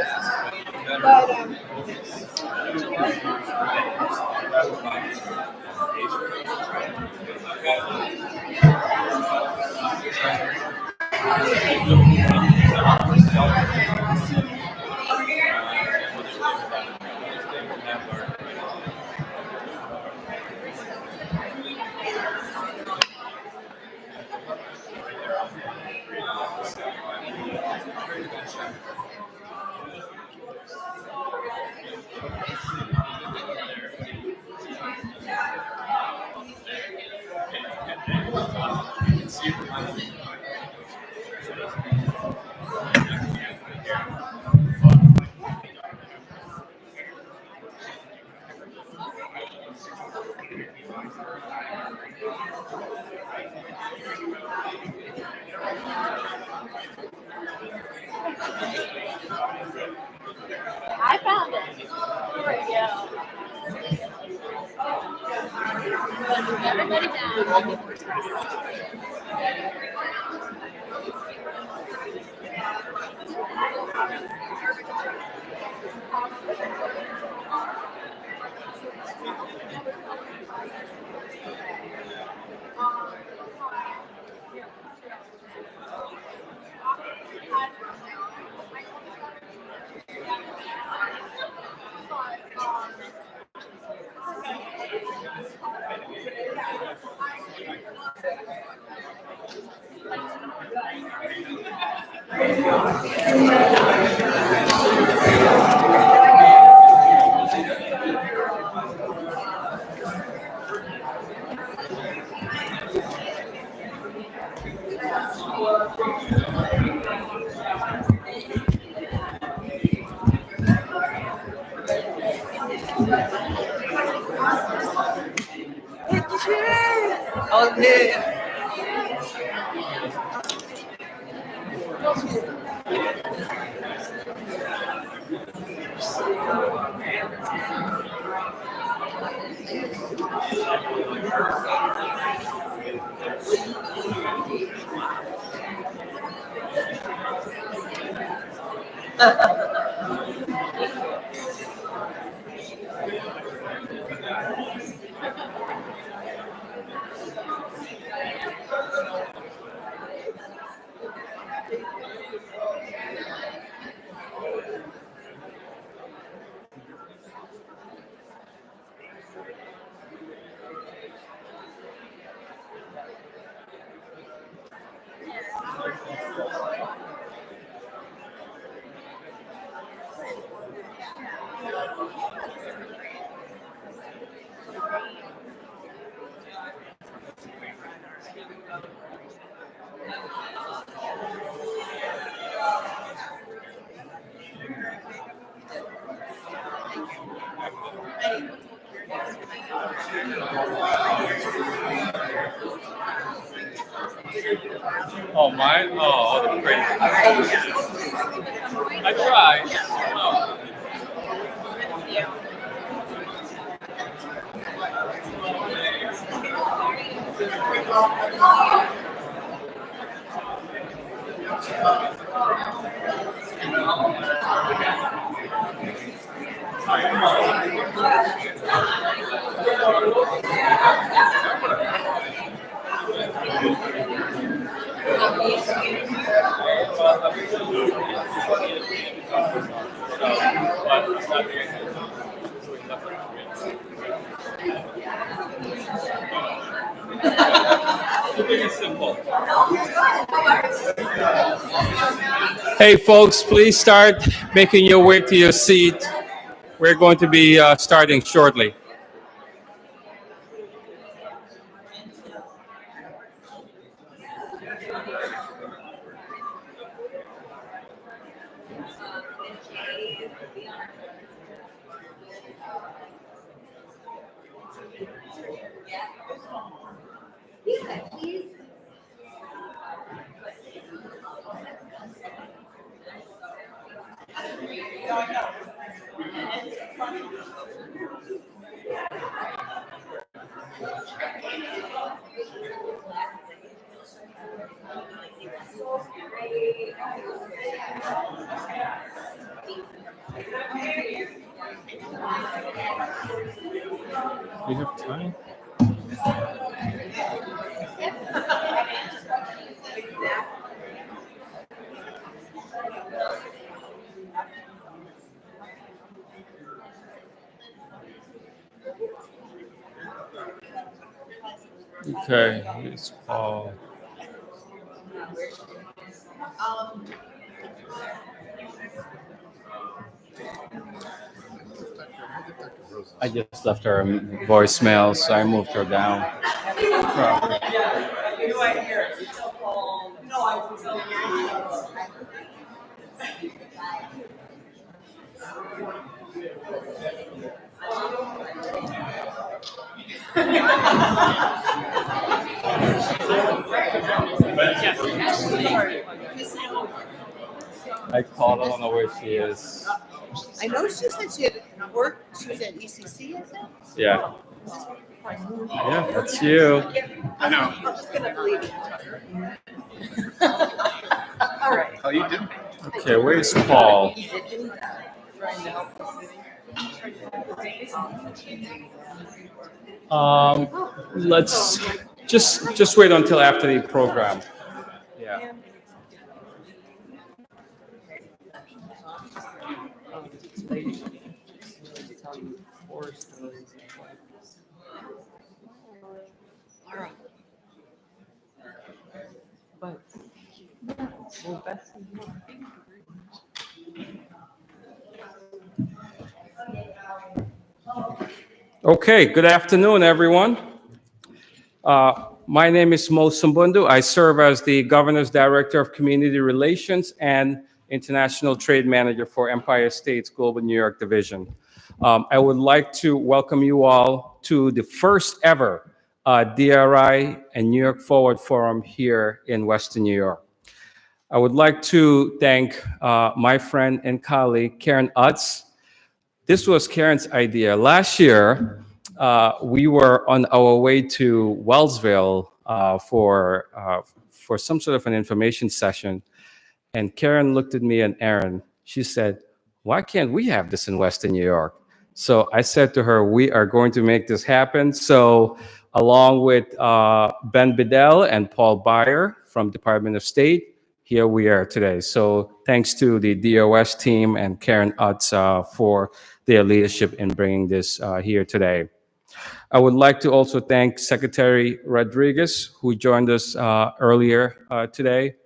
I found it. There we go. Everybody down. Oh, yeah. Oh, mine? Oh, great. I tried. Oh. Keeping it simple. Hey, folks, please start making your way to your seat. We're going to be starting shortly. We have time. Okay, it's Paul. I just left her a voicemail, so I moved her down. I called. I don't know where she is. I know she said she had worked. She was at ECC, is it? Yeah. Yeah, that's you. I know. I'm just gonna believe it. All right. How you doing? Okay, where's Paul? Let's just wait until after the program. Yeah. But, Okay, good afternoon, everyone. My name is Mo Sumbundu. I serve as the Governor's Director of Community Relations and International Trade Manager for Empire State's Global New York Division. I would like to welcome you all to the first ever DRI and New York Forward Forum here in Western New York. I would like to thank my friend and colleague, Karen Utz. This was Karen's idea. Last year, we were on our way to Wellsville for some sort of an information session. And Karen looked at me and Aaron. She said, "Why can't we have this in Western New York?" So I said to her, "We are going to make this happen." So along with Ben Bedell and Paul Byer from Department of State, here we are today. So thanks to the DOS team and Karen Utz for their leadership in bringing this here today. I would like to also thank Secretary Rodriguez, who joined us earlier today.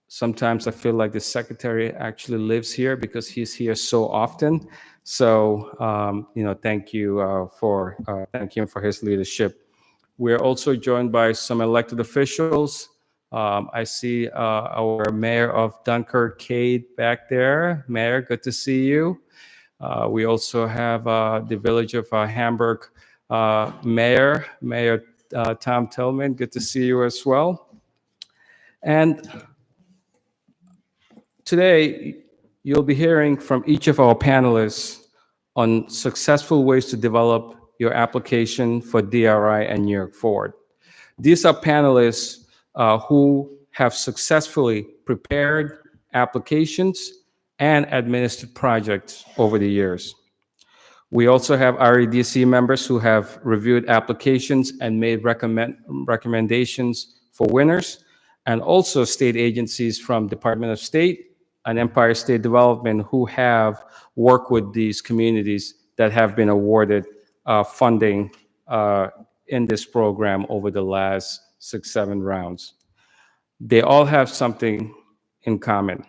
Sometimes I feel like the secretary actually lives here because he's here so often. So, thank you thank him for his leadership. We're also joined by some elected officials. I see our Mayor of Dunkirk, Cade, back there. Mayor, good to see you. We also have the Village of Hamburg Mayor Tom Tillman. Good to see you as well. And today, you'll be hearing from each of our panelists on successful ways to develop your application for DRI and New York Forward. These are panelists who have successfully prepared applications and administered projects over the years. We also have REDC members who have reviewed applications and made recommendations for winners, and also state agencies from Department of State and Empire State Development who have worked with these communities that have been awarded funding in this program over the last 6-7 rounds. They all have something in common: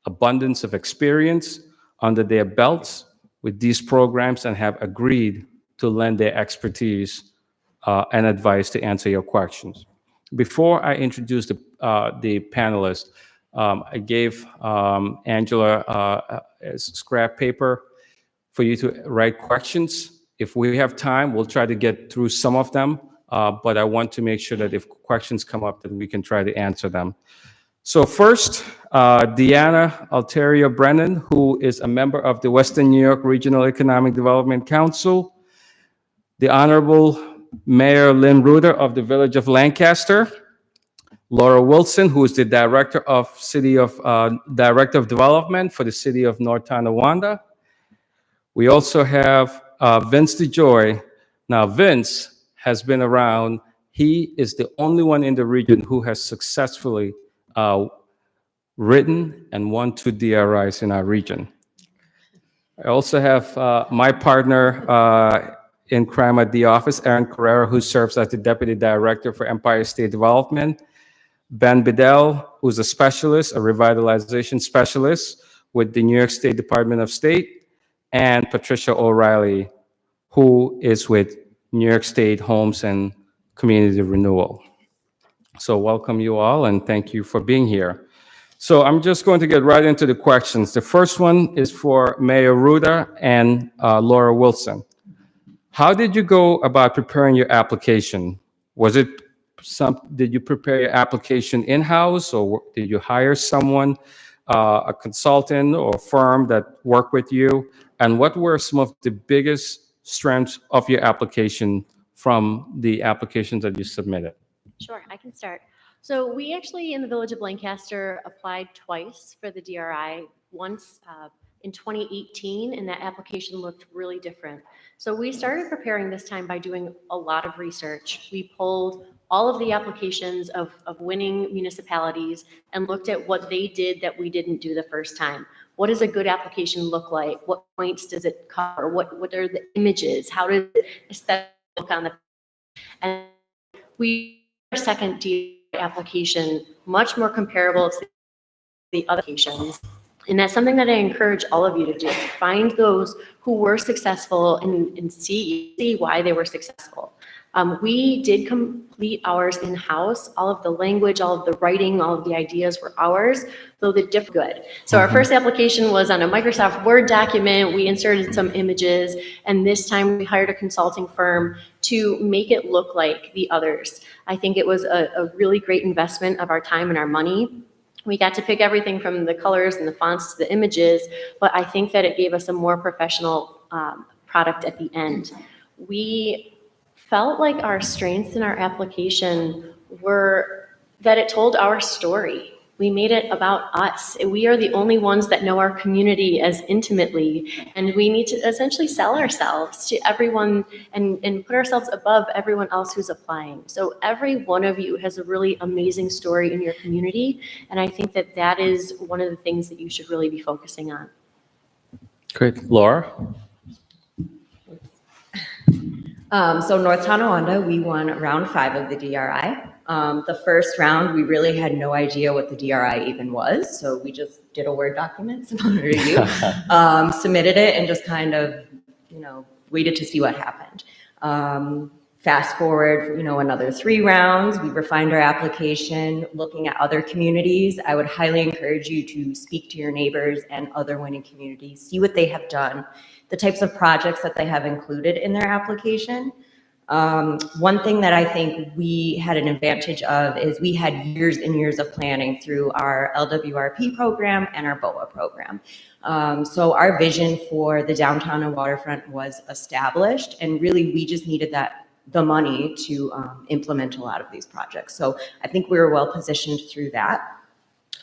abundance of experience under their belts with these programs and have agreed to lend their expertise and advice to answer your questions. Before I introduce the panelists, I gave Angela a scrap paper for you to write questions. If we have time, we'll try to get through some of them, but I want to make sure that if questions come up, that we can try to answer them. So first, Deanna Alterio Brennan, who is a member of the Western New York Regional Economic Development Council, the Honorable Mayor Lynn Reuter of the Village of Lancaster, Laura Wilson, who is the Director of Development for the City of North Tonawanda. We also have Vince DeJoy. Now, Vince has been around. He is the only one in the region who has successfully written and won 2 DRIs in our region. I also have my partner in crime at the office, Aaron Carrera, who serves as the Deputy Director for Empire State Development. Ben Bedell, who's a specialist, a revitalization specialist with the New York State Department of State. And Patricia O'Reilly, who is with New York State Homes and Community Renewal. So welcome you all, and thank you for being here. So I'm just going to get right into the questions. The first one is for Mayor Reuter and Laura Wilson. How did you go about preparing your application? Did you prepare your application in-house, or did you hire someone, a consultant or firm that worked with you? And what were some of the biggest strengths of your application from the applications that you submitted? Sure, I can start. So we actually, in the Village of Lancaster, applied twice for the DRI. Once in 2018, and that application looked really different. So we started preparing this time by doing a lot of research. We pulled all of the applications of winning municipalities and looked at what they did that we didn't do the first time. What does a good application look like? What points does it cover? What are the images? How does it aesthetically look on the? And we our second DRI application much more comparable to the other applications. And that's something that I encourage all of you to do. Find those who were successful and see why they were successful. We did complete ours in-house. All of the language, all of the writing, all of the ideas were ours, though the diff good. So our first application was on a Microsoft Word document. We inserted some images, and this time we hired a consulting firm to make it look like the others. I think it was a really great investment of our time and our money. We got to pick everything from the colors and the fonts to the images, but I think that it gave us a more professional product at the end. We felt like our strengths in our application were that it told our story. We made it about us. We are the only ones that know our community as intimately, and we need to essentially sell ourselves to everyone and put ourselves above everyone else who's applying. So every one of you has a really amazing story in your community, and I think that that is one of the things that you should really be focusing on. Great. Laura? So North Tonawanda, we won round 5 of the DRI. The first round, we really had no idea what the DRI even was. So we just did a Word document, similar to you, submitted it, and just kind of, waited to see what happened. Fast forward, another 3 rounds, we refined our application, looking at other communities. I would highly encourage you to speak to your neighbors and other winning communities, see what they have done, the types of projects that they have included in their application. One thing that I think we had an advantage of is we had years and years of planning through our LWRP program and our BOA program. So our vision for the downtown and waterfront was established, and really we just needed the money to implement a lot of these projects. So I think we were well positioned through that.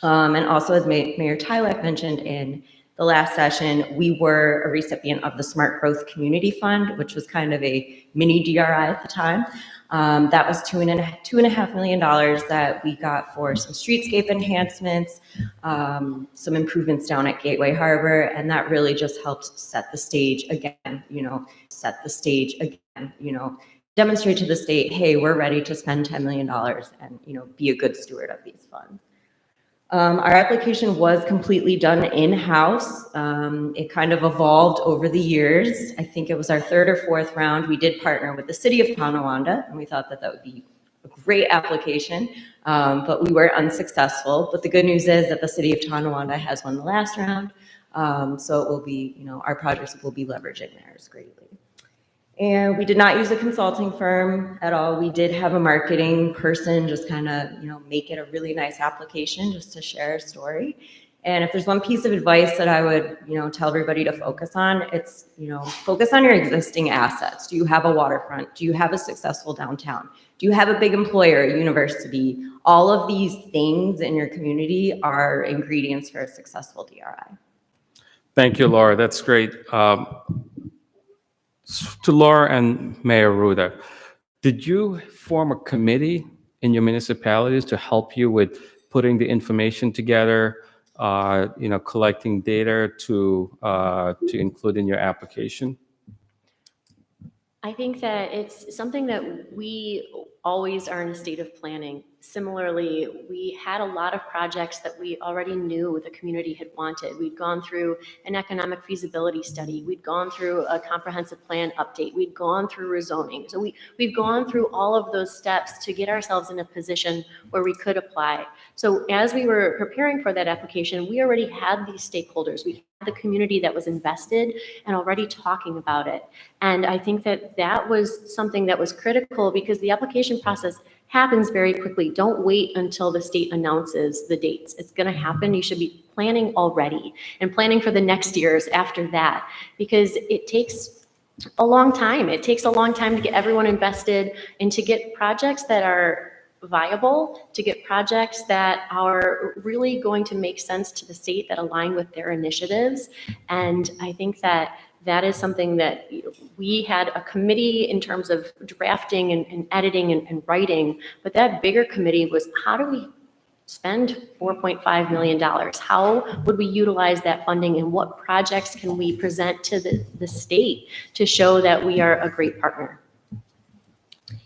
And also, as Mayor Tylek mentioned in the last session, we were a recipient of the Smart Growth Community Fund, which was kind of a mini DRI at the time. That was $2.5 million that we got for some streetscape enhancements, some improvements down at Gateway Harbor, and that really just helped set the stage again, demonstrate to the state, hey, we're ready to spend $10 million and, be a good steward of these funds. Our application was completely done in-house. It kind of evolved over the years. I think it was our 3rd or 4th round. We did partner with the city of Tonawanda, and we thought that would be a great application, but we were unsuccessful. But the good news is that the city of Tonawanda has won the last round, so it will be, our projects will be leveraging theirs greatly. And we did not use a consulting firm at all. We did have a marketing person just kind of, make it a really nice application just to share a story. And if there's one piece of advice that I would, tell everybody to focus on, it's, focus on your existing assets. Do you have a waterfront? Do you have a successful downtown? Do you have a big employer, a university? All of these things in your community are ingredients for a successful DRI. Thank you, Laura. That's great. To Laura and Mayor Ruda, did you form a committee in your municipalities to help you with putting the information together, collecting data to include in your application? I think that it's something that we always are in a state of planning. Similarly, we had a lot of projects that we already knew the community had wanted. We'd gone through an economic feasibility study. We'd gone through a comprehensive plan update. We'd gone through rezoning. So we've gone through all of those steps to get ourselves in a position where we could apply. So as we were preparing for that application, we already had these stakeholders. We had the community that was invested and already talking about it. And I think that was something that was critical because the application process happens very quickly. Don't wait until the state announces the dates. It's going to happen. You should be planning already and planning for the next years after that, because it takes a long time. It takes a long time to get everyone invested and to get projects that are viable, to get projects that are really going to make sense to the state, that align with their initiatives. And I think that is something that we had a committee in terms of drafting and editing and writing, but that bigger committee was, how do we spend $4.5 million? How would we utilize that funding, and what projects can we present to the state to show that we are a great partner?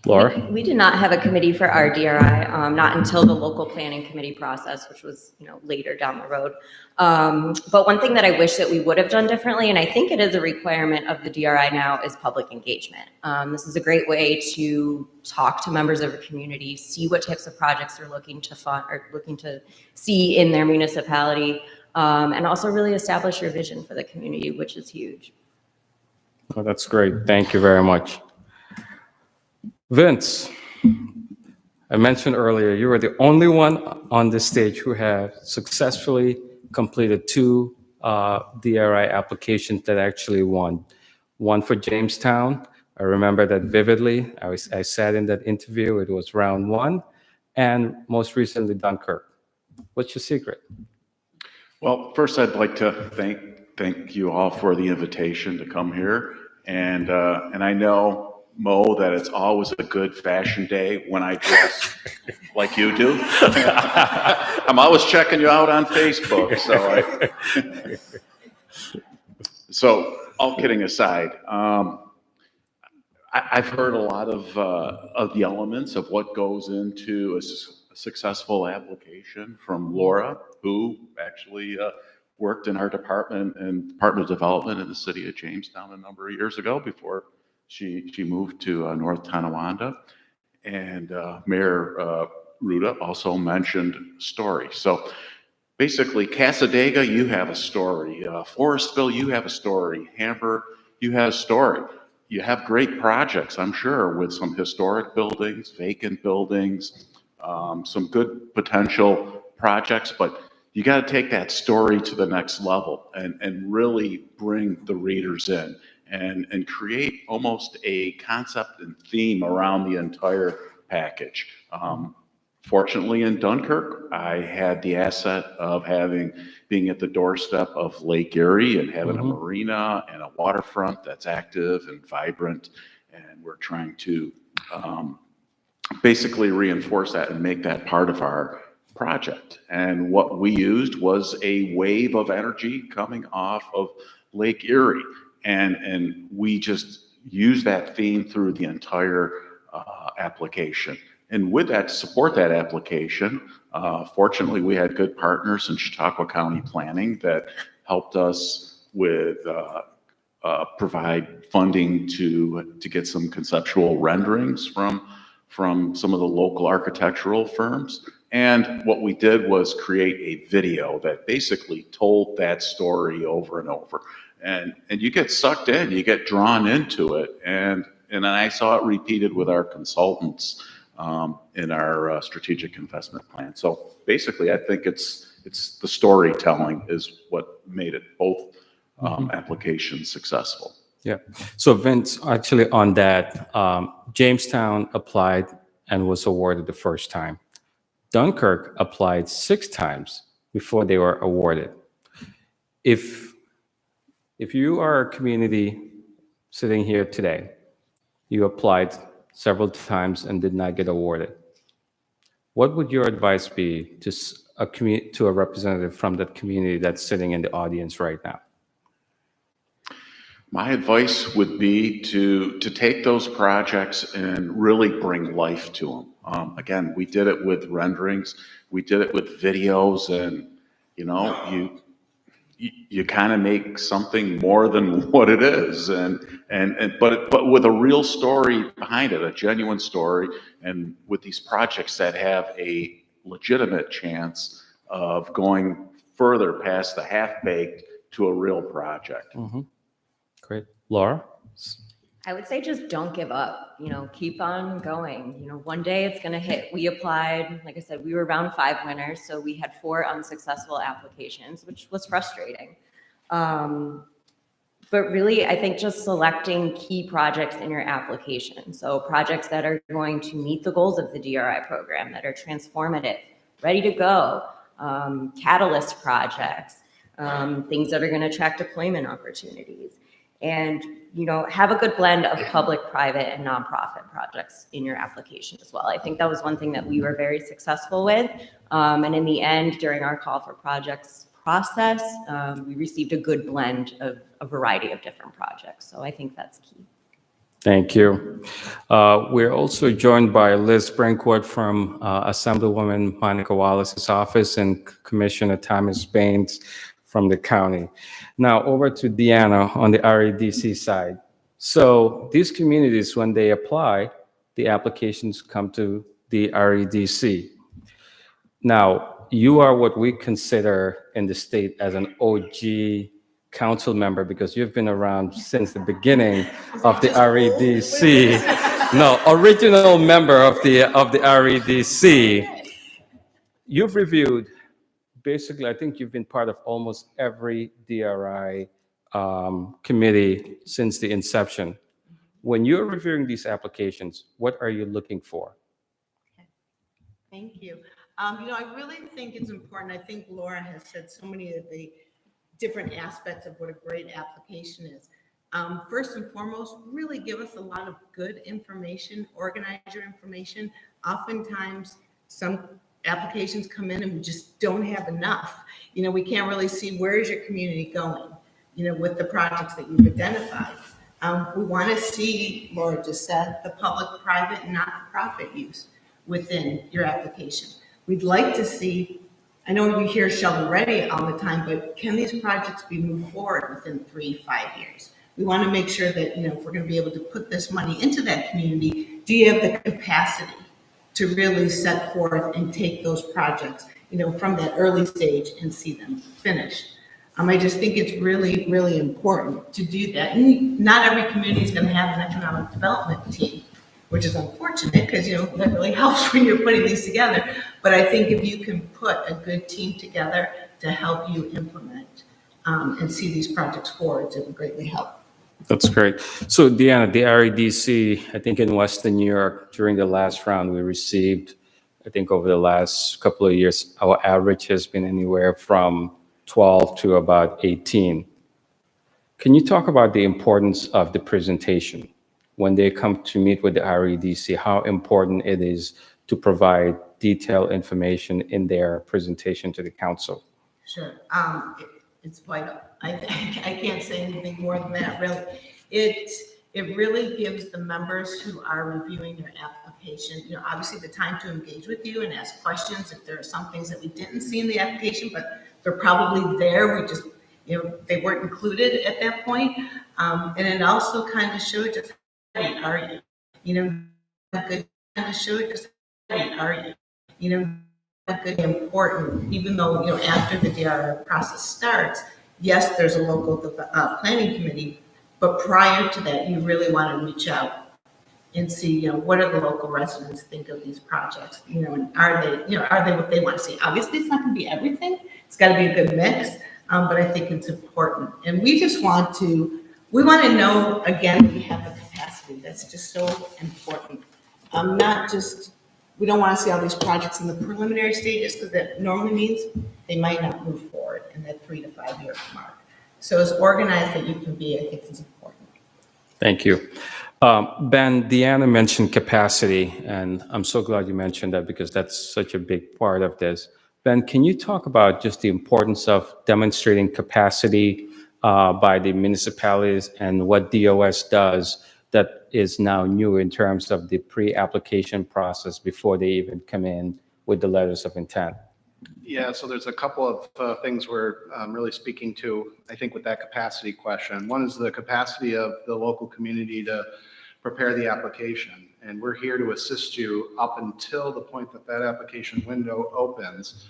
Laura? We did not have a committee for our DRI, not until the local planning committee process, which was, later down the road. But one thing that I wish that we would have done differently, and I think it is a requirement of the DRI now, is public engagement. This is a great way to talk to members of the community, see what types of projects they're looking to fund or looking to see in their municipality, and also really establish your vision for the community, which is huge. Oh, that's great. Thank you very much. Vince, I mentioned earlier, you were the only one on this stage who had successfully completed 2 DRI applications that actually won. One for Jamestown. I remember that vividly. I sat in that interview. It was round 1. And most recently, Dunkirk. What's your secret? Well, first I'd like to thank you all for the invitation to come here. And I know, Mo, that it's always a good fashion day when I dress like you do. I'm always checking you out on Facebook. So all kidding aside, I've heard a lot of the elements of what goes into a successful application from Laura, who actually worked in our department and Department of Development in the city of Jamestown a number of years ago before she moved to North Tonawanda. And Mayor Ruda also mentioned story. So basically, Casadega, you have a story. Forestville, you have a story. Hamburg, you have a story. You have great projects, I'm sure, with some historic buildings, vacant buildings, some good potential projects, but you got to take that story to the next level and really bring the readers in and create almost a concept and theme around the entire package. Fortunately, in Dunkirk, I had the asset of being at the doorstep of Lake Erie and having a marina and a waterfront that's active and vibrant. And we're trying to basically reinforce that and make that part of our project. And what we used was a wave of energy coming off of Lake Erie. And we just used that theme through the entire application. And with that, to support that application, fortunately, we had good partners in Chautauqua County Planning that helped us with provide funding to get some conceptual renderings from some of the local architectural firms. And what we did was create a video that basically told that story over and over. And you get sucked in, you get drawn into it. And I saw it repeated with our consultants in our strategic investment plan. So basically, I think it's the storytelling is what made it both applications successful. Yeah. So Vince, actually on that, Jamestown applied and was awarded the first time. Dunkirk applied 6 times before they were awarded. If you are a community sitting here today, you applied several times and did not get awarded, what would your advice be to a representative from that community that's sitting in the audience right now? My advice would be to take those projects and really bring life to them. Again, we did it with renderings, we did it with videos, and you kind of make something more than what it is, but with a real story behind it, a genuine story, and with these projects that have a legitimate chance of going further past the half-baked to a real project. Great. Laura? I would say just don't give up, keep on going. One day it's going to hit. We applied, like I said, we were round 5 winners, so we had 4 unsuccessful applications, which was frustrating. But really, I think just selecting key projects in your application. So projects that are going to meet the goals of the DRI program, that are transformative, ready to go, catalyst projects, things that are going to attract deployment opportunities. And, have a good blend of public, private, and nonprofit projects in your application as well. I think that was one thing that we were very successful with. And in the end, during our call for projects process, we received a good blend of a variety of different projects. So I think that's key. Thank you. We're also joined by Liz Brinkwood from Assemblywoman Monica Wallace's office and Commissioner Thomas Baines from the county. Now over to Deanna on the REDC side. So these communities, when they apply, the applications come to the REDC. Now, you are what we consider in the state as an OG council member because you've been around since the beginning of the REDC. No, original member of the REDC. You've reviewed, basically, I think you've been part of almost every DRI committee since the inception. When you're reviewing these applications, what are you looking for? Thank you. I really think it's important. I think Laura has said so many of the different aspects of what a great application is. First and foremost, really give us a lot of good information, organize your information. Oftentimes, some applications come in and we just don't have enough. We can't really see where is your community going, with the projects that you've identified. We want to see, Laura just said, the public, private, and not-for-profit use within your application. We'd like to see, I know we hear shovel-ready all the time, but can these projects be moved forward within 3-5 years? We want to make sure that, if we're going to be able to put this money into that community, do you have the capacity to really set forth and take those projects, from that early stage and see them finished? I just think it's really, really important to do that. And not every community is going to have an economic development team, which is unfortunate because, that really helps when you're putting these together. But I think if you can put a good team together to help you implement and see these projects forward, it would greatly help. That's great. So Deanna, the REDC, I think in Western New York, during the last round, we received, I think over the last couple of years, our average has been anywhere from 12 to about 18. Can you talk about the importance of the presentation when they come to meet with the REDC, how important it is to provide detailed information in their presentation to the council? Sure. It's vital. I can't say anything more than that, really. It really gives the members who are reviewing your application, obviously the time to engage with you and ask questions if there are some things that we didn't see in the application, but they're probably there. We just, they weren't included at that point. And it also kind of showed just how ready are you? Good kind of showed just how ready are you? Good, important, even though, after the DRI process starts, yes, there's a local planning committee, but prior to that, you really want to reach out and see, what do the local residents think of these projects, and are they what they want to see? Obviously, it's not going to be everything. It's got to be a good mix, but I think it's important. And we want to know, again, that we have the capacity. That's just so important. We don't want to see all these projects in the preliminary stages because that normally means they might not move forward in that 3 to 5 year mark. So as organized that you can be, I think is important. Thank you. Ben, Deanna mentioned capacity, and I'm so glad you mentioned that because that's such a big part of this. Ben, can you talk about just the importance of demonstrating capacity by the municipalities and what DOS does that is now new in terms of the pre-application process before they even come in with the letters of intent? Yeah, so there's a couple of things we're really speaking to, I think, with that capacity question. One is the capacity of the local community to prepare the application. And we're here to assist you up until the point that that application window opens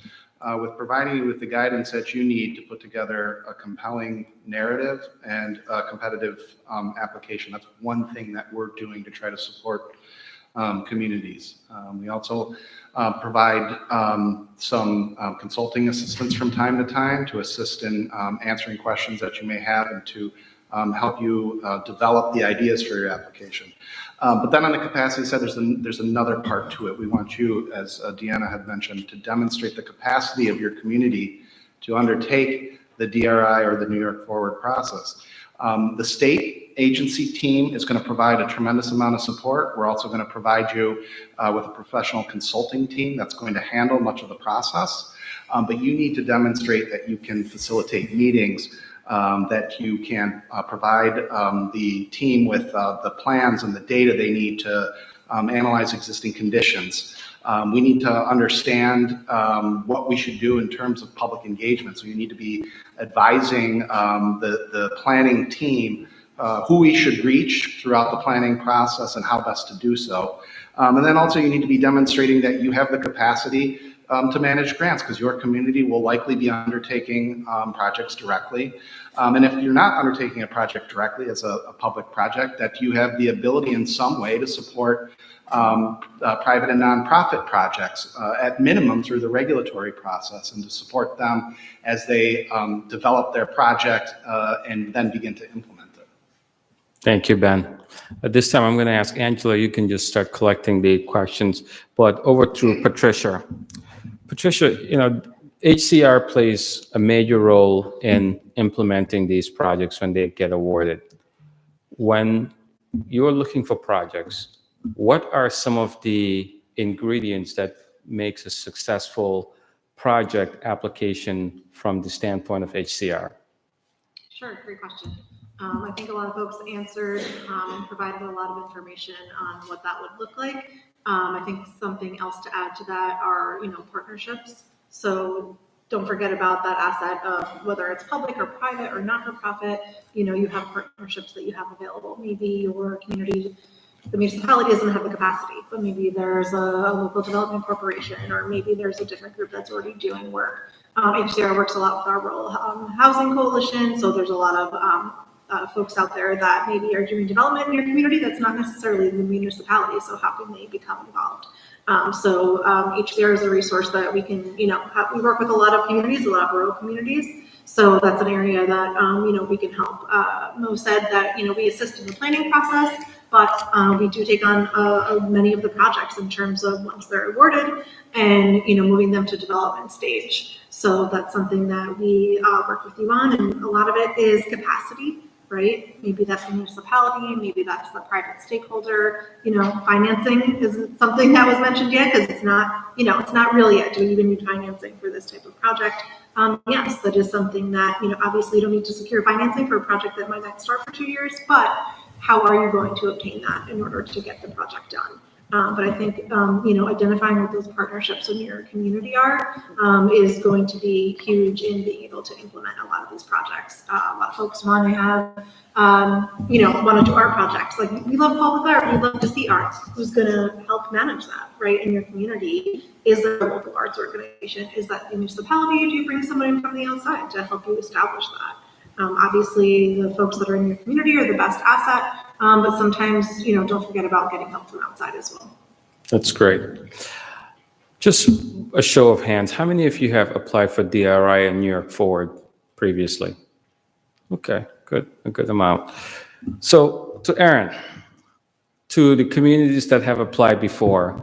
with providing you with the guidance that you need to put together a compelling narrative and a competitive application. That's one thing that we're doing to try to support communities. We also provide some consulting assistance from time to time to assist in answering questions that you may have and to help you develop the ideas for your application. But then on the capacity side, there's another part to it. We want you, as Deanna had mentioned, to demonstrate the capacity of your community to undertake the DRI or the New York Forward process. The state agency team is going to provide a tremendous amount of support. We're also going to provide you with a professional consulting team that's going to handle much of the process. But you need to demonstrate that you can facilitate meetings that you can provide the team with the plans and the data they need to analyze existing conditions. We need to understand what we should do in terms of public engagement. So you need to be advising the planning team who we should reach throughout the planning process and how best to do so. And then also you need to be demonstrating that you have the capacity to manage grants, because your community will likely be undertaking projects directly. And if you're not undertaking a project directly as a public project, that you have the ability in some way to support private and nonprofit projects at minimum through the regulatory process, and to support them as they develop their project and then begin to implement it. Thank you, Ben. At this time, I'm going to ask Angela, you can just start collecting the questions, but over to Patricia. Patricia, HCR plays a major role in implementing these projects when they get awarded. When you're looking for projects, what are some of the ingredients that makes a successful project application from the standpoint of HCR? Sure, great question. I think a lot of folks answered and provided a lot of information on what that would look like. I think something else to add to that are, partnerships. So don't forget about that asset of whether it's public or private or not-for-profit, you have partnerships that you have available. Maybe your community, the municipality doesn't have the capacity, but maybe there's a local development corporation, or maybe there's a different group that's already doing work. HCR works a lot with our Rural Housing Coalition, so there's a lot of folks out there that maybe are doing development in your community that's not necessarily the municipality, so how can they become involved? So HCR is a resource that we can, we work with a lot of communities, a lot of rural communities, so that's an area that, we can help. Mo said that, we assist in the planning process, but we do take on many of the projects in terms of once they're awarded and, moving them to development stage. So that's something that we work with you on, and a lot of it is capacity, right? Maybe that's the municipality, maybe that's the private stakeholder. Financing isn't something that was mentioned yet, because it's not, it's not really yet. Do we even need financing for this type of project? Yes, that is something that, obviously you don't need to secure financing for a project that might not start for 2 years, but how are you going to obtain that in order to get the project done? But I think, identifying what those partnerships in your community are is going to be huge in being able to implement a lot of these projects. A lot of folks want to have, want to do art projects. Like, we love public art, we love to see art. Who's going to help manage that, right, in your community? Is there a local arts organization? Is that the municipality? Do you bring someone in from the outside to help you establish that? Obviously, the folks that are in your community are the best asset, but sometimes, don't forget about getting help from outside as well. That's great. Just a show of hands, how many of you have applied for DRI and New York Forward previously? Okay, good, a good amount. So to Aaron, to the communities that have applied before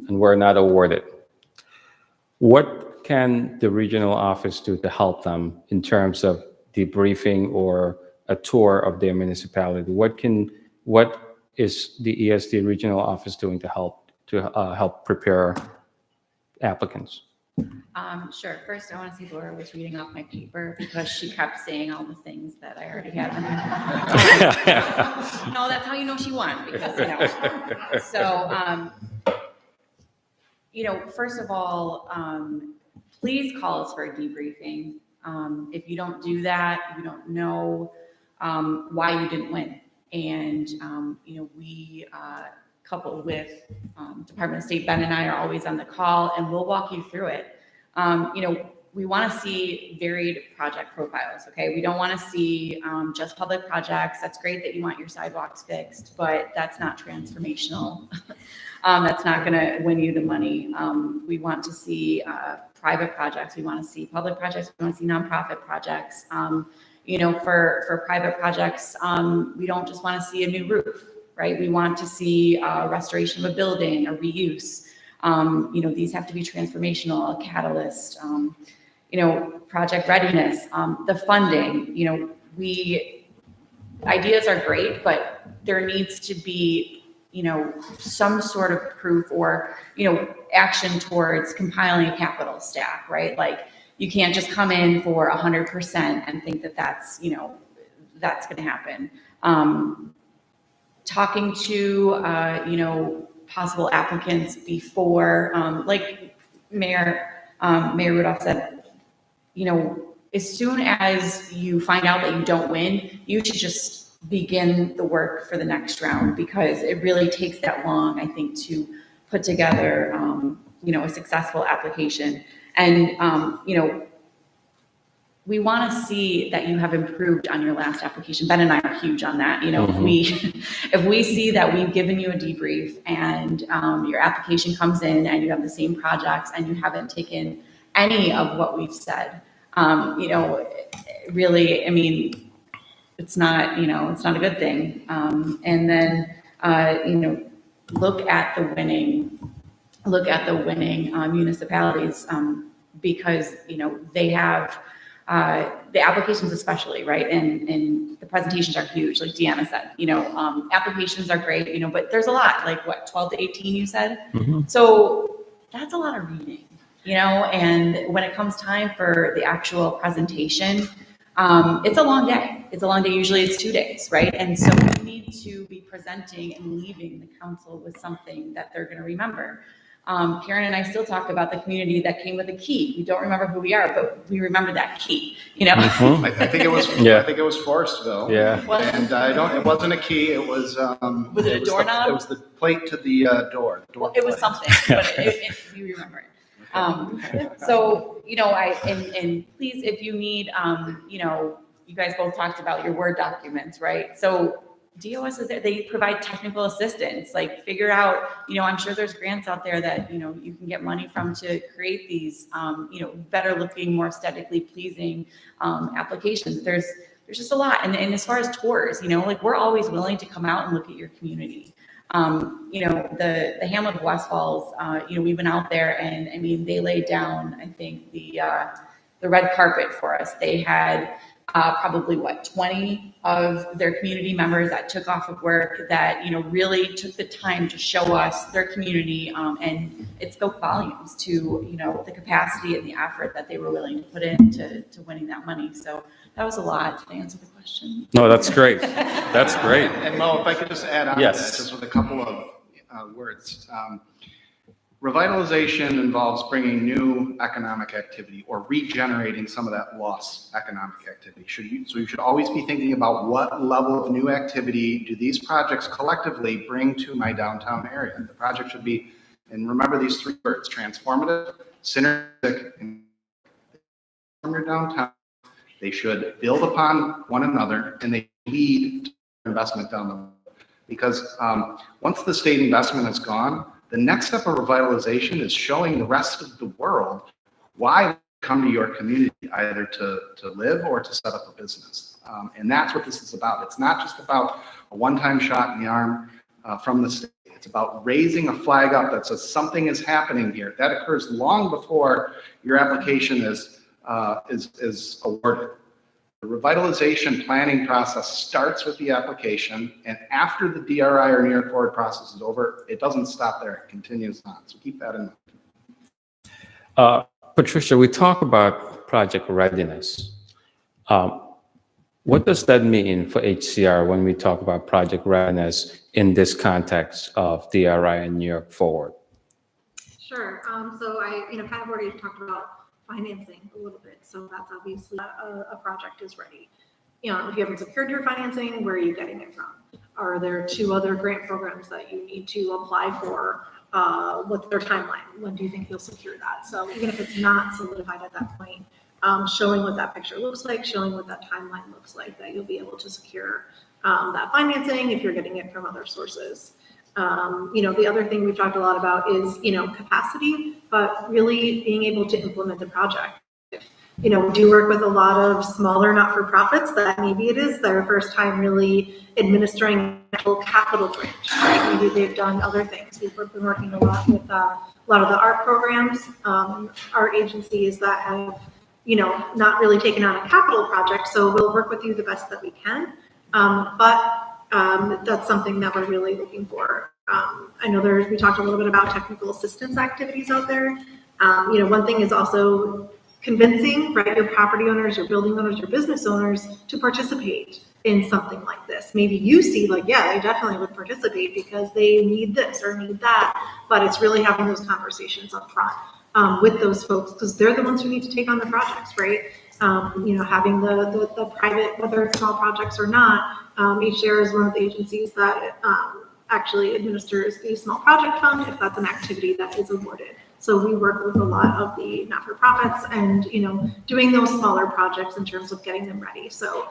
and were not awarded, what can the regional office do to help them in terms of debriefing or a tour of their municipality? What is the ESD regional office doing to help prepare applicants? Sure. First, I want to say Laura was reading off my paper because she kept saying all the things that I already had in there. No, that's how you know she won, because, So, first of all, please call us for a debriefing. If you don't do that, you don't know why you didn't win. And, we, coupled with Department of State, Ben and I are always on the call, and we'll walk you through it. We want to see varied project profiles, okay? We don't want to see just public projects. That's great that you want your sidewalks fixed, but that's not transformational. That's not going to win you the money. We want to see private projects. We want to see public projects. We want to see nonprofit projects. For private projects, we don't just want to see a new roof, right? We want to see restoration of a building, a reuse. These have to be transformational, a catalyst, project readiness, the funding. Ideas are great, but there needs to be, some sort of proof or, action towards compiling a capital stack, right? Like, you can't just come in for 100% and think that that's, you know, that's going to happen. Talking to, you know, possible applicants before, like Mayor Rudolph said, you know, as soon as you find out that you don't win, you should just begin the work for the next round, because it really takes that long, I think, to put together, you know, a successful application. And, you know, we want to see that you have improved on your last application. Ben and I are huge on that. You know, if we see that we've given you a debrief and your application comes in and you have the same projects and you haven't taken any of what we've said, you know, really, I mean, it's not, you know, it's not a good thing. And then, you know, look at the winning municipalities, because, you know, they have, the applications especially, right? And the presentations are huge, like Deanna said, you know, applications are great, you know, but there's a lot, like what, 12 to 18 you said? So that's a lot of reading, you know, and when it comes time for the actual presentation, it's a long day. It's a long day. Usually it's 2 days, right? And so you need to be presenting and leaving the council with something that they're going to remember. Karen and I still talk about the community that came with a key. We don't remember who we are, but we remember that key, you know? I think it was, I think it was Forestville. Yeah. And it wasn't a key, it was. Was it a doorknob? It was the plate to the door. Well, it was something, but you remember it. So, you know, and please, if you need, you know, you guys both talked about your Word documents, right? So DOS is there, they provide technical assistance, like figure out, you know, I'm sure there's grants out there that, you know, you can get money from to create these, you know, better looking, more aesthetically pleasing applications. There's just a lot. And as far as tours, you know, like we're always willing to come out and look at your community. You know, the Hamlet of West Falls, you know, we went out there and I mean, they laid down, I think the red carpet for us. They had probably 20 of their community members that took off of work that, you know, really took the time to show us their community. And it spoke volumes to, you know, the capacity and the effort that they were willing to put into winning that money. So that was a lot to answer the question. No, that's great. That's great. And Mo, if I could just add on to that, just with a couple of words. Revitalization involves bringing new economic activity or regenerating some of that lost economic activity. So you should always be thinking about what level of new activity do these projects collectively bring to my downtown area. The project should be, and remember these 3 words, transformative, synergistic, and your downtown. They should build upon one another and they lead to investment down the road. Because once the state investment is gone, the next step of revitalization is showing the rest of the world why come to your community, either to live or to set up a business. And that's what this is about. It's not just about a one-time shot in the arm from the state. It's about raising a flag up that says something is happening here. That occurs long before your application is awarded. The revitalization planning process starts with the application, and after the DRI or New York Forward process is over, it doesn't stop there, it continues on. So keep that in mind. Patricia, we talk about project readiness. What does that mean for HCR when we talk about project readiness in this context of DRI and New York Forward? Sure. So I, you know, kind of already talked about financing a little bit. So that's obviously a project is ready. You know, if you haven't secured your financing, where are you getting it from? Are there 2 other grant programs that you need to apply for? What's their timeline? When do you think you'll secure that? So even if it's not solidified at that point, showing what that picture looks like, showing what that timeline looks like, that you'll be able to secure that financing if you're getting it from other sources. You know, the other thing we've talked a lot about is, you know, capacity, but really being able to implement the project. You know, we do work with a lot of smaller not-for-profits that maybe it is their first time really administering actual capital branch. Right? Maybe they've done other things. We've been working a lot with a lot of the art programs, art agencies that have, you know, not really taken on a capital project. So we'll work with you the best that we can. That's something that we're really looking for. I know we talked a little bit about technical assistance activities out there. You know, one thing is also convincing, right, your property owners, your building owners, your business owners to participate in something like this. Maybe you see like, yeah, they definitely would participate because they need this or need that, but it's really having those conversations up front with those folks, because they're the ones who need to take on the projects, right? Having the private, whether it's small projects or not, HDR is one of the agencies that actually administers the small project fund if that's an activity that is awarded. So we work with a lot of the not-for-profits and, doing those smaller projects in terms of getting them ready. So,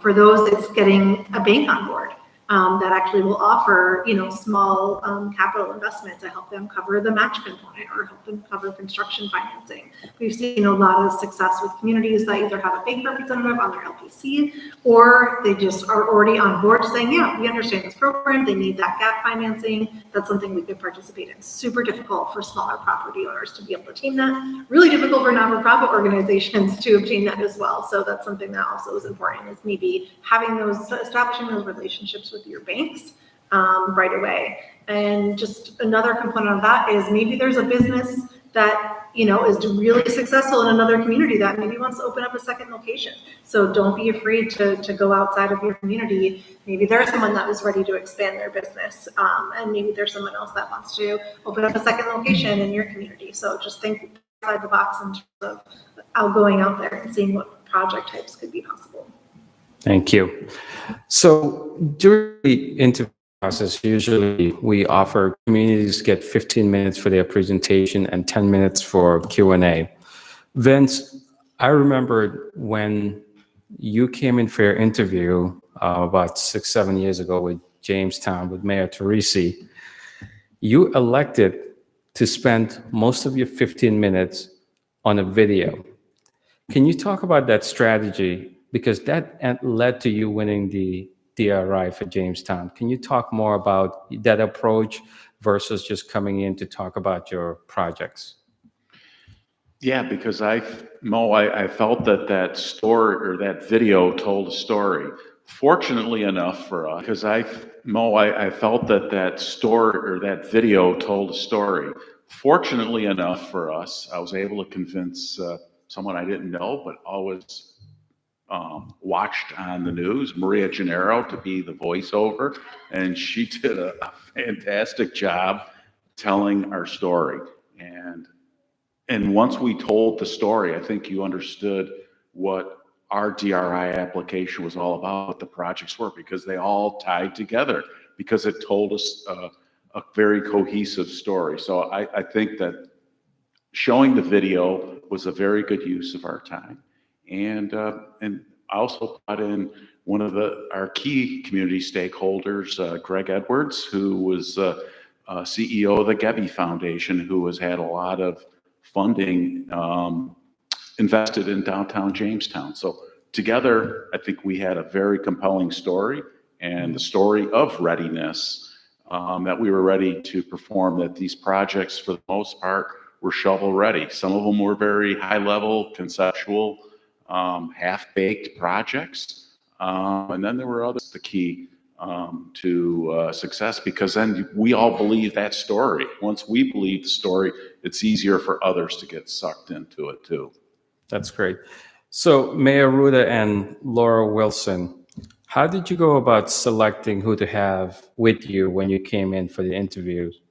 for those, it's getting a bank on board that actually will offer, small capital investment to help them cover the match component or help them cover construction financing. We've seen a lot of success with communities that either have a bank representative on their LPC or they just are already on board saying, yeah, we understand this program, they need that gap financing, that's something we could participate in. Super difficult for smaller property owners to be able to obtain that. Really difficult for not-for-profit organizations to obtain that as well. So that's something that also is important, is maybe establishing those relationships with your banks right away. And just another component of that is maybe there's a business that is really successful in another community that maybe wants to open up a second location. So don't be afraid to go outside of your community. Maybe there's someone that is ready to expand their business, and maybe there's someone else that wants to open up a second location in your community. So just think outside the box in terms of going out there and seeing what project types could be possible. Thank you. So during the interview process, usually we offer communities get 15 minutes for their presentation and 10 minutes for Q&A. Vince, I remember when you came in for your interview about 6-7 years ago with Jamestown, with Mayor Teresi, you elected to spend most of your 15 minutes on a video. Can you talk about that strategy? Because that led to you winning the DRI for Jamestown. Can you talk more about that approach versus just coming in to talk about your projects? Yeah, because I felt that story or that video told a story. Fortunately enough for us, because I felt that story or that video told a story. Fortunately enough for us, I was able to convince someone I didn't know, but always watched on the news, Maria Gennaro, to be the voiceover, and she did a fantastic job telling our story. And once we told the story, I think you understood what our DRI application was all about, what the projects were, because they all tied together, because it told us a very cohesive story. So I think that showing the video was a very good use of our time. And I also brought in one of our key community stakeholders, Greg Edwards, who was CEO of the Gebby Foundation, who has had a lot of funding invested in downtown Jamestown. So together, I think we had a very compelling story, and the story of readiness, that we were ready to perform, that these projects, for the most part, were shovel ready. Some of them were very high level, conceptual, half-baked projects. And then there were others, the key to success, because then we all believe that story. Once we believe the story, it's easier for others to get sucked into it too. That's great. So Mayor Ruda and Laura Wilson, how did you go about selecting who to have with you when you came in for the interviews?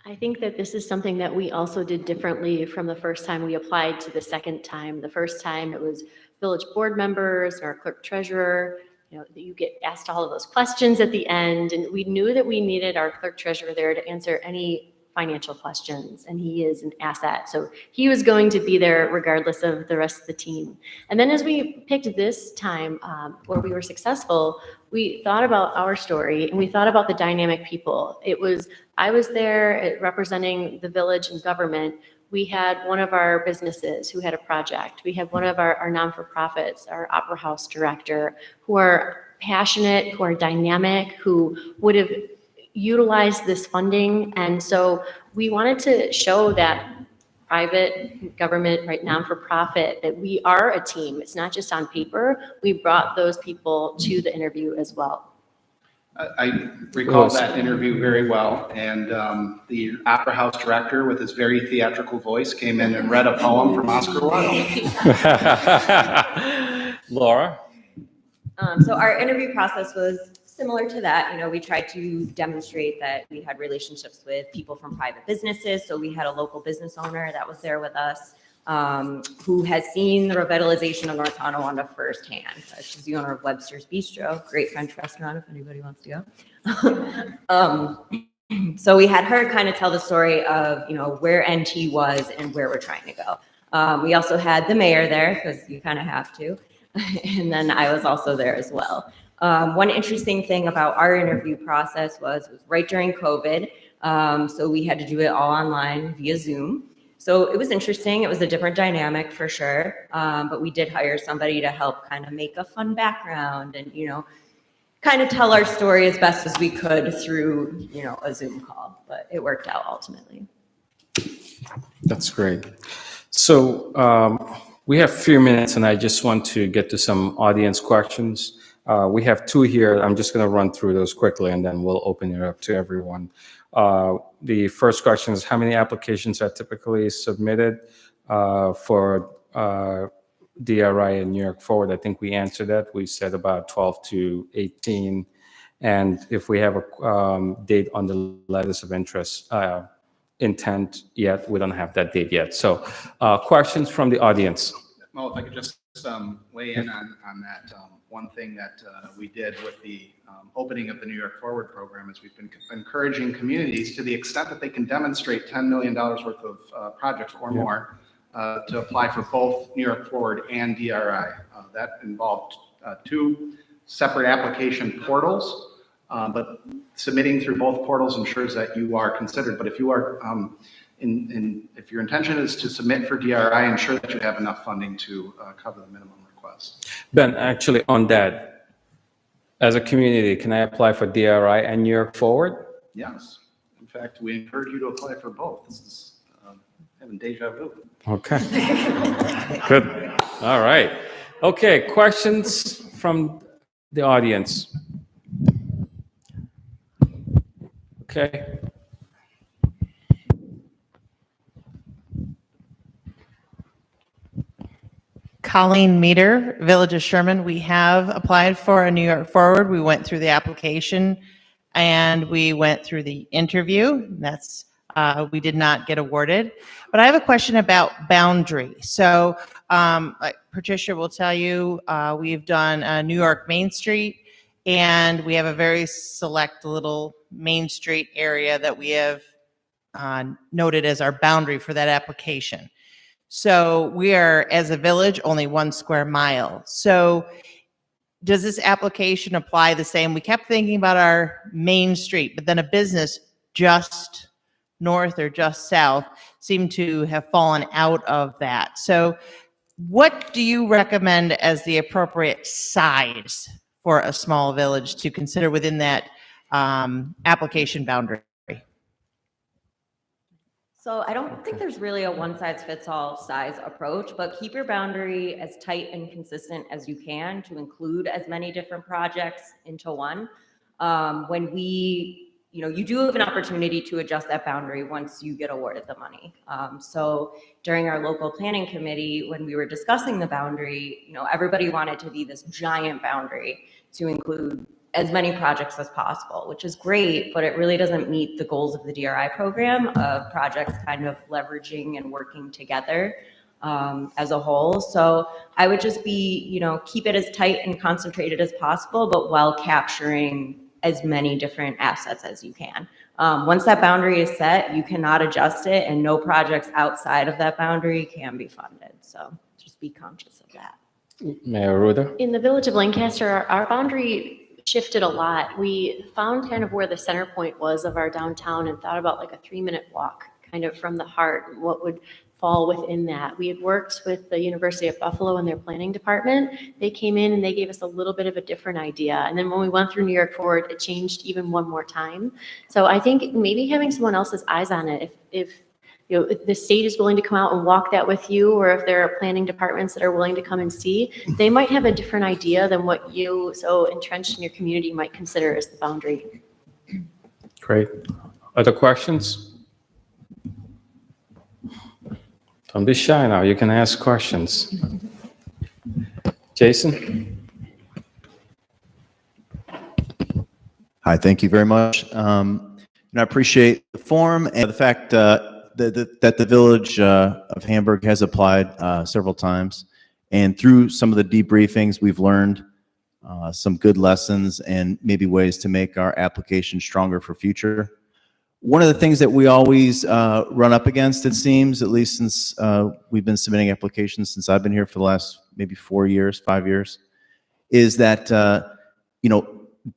I think that this is something that we also did differently from the first time we applied to the second time. The first time it was village board members, our clerk treasurer, you get asked all of those questions at the end, and we knew that we needed our clerk treasurer there to answer any financial questions, and he is an asset. So he was going to be there regardless of the rest of the team. And then as we picked this time where we were successful, we thought about our story and we thought about the dynamic people. I was there representing the village and government. We had one of our businesses who had a project. We had one of our non-for-profits, our Opera House director, who are passionate, who are dynamic, who would have utilized this funding. And so we wanted to show that private, government, right, non-for-profit, that we are a team. It's not just on paper. We brought those people to the interview as well. I recall that interview very well, and the Opera House director, with his very theatrical voice, came in and read a poem from Oscar Wilde. Laura? So our interview process was similar to that. You know, we tried to demonstrate that we had relationships with people from private businesses. So we had a local business owner that was there with us, who has seen the revitalization of North Tonawanda firsthand. She's the owner of Webster's Bistro, great French restaurant if anybody wants to go. So we had her kind of tell the story of, you know, where NT was and where we're trying to go. We also had the mayor there, because you kind of have to. And then I was also there as well. One interesting thing about our interview process was it was right during COVID. So we had to do it all online via Zoom. So it was interesting. It was a different dynamic for sure. But we did hire somebody to help kind of make a fun background and, you know, kind of tell our story as best as we could through, you know, a Zoom call. But it worked out ultimately. That's great. So we have a few minutes, and I just want to get to some audience questions. We have two here. I'm just going to run through those quickly, and then we'll open it up to everyone. The first question is, how many applications are typically submitted for DRI and New York Forward? I think we answered that. We said about 12 to 18. And if we have a date on the letters of interest, intent yet, we don't have that date yet. So questions from the audience. Well, if I could just weigh in on that. One thing that we did with the opening of the New York Forward program is we've been encouraging communities, to the extent that they can demonstrate $10 million worth of projects or more, to apply for both New York Forward and DRI. That involved two separate application portals, but submitting through both portals ensures that you are considered. But if you are if your intention is to submit for DRI, ensure that you have enough funding to cover the minimum request. Ben, actually on that, as a community, can I apply for DRI and New York Forward? Yes. In fact, we encourage you to apply for both. This is having deja vu. Okay. Good. All right. Okay, questions from the audience? Okay. Colleen Meter, Village of Sherman. We have applied for a New York Forward. We went through the application and we went through the interview. That's we did not get awarded. But I have a question about boundary. So like Patricia will tell you, we've done New York Main Street, and we have a very select little Main Street area that we have noted as our boundary for that application. So we are, as a village, only 1 square mile. So does this application apply the same? We kept thinking about our main street, but then a business just north or just south seemed to have fallen out of that. So what do you recommend as the appropriate size for a small village to consider within that application boundary? So I don't think there's really a one-size-fits-all size approach, but keep your boundary as tight and consistent as you can to include as many different projects into one. When you do have an opportunity to adjust that boundary once you get awarded the money. So during our local planning committee, when we were discussing the boundary, everybody wanted to be this giant boundary to include as many projects as possible, which is great, but it really doesn't meet the goals of the DRI program of projects kind of leveraging and working together as a whole. So I would just be, keep it as tight and concentrated as possible, but while capturing as many different assets as you can. Once that boundary is set, you cannot adjust it, and no projects outside of that boundary can be funded. So just be conscious of that. Mayor Ruda? In the Village of Lancaster, our boundary shifted a lot. We found kind of where the center point was of our downtown and thought about like a 3-minute walk kind of from the heart, what would fall within that. We had worked with the University of Buffalo and their planning department. They came in and they gave us a little bit of a different idea. And then when we went through New York Forward, it changed even one more time. So I think maybe having someone else's eyes on it, if if the state is willing to come out and walk that with you, or if there are planning departments that are willing to come and see, they might have a different idea than what you, so entrenched in your community, might consider as the boundary. Great. Other questions? Don't be shy now. You can ask questions. Jason? Hi, thank you very much. I appreciate the forum and the fact that the Village of Hamburg has applied several times. And through some of the debriefings, we've learned some good lessons and maybe ways to make our application stronger for future. One of the things that we always run up against, it seems, at least since we've been submitting applications since I've been here for the last maybe 4 years, 5 years, is that,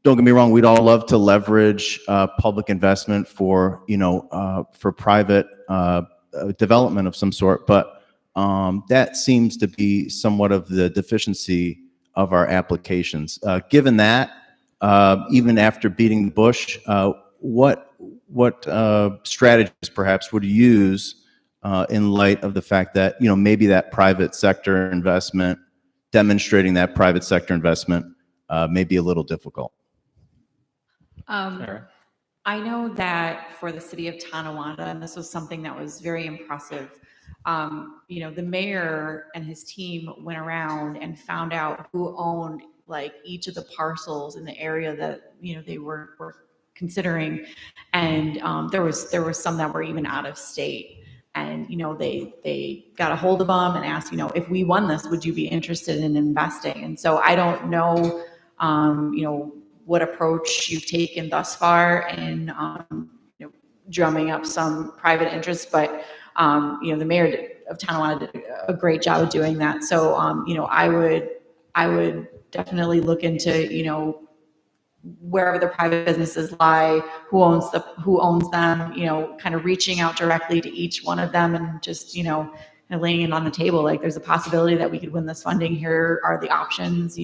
don't get me wrong, we'd all love to leverage public investment for, for private development of some sort, but that seems to be somewhat of the deficiency of our applications. Given that, even after beating the bush, what strategies perhaps would you use in light of the fact that, maybe that private sector investment, demonstrating that private sector investment may be a little difficult? I know that for the city of Tonawanda, and this was something that was very impressive, the mayor and his team went around and found out who owned like each of the parcels in the area that, they were considering. And there was some that were even out of state. And, they got a hold of them and asked, if we won this, would you be interested in investing? And so I don't know, what approach you've taken thus far in, drumming up some private interest, but, the mayor of Tonawanda did a great job of doing that. So, I would definitely look into, wherever the private businesses lie, who owns them, kind of reaching out directly to each one of them and just, kind of laying it on the table. Like, there's a possibility that we could win this funding. Here are the options,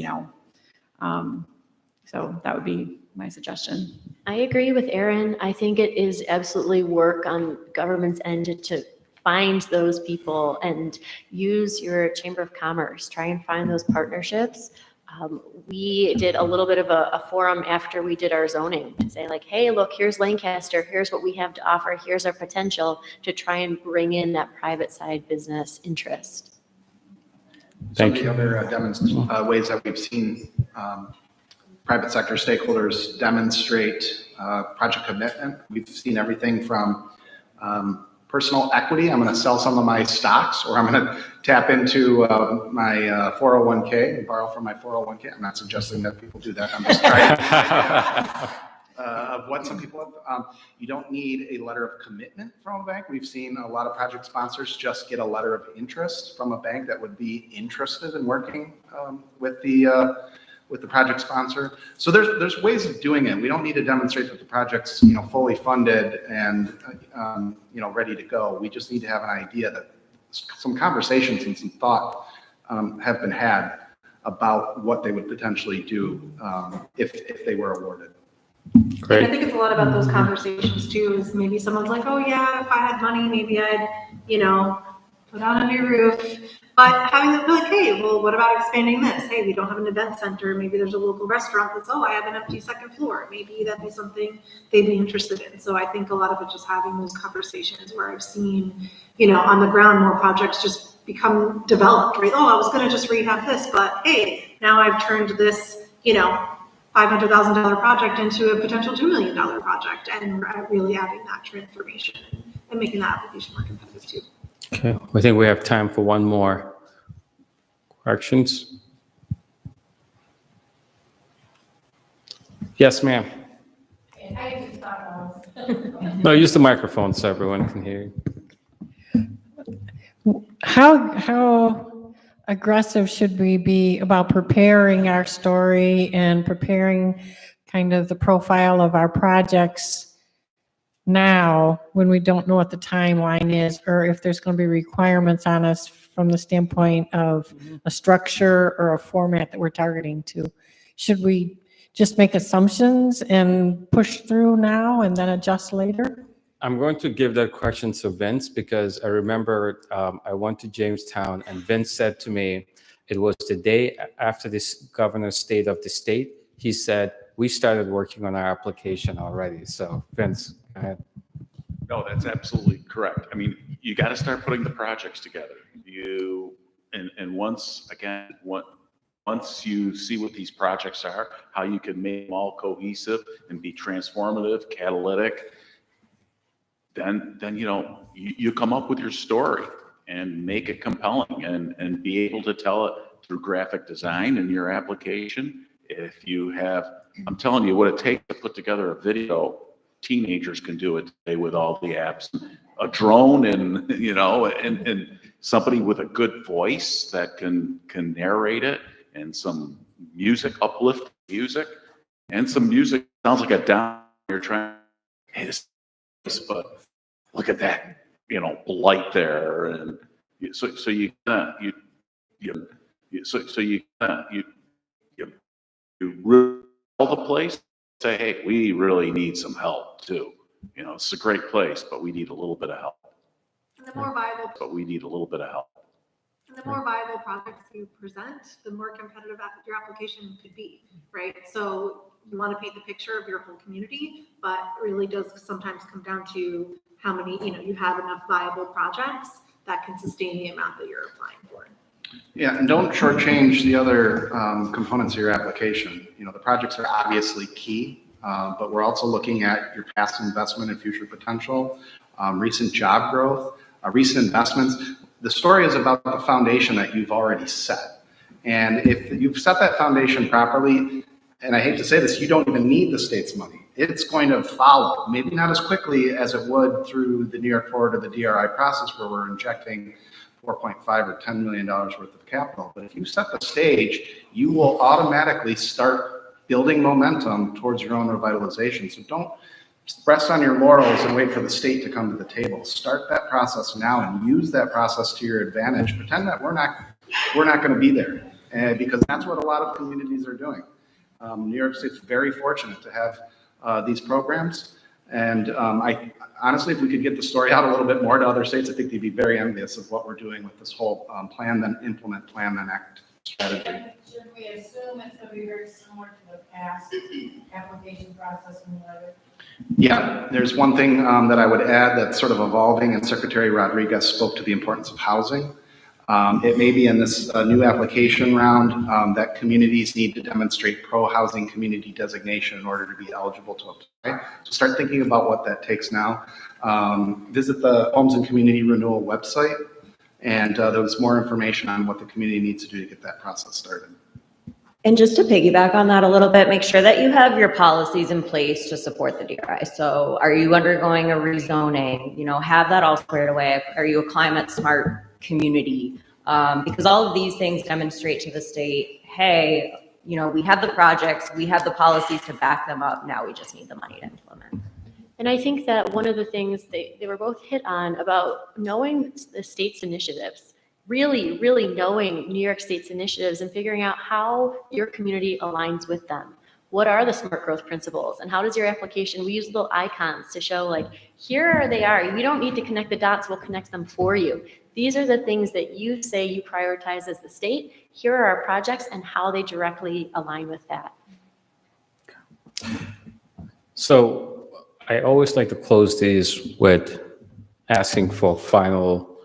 so that would be my suggestion. I agree with Erin. I think it is absolutely work on government's end to find those people and use your Chamber of Commerce, try and find those partnerships. We did a little bit of a forum after we did our zoning to say like, hey, look, here's Lancaster, here's what we have to offer, here's our potential, to try and bring in that private side business interest. Thank you. Some of the other ways that we've seen private sector stakeholders demonstrate project commitment. We've seen everything from personal equity. I'm going to sell some of my stocks, or I'm going to tap into my 401k and borrow from my 401k. I'm not suggesting that people do that. I'm just trying of what some people have. You don't need a letter of commitment from a bank. We've seen a lot of project sponsors just get a letter of interest from a bank that would be interested in working with the project sponsor. So there's ways of doing it. We don't need to demonstrate that the project's fully funded and ready to go. We just need to have an idea that some conversations and some thought have been had about what they would potentially do if they were awarded. Great. I think it's a lot about those conversations too, is maybe someone's like, oh yeah, if I had money, maybe I'd, put on a new roof. But having them be like, hey, well, what about expanding this? Hey, we don't have an event center. Maybe there's a local restaurant that's, oh, I have an empty second floor. Maybe that'd be something they'd be interested in. So I think a lot of it just having those conversations where I've seen, on the ground, more projects just become developed, right? Oh, I was going to just rehab this, but hey, now I've turned this, $500,000 project into a potential $2 million project, and really adding that transformation and making that application more competitive too. Okay, I think we have time for one more. Corrections? Yes, ma'am. No, use the microphone so everyone can hear you. How aggressive should we be about preparing our story and preparing kind of the profile of our projects now, when we don't know what the timeline is, or if there's going to be requirements on us from the standpoint of a structure or a format that we're targeting to? Should we just make assumptions and push through now and then adjust later? I'm going to give that question to Vince because I remember I went to Jamestown and Vince said to me, it was the day after this governor's state of the state, he said, we started working on our application already. So Vince, go ahead. No, that's absolutely correct. I mean, you got to start putting the projects together. And once again, once you see what these projects are, how you can make them all cohesive and be transformative, catalytic, then you come up with your story and make it compelling and be able to tell it through graphic design in your application. If you have, I'm telling you what it takes to put together a video. Teenagers can do it today with all the apps, a drone and and somebody with a good voice that can narrate it, and some music, uplift music, and some music sounds like a down. You're trying, hey, this, but look at that, light there, and so you really tell the place, say, hey, we really need some help too. It's a great place, but we need a little bit of help. And the more viable, And the more viable projects you present, the more competitive your application could be, right? So you want to paint the picture of your whole community, but it really does sometimes come down to how many, you have enough viable projects that can sustain the amount that you're applying for. Yeah, and don't shortchange the other components of your application. The projects are obviously key, but we're also looking at your past investment and future potential, recent job growth, recent investments. The story is about the foundation that you've already set. And if you've set that foundation properly, and I hate to say this, you don't even need the state's money. It's going to follow, maybe not as quickly as it would through the New York Forward or the DRI process where we're injecting $4.5 or $10 million worth of capital. But if you set the stage, you will automatically start building momentum towards your own revitalization. So don't rest on your laurels and wait for the state to come to the table. Start that process now and use that process to your advantage. Pretend that we're not going to be there, because that's what a lot of communities are doing. New York State's very fortunate to have these programs. And I honestly, if we could get the story out a little bit more to other states, I think they'd be very envious of what we're doing with this whole plan, then implement, plan, then act strategy. Should we assume it's going to be very similar to the past application process and whatever? Yeah, there's one thing that I would add that's sort of evolving, and Secretary Rodriguez spoke to the importance of housing. It may be in this new application round that communities need to demonstrate pro-housing community designation in order to be eligible to apply. So start thinking about what that takes now. Visit the Homes and Community Renewal website, and there's more information on what the community needs to do to get that process started. And just to piggyback on that a little bit, make sure that you have your policies in place to support the DRI. So are you undergoing a rezoning? Have that all squared away. Are you a climate smart community? Because all of these things demonstrate to the state, hey, we have the projects, we have the policies to back them up. Now we just need the money to implement. And I think that one of the things they were both hit on about knowing the state's initiatives, really, really knowing New York State's initiatives and figuring out how your community aligns with them. What are the smart growth principles, and how does your application, we use little icons to show like, here they are. We don't need to connect the dots, we'll connect them for you. These are the things that you say you prioritize as the state. Here are our projects and how they directly align with that. So I always like to close these with asking for final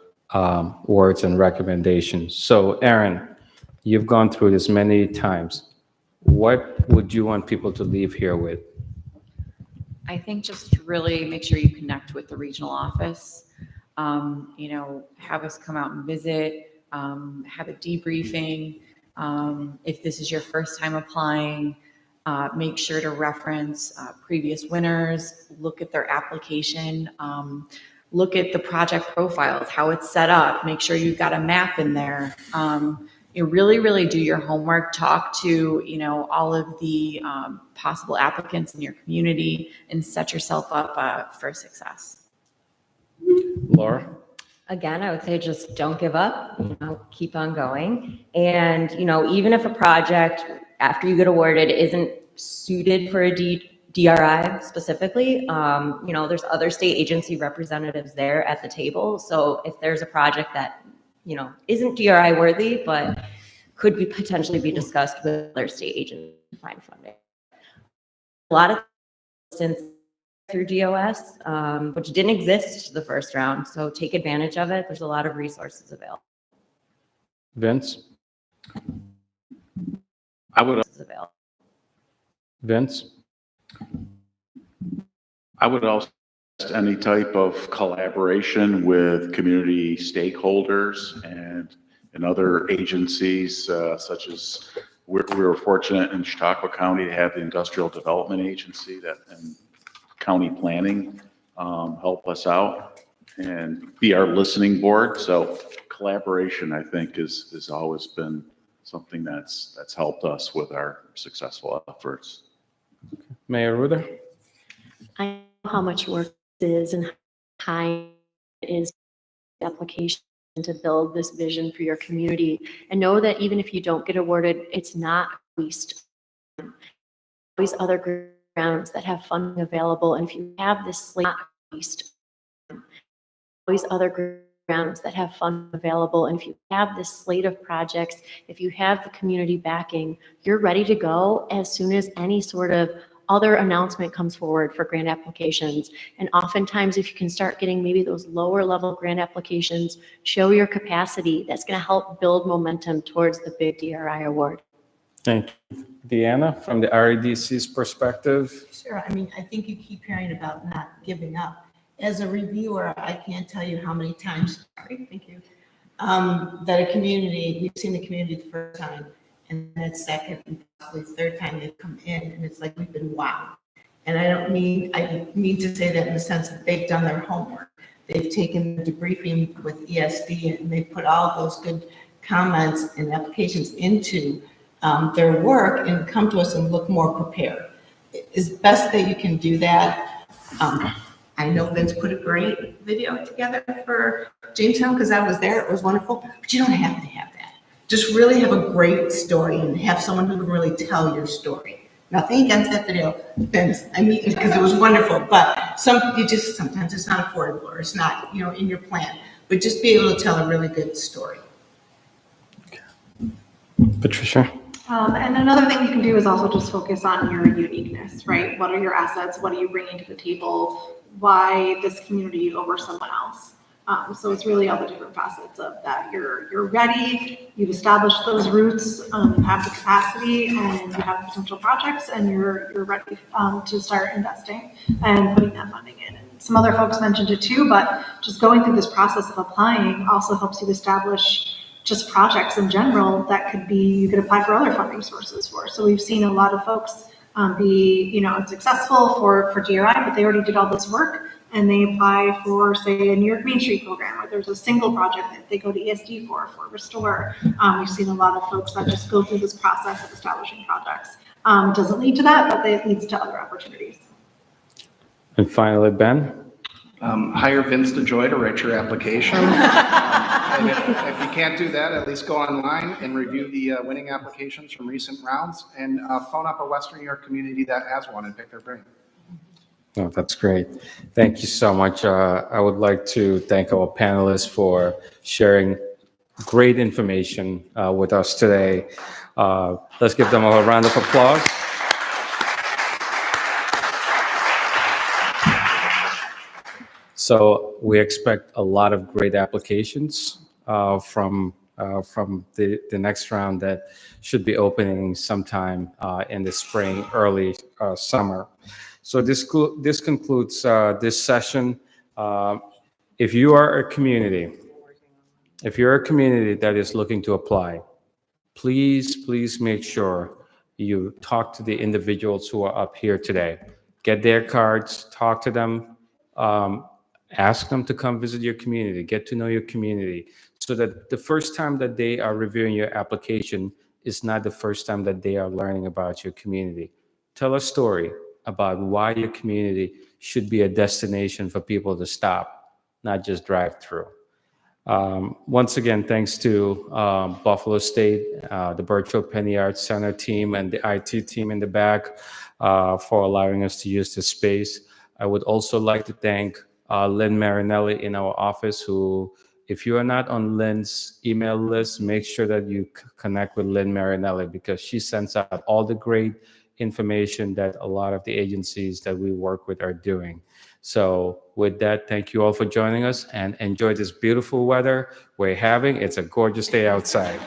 words and recommendations. So Aaron, you've gone through this many times. What would you want people to leave here with? I think just to really make sure you connect with the regional office. Have us come out and visit, have a debriefing. If this is your first time applying, make sure to reference previous winners, look at their application, look at the project profiles, how it's set up, make sure you've got a map in there. You really, really do your homework, talk to, all of the possible applicants in your community and set yourself up for success. Laura? Again, I would say just don't give up, keep on going. And, even if a project after you get awarded isn't suited for a DRI specifically. There's other state agency representatives there at the table. So if there's a project that, isn't DRI worthy, but could be potentially be discussed with other state agencies to find funding. A lot of since through DOS, which didn't exist the first round. So take advantage of it. There's a lot of resources available. Vince? Vince? I would also suggest any type of collaboration with community stakeholders and other agencies, such as we were fortunate in Chautauqua County to have the Industrial Development Agency and county planning help us out and be our listening board. So collaboration, I think, has always been something that's helped us with our successful efforts. Mayor Ruder? I know how much work it is and how time it is application to build this vision for your community, and know that even if you don't get awarded, it's not waste. Always other grounds that have funding available, and if you have this slate, not waste. Always other grounds that have funding available, and if you have this slate of projects, if you have the community backing, you're ready to go as soon as any sort of other announcement comes forward for grant applications. And oftentimes, if you can start getting maybe those lower level grant applications, show your capacity, that's going to help build momentum towards the big DRI award. Thank you. Deanna, from the REDC's perspective? Sure. I mean, I think you keep hearing about not giving up. As a reviewer, I can't tell you how many times, thank you, that a community, we've seen the community the first time, and then second and probably third time they've come in, and it's like we've been wowed. And I mean to say that in the sense that they've done their homework. They've taken the debriefing with ESD and they put all those good comments and applications into their work and come to us and look more prepared. It's best that you can do that. I know Vince put a great video together for Jamestown because I was there. It was wonderful, but you don't have to have that. Just really have a great story and have someone who can really tell your story. Nothing against that video, Vince. I mean, because it was wonderful, but sometimes it's not affordable or it's not, in your plan. But just be able to tell a really good story. Patricia? And another thing you can do is also just focus on your uniqueness, right? What are your assets? What are you bringing to the table? Why this community over someone else? So it's really all the different facets of that. You're ready, you've established those roots, you have the capacity, and you have potential projects, and you're ready to start investing and putting that funding in. And some other folks mentioned it too, but just going through this process of applying also helps you establish just projects in general that you could apply for other funding sources for. So we've seen a lot of folks be, successful for DRI, but they already did all this work. And they apply for, say, a New York Main Street program, where there's a single project that they go to ESD for Restore. We've seen a lot of folks that just go through this process of establishing projects. It doesn't lead to that, but it leads to other opportunities. And finally, Ben? Hire Vince DeJoy to write your application. And if you can't do that, at least go online and review the winning applications from recent rounds and phone up a Western New York community that has one and pick their brain. Oh, that's great. Thank you so much. I would like to thank our panelists for sharing great information with us today. Let's give them a round of applause. So we expect a lot of great applications from the next round that should be opening sometime in the spring, early summer. So this concludes this session. If you're a community that is looking to apply, please make sure you talk to the individuals who are up here today. Get their cards, talk to them, ask them to come visit your community, get to know your community, so that the first time that they are reviewing your application is not the first time that they are learning about your community. Tell a story about why your community should be a destination for people to stop, not just drive through. Once again, thanks to Buffalo State, the Birchfield Penny Arts Center team, and the IT team in the back for allowing us to use this space. I would also like to thank Lynn Marinelli in our office, who, if you are not on Lynn's email list, make sure that you connect with Lynn Marinelli, because she sends out all the great information that a lot of the agencies that we work with are doing. So with that, thank you all for joining us, and enjoy this beautiful weather we're having. It's a gorgeous day outside.